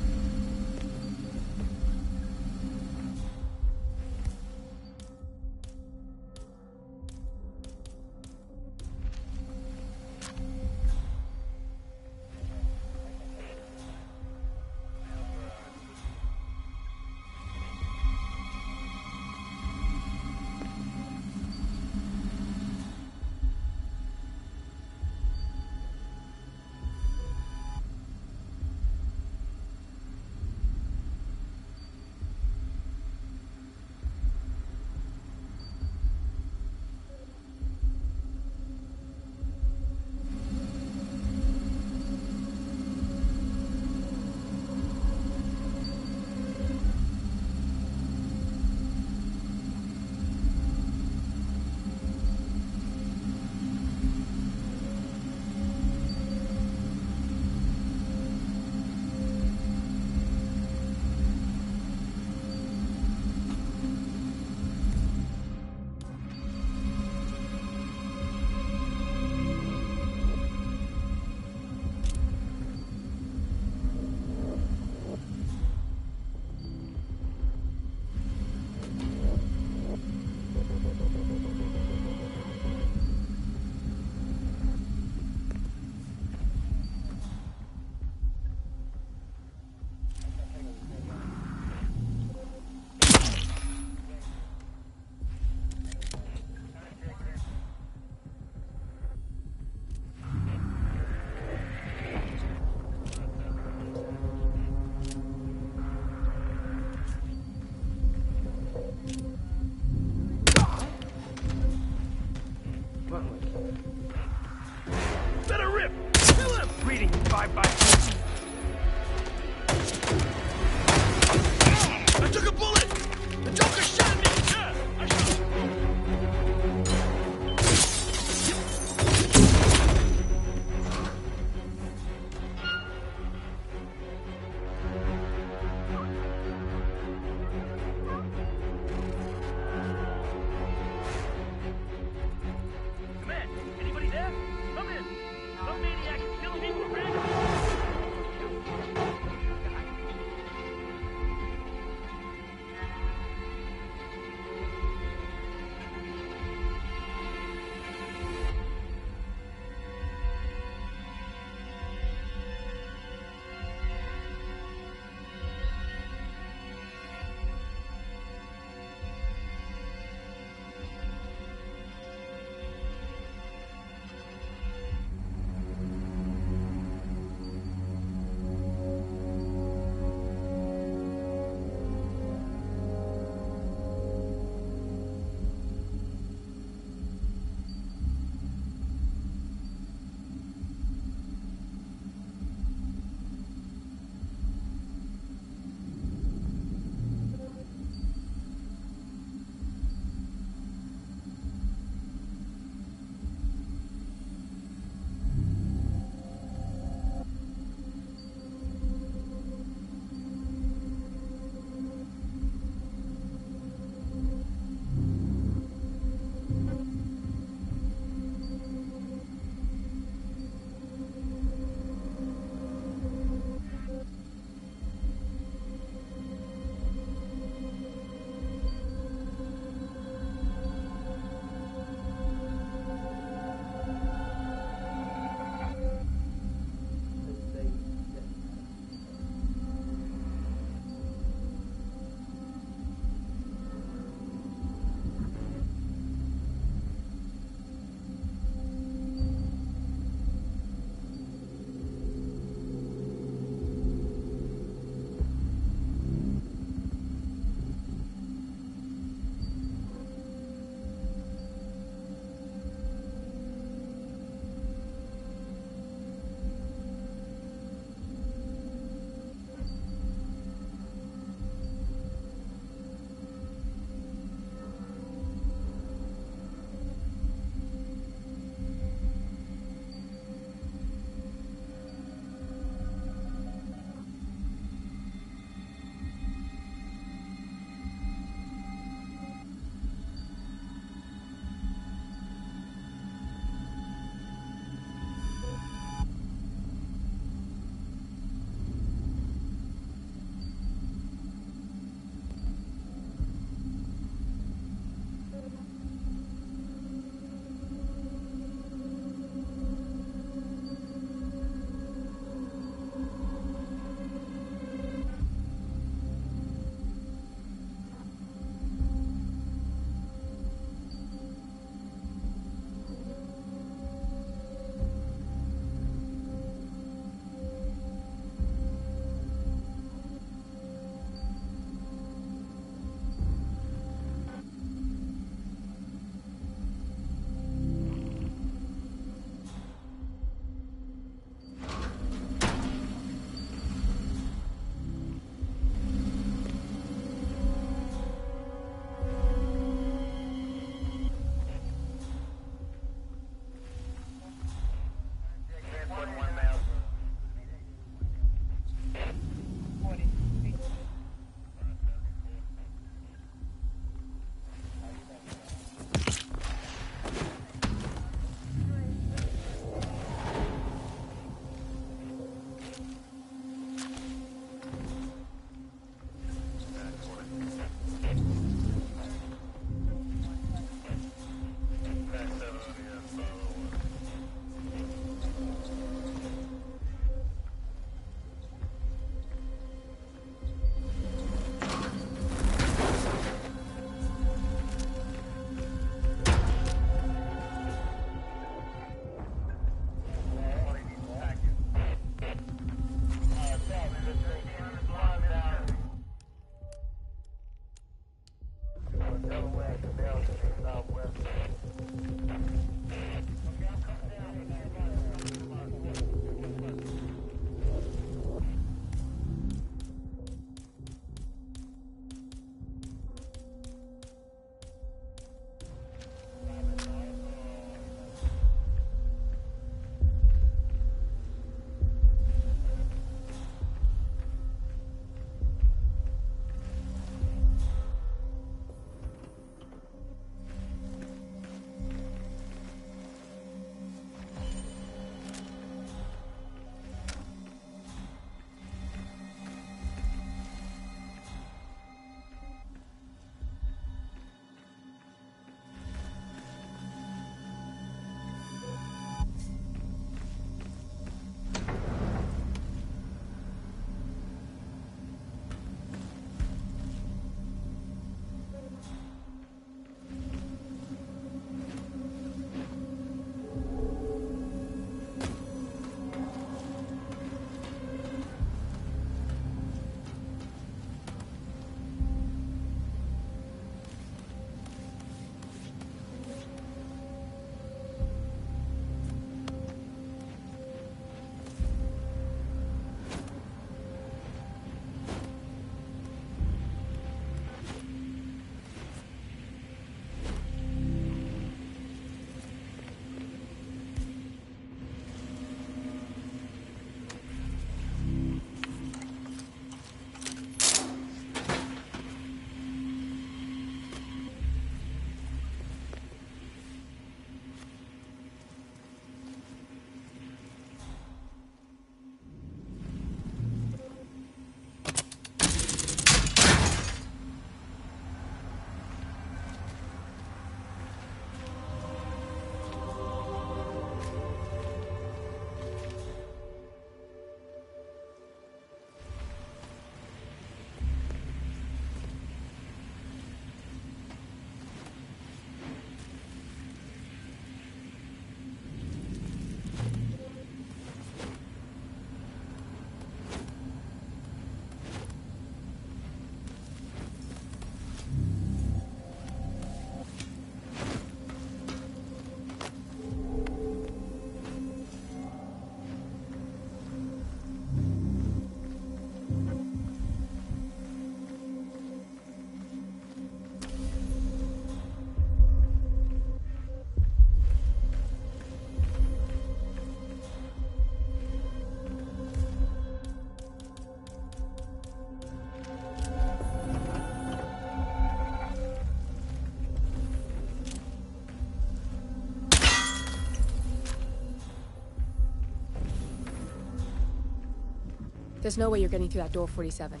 O: There's no way you're getting through that door 47.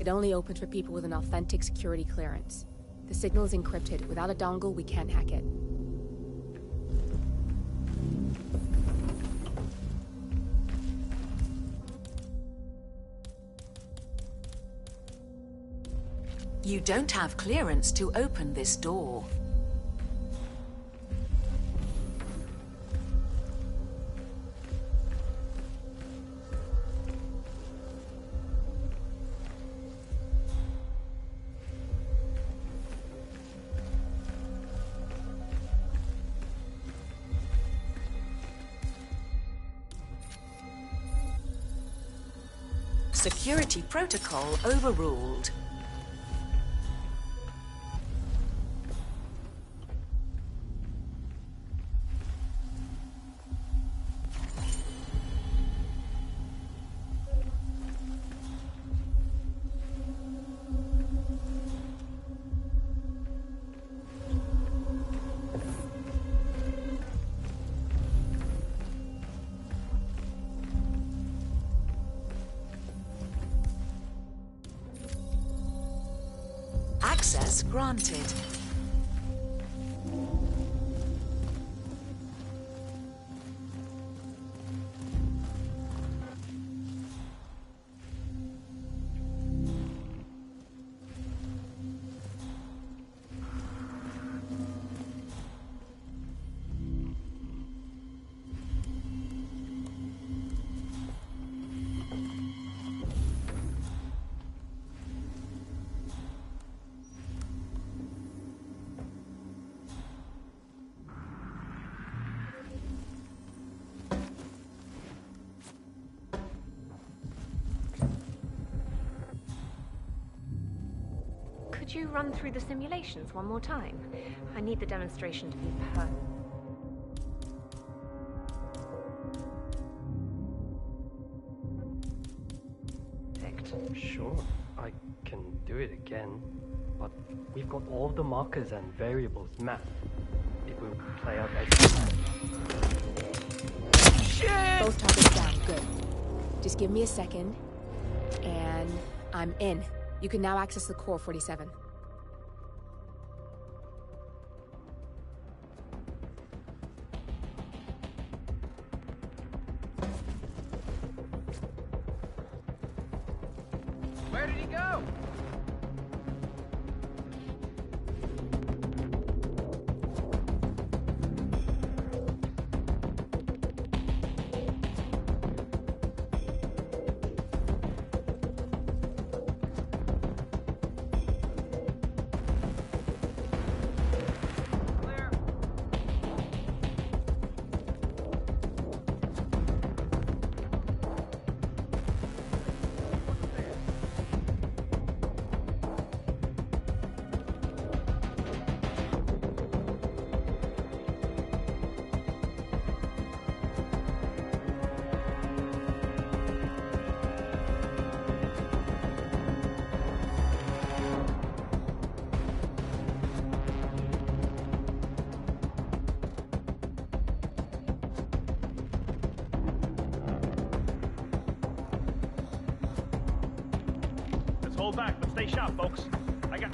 O: It only opens for people with an authentic security clearance. The signal is encrypted. Without a dongle, we can't hack it.
D: You don't have clearance to open this door. Security protocol overruled. Access granted.
M: Could you run through the simulations one more time? I need the demonstration to be perfect.
I: Sure, I can do it again, but we've got all the markers and variables mapped. It will play out as...
O: Shit! Both targets down, good. Just give me a second, and I'm in. You can now access the core 47.
E: Where did he go?
B: Hold back, but stay sharp, folks. I got...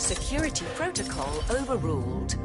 D: Security protocol overruled.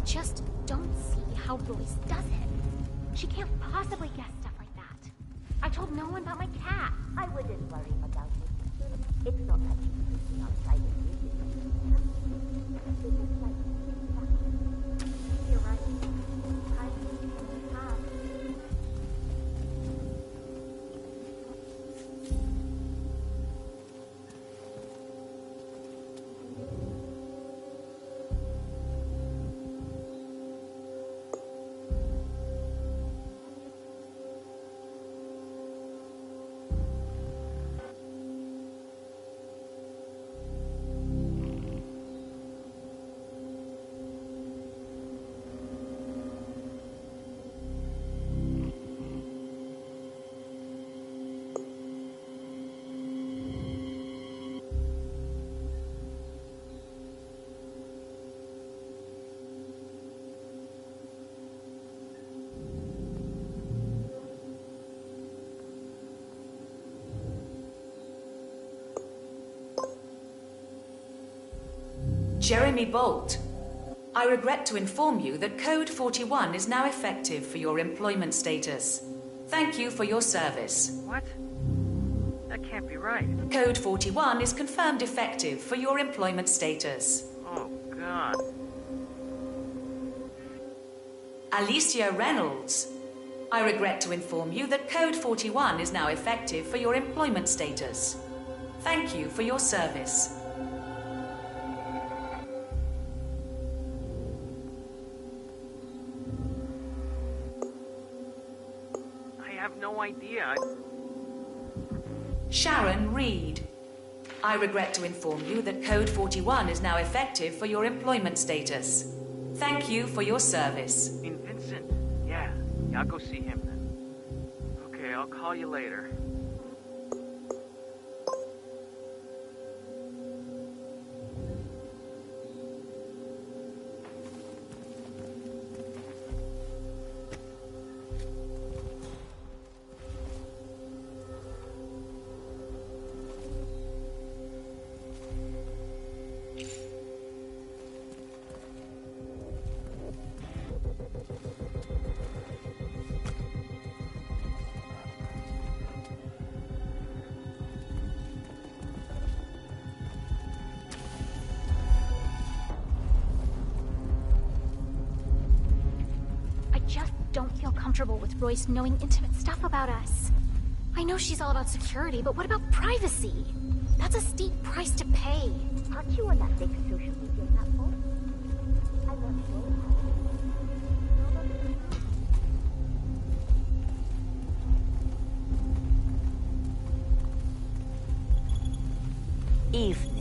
M: Just don't see how Royce does it. She can't possibly guess stuff like that. I told no one about my cat.
N: I wouldn't worry about it. It's not like she's sitting outside the music.
M: You're right.
D: Jeremy Bolt, I regret to inform you that Code 41 is now effective for your employment status. Thank you for your service.
E: What? That can't be right.
D: Code 41 is confirmed effective for your employment status.
E: Oh, God.
D: Alicia Reynolds, I regret to inform you that Code 41 is now effective for your employment status. Thank you for your service.
E: No idea.
D: Sharon Reed, I regret to inform you that Code 41 is now effective for your employment status. Thank you for your service.
E: In Vincent? Yeah, I'll go see him then. Okay, I'll call you later.
M: Don't feel comfortable with Royce knowing intimate stuff about us. I know she's all about security, but what about privacy? That's a steep price to pay.
N: Aren't you on that big social media platform? I love you.
P: Evening.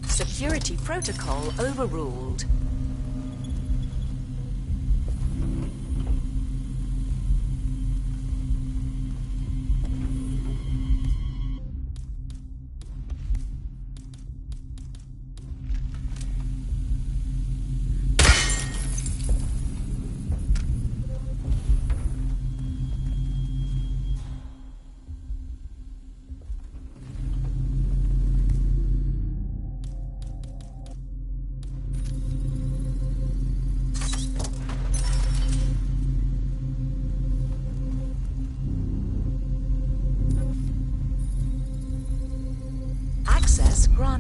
D: Security protocol overruled.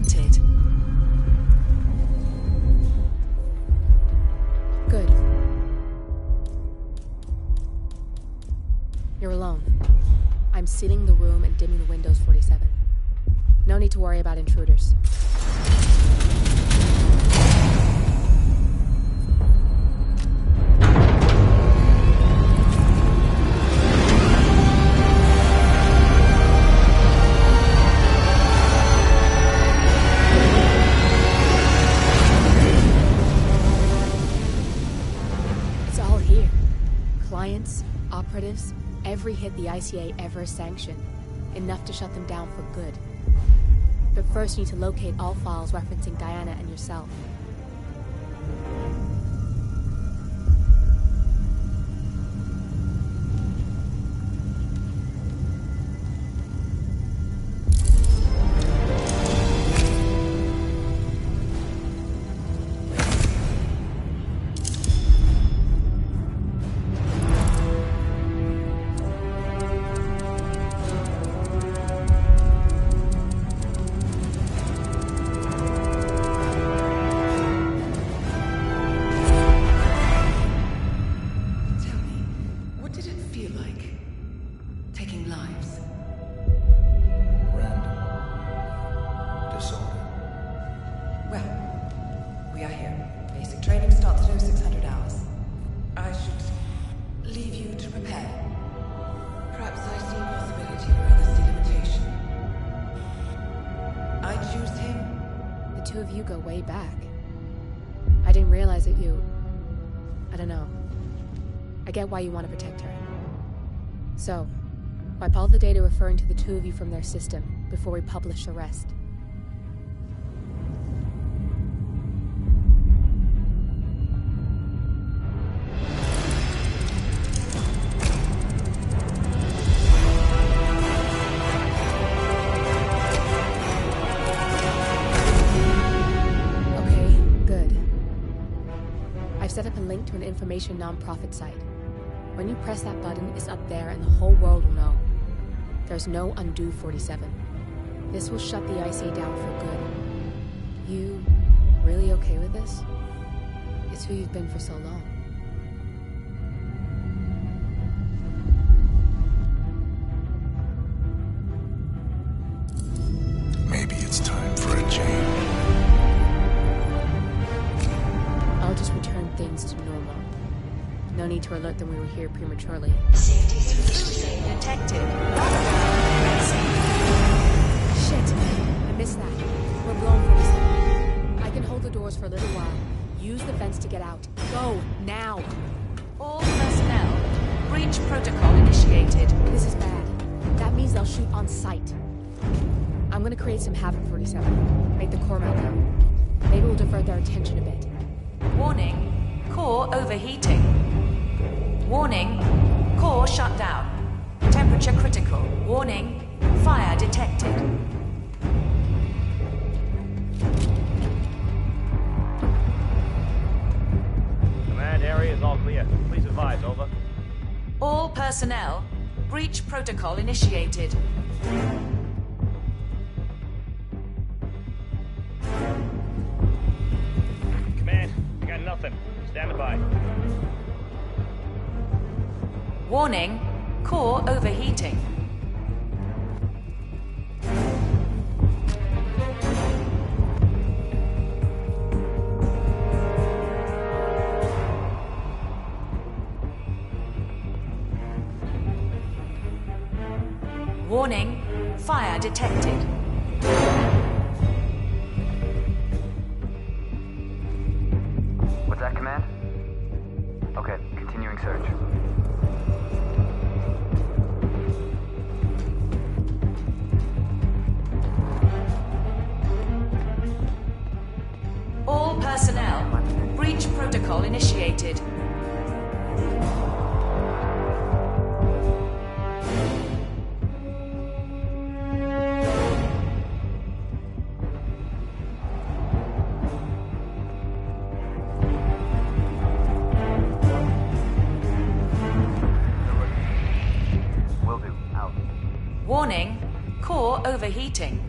D: stunted.
O: Good. You're alone. I'm sealing the room and dimming the windows, 47. No need to worry about intruders. It's all here. Clients, operatives, every hit the ICA ever sanctioned. Enough to shut them down for good. But first you need to locate all files referencing Diana and yourself. Why you want to protect her. So, wipe all the data referring to the two of you from their system before we publish the rest. Okay, good. I've set up a link to an information non-profit site. When you press that button, it's up there and the whole world will know. There's no undo 47. This will shut the ICA down for good. You really okay with this? It's who you've been for so long.
G: Maybe it's time for a change.
O: I'll just return things to normal. No need to alert them we were here prematurely.
D: Safety detected.
O: Shit! I missed that. We're blown, 47. I can hold the doors for a little while. Use the vents to get out. Go, now!
D: All personnel, breach protocol initiated.
O: This is bad. That means they'll shoot on sight. I'm gonna create some havoc, 47. Make the core meltdown. Maybe we'll divert their attention a bit.
D: Warning, core overheating. Warning, core shut down. Temperature critical. Warning, fire detected.
Q: Command area is all clear. Please advise, over.
D: All personnel, breach protocol initiated.
Q: Command, I got nothing. Stand by.
D: Warning, core overheating. Warning, fire detected.
S: What's that, Command? Okay, continuing search.
D: All personnel, breach protocol initiated.
S: Will do. Out.
D: Warning, core overheating.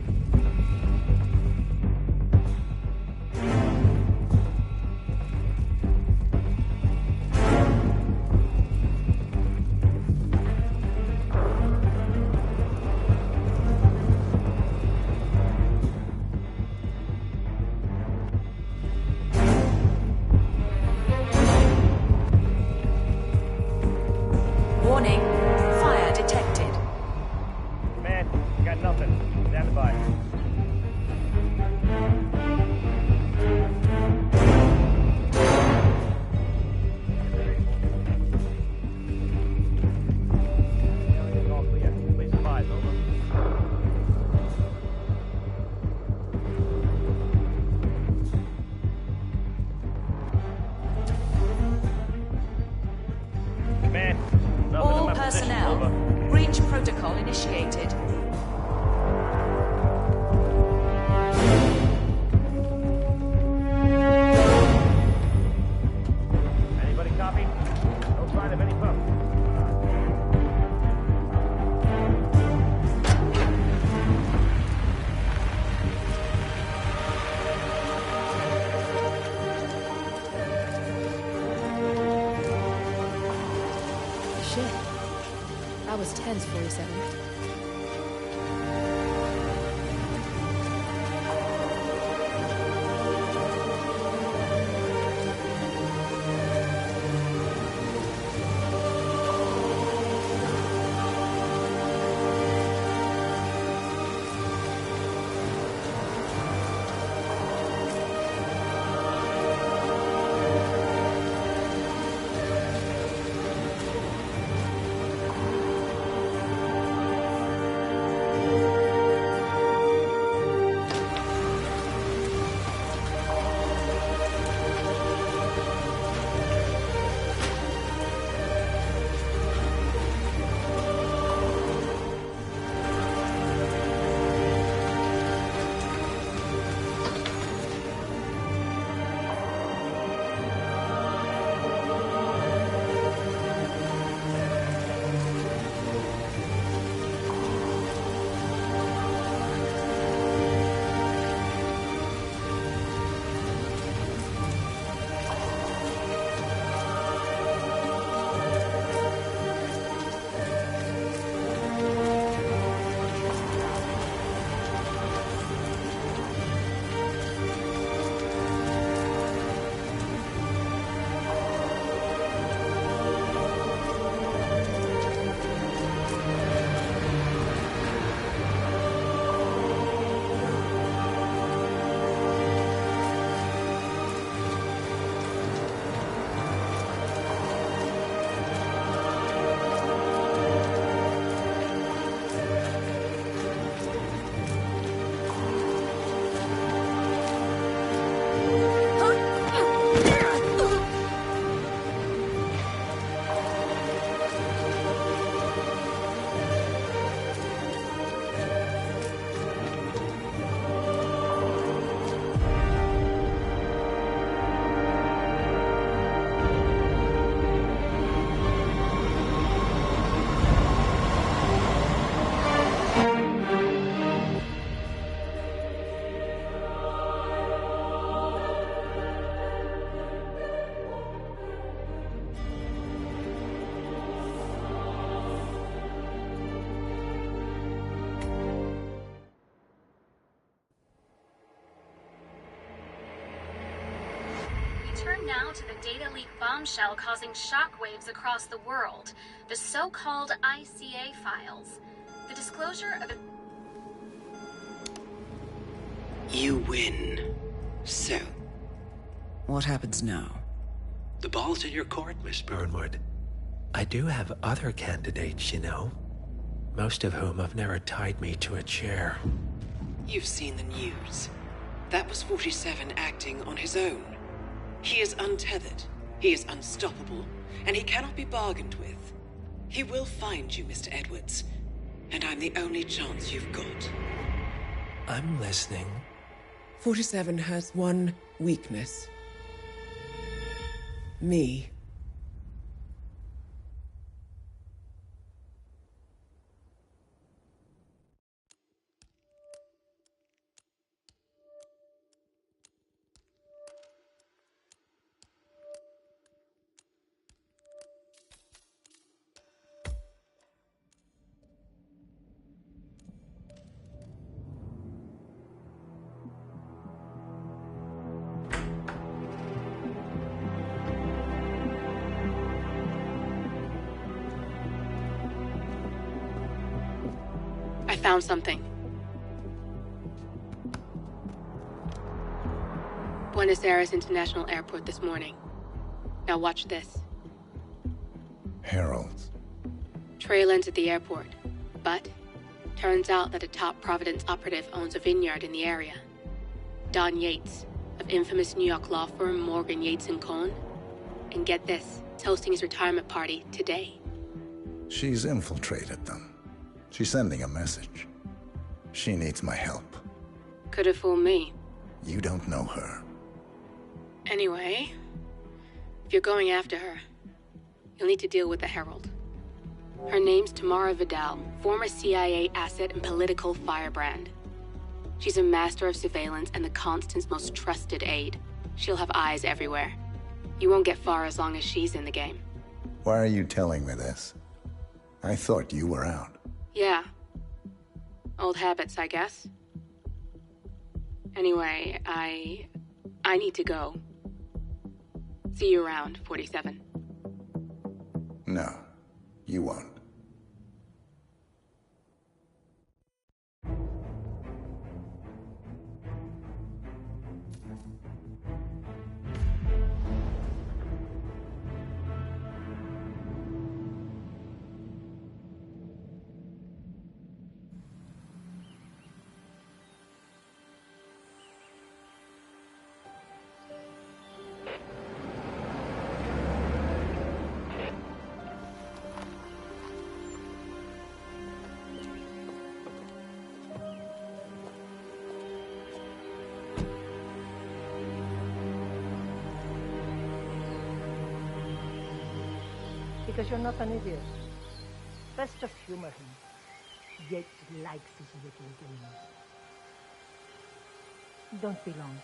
D: protocol initiated.
Q: Anybody copy? No sign of any folks.
O: Shit. That was tense, 47.
M: Turn now to the data leak bombshell causing shockwaves across the world, the so-called ICA files. The disclosure of
H: You win. So,
J: what happens now?
H: the ball's in your court, Miss
T: Burnwood, I do have other candidates, you know. Most of whom have never tied me to a chair.
H: You've seen the news. That was 47 acting on his own. He is untethered, he is unstoppable, and he cannot be bargained with. He will find you, Mr. Edwards, and I'm the only chance you've got.
T: I'm listening.
J: 47 has one weakness. Me.
O: I found something. Buenos Aires International Airport this morning. Now watch this.
G: Heralds.
O: Trail ends at the airport, but turns out that a top Providence operative owns a vineyard in the area. Don Yates, of infamous New York law firm Morgan, Yates & Cohn. And get this, it's hosting his retirement party today.
G: She's infiltrated them. She's sending a message. She needs my help.
O: Could have fooled me.
G: You don't know her.
O: Anyway, if you're going after her, you'll need to deal with the Herald. Her name's Tamara Vidal, former CIA asset and political firebrand. She's a master of surveillance and the Constant's most trusted aide. She'll have eyes everywhere. You won't get far as long as she's in the game.
G: Why are you telling me this? I thought you were out.
O: Yeah. Old habits, I guess. Anyway, I need to go. See you around, 47.
G: No, you won't.
P: Because you're not an idiot. Let's just humor him. Yates likes his little games. Don't be long.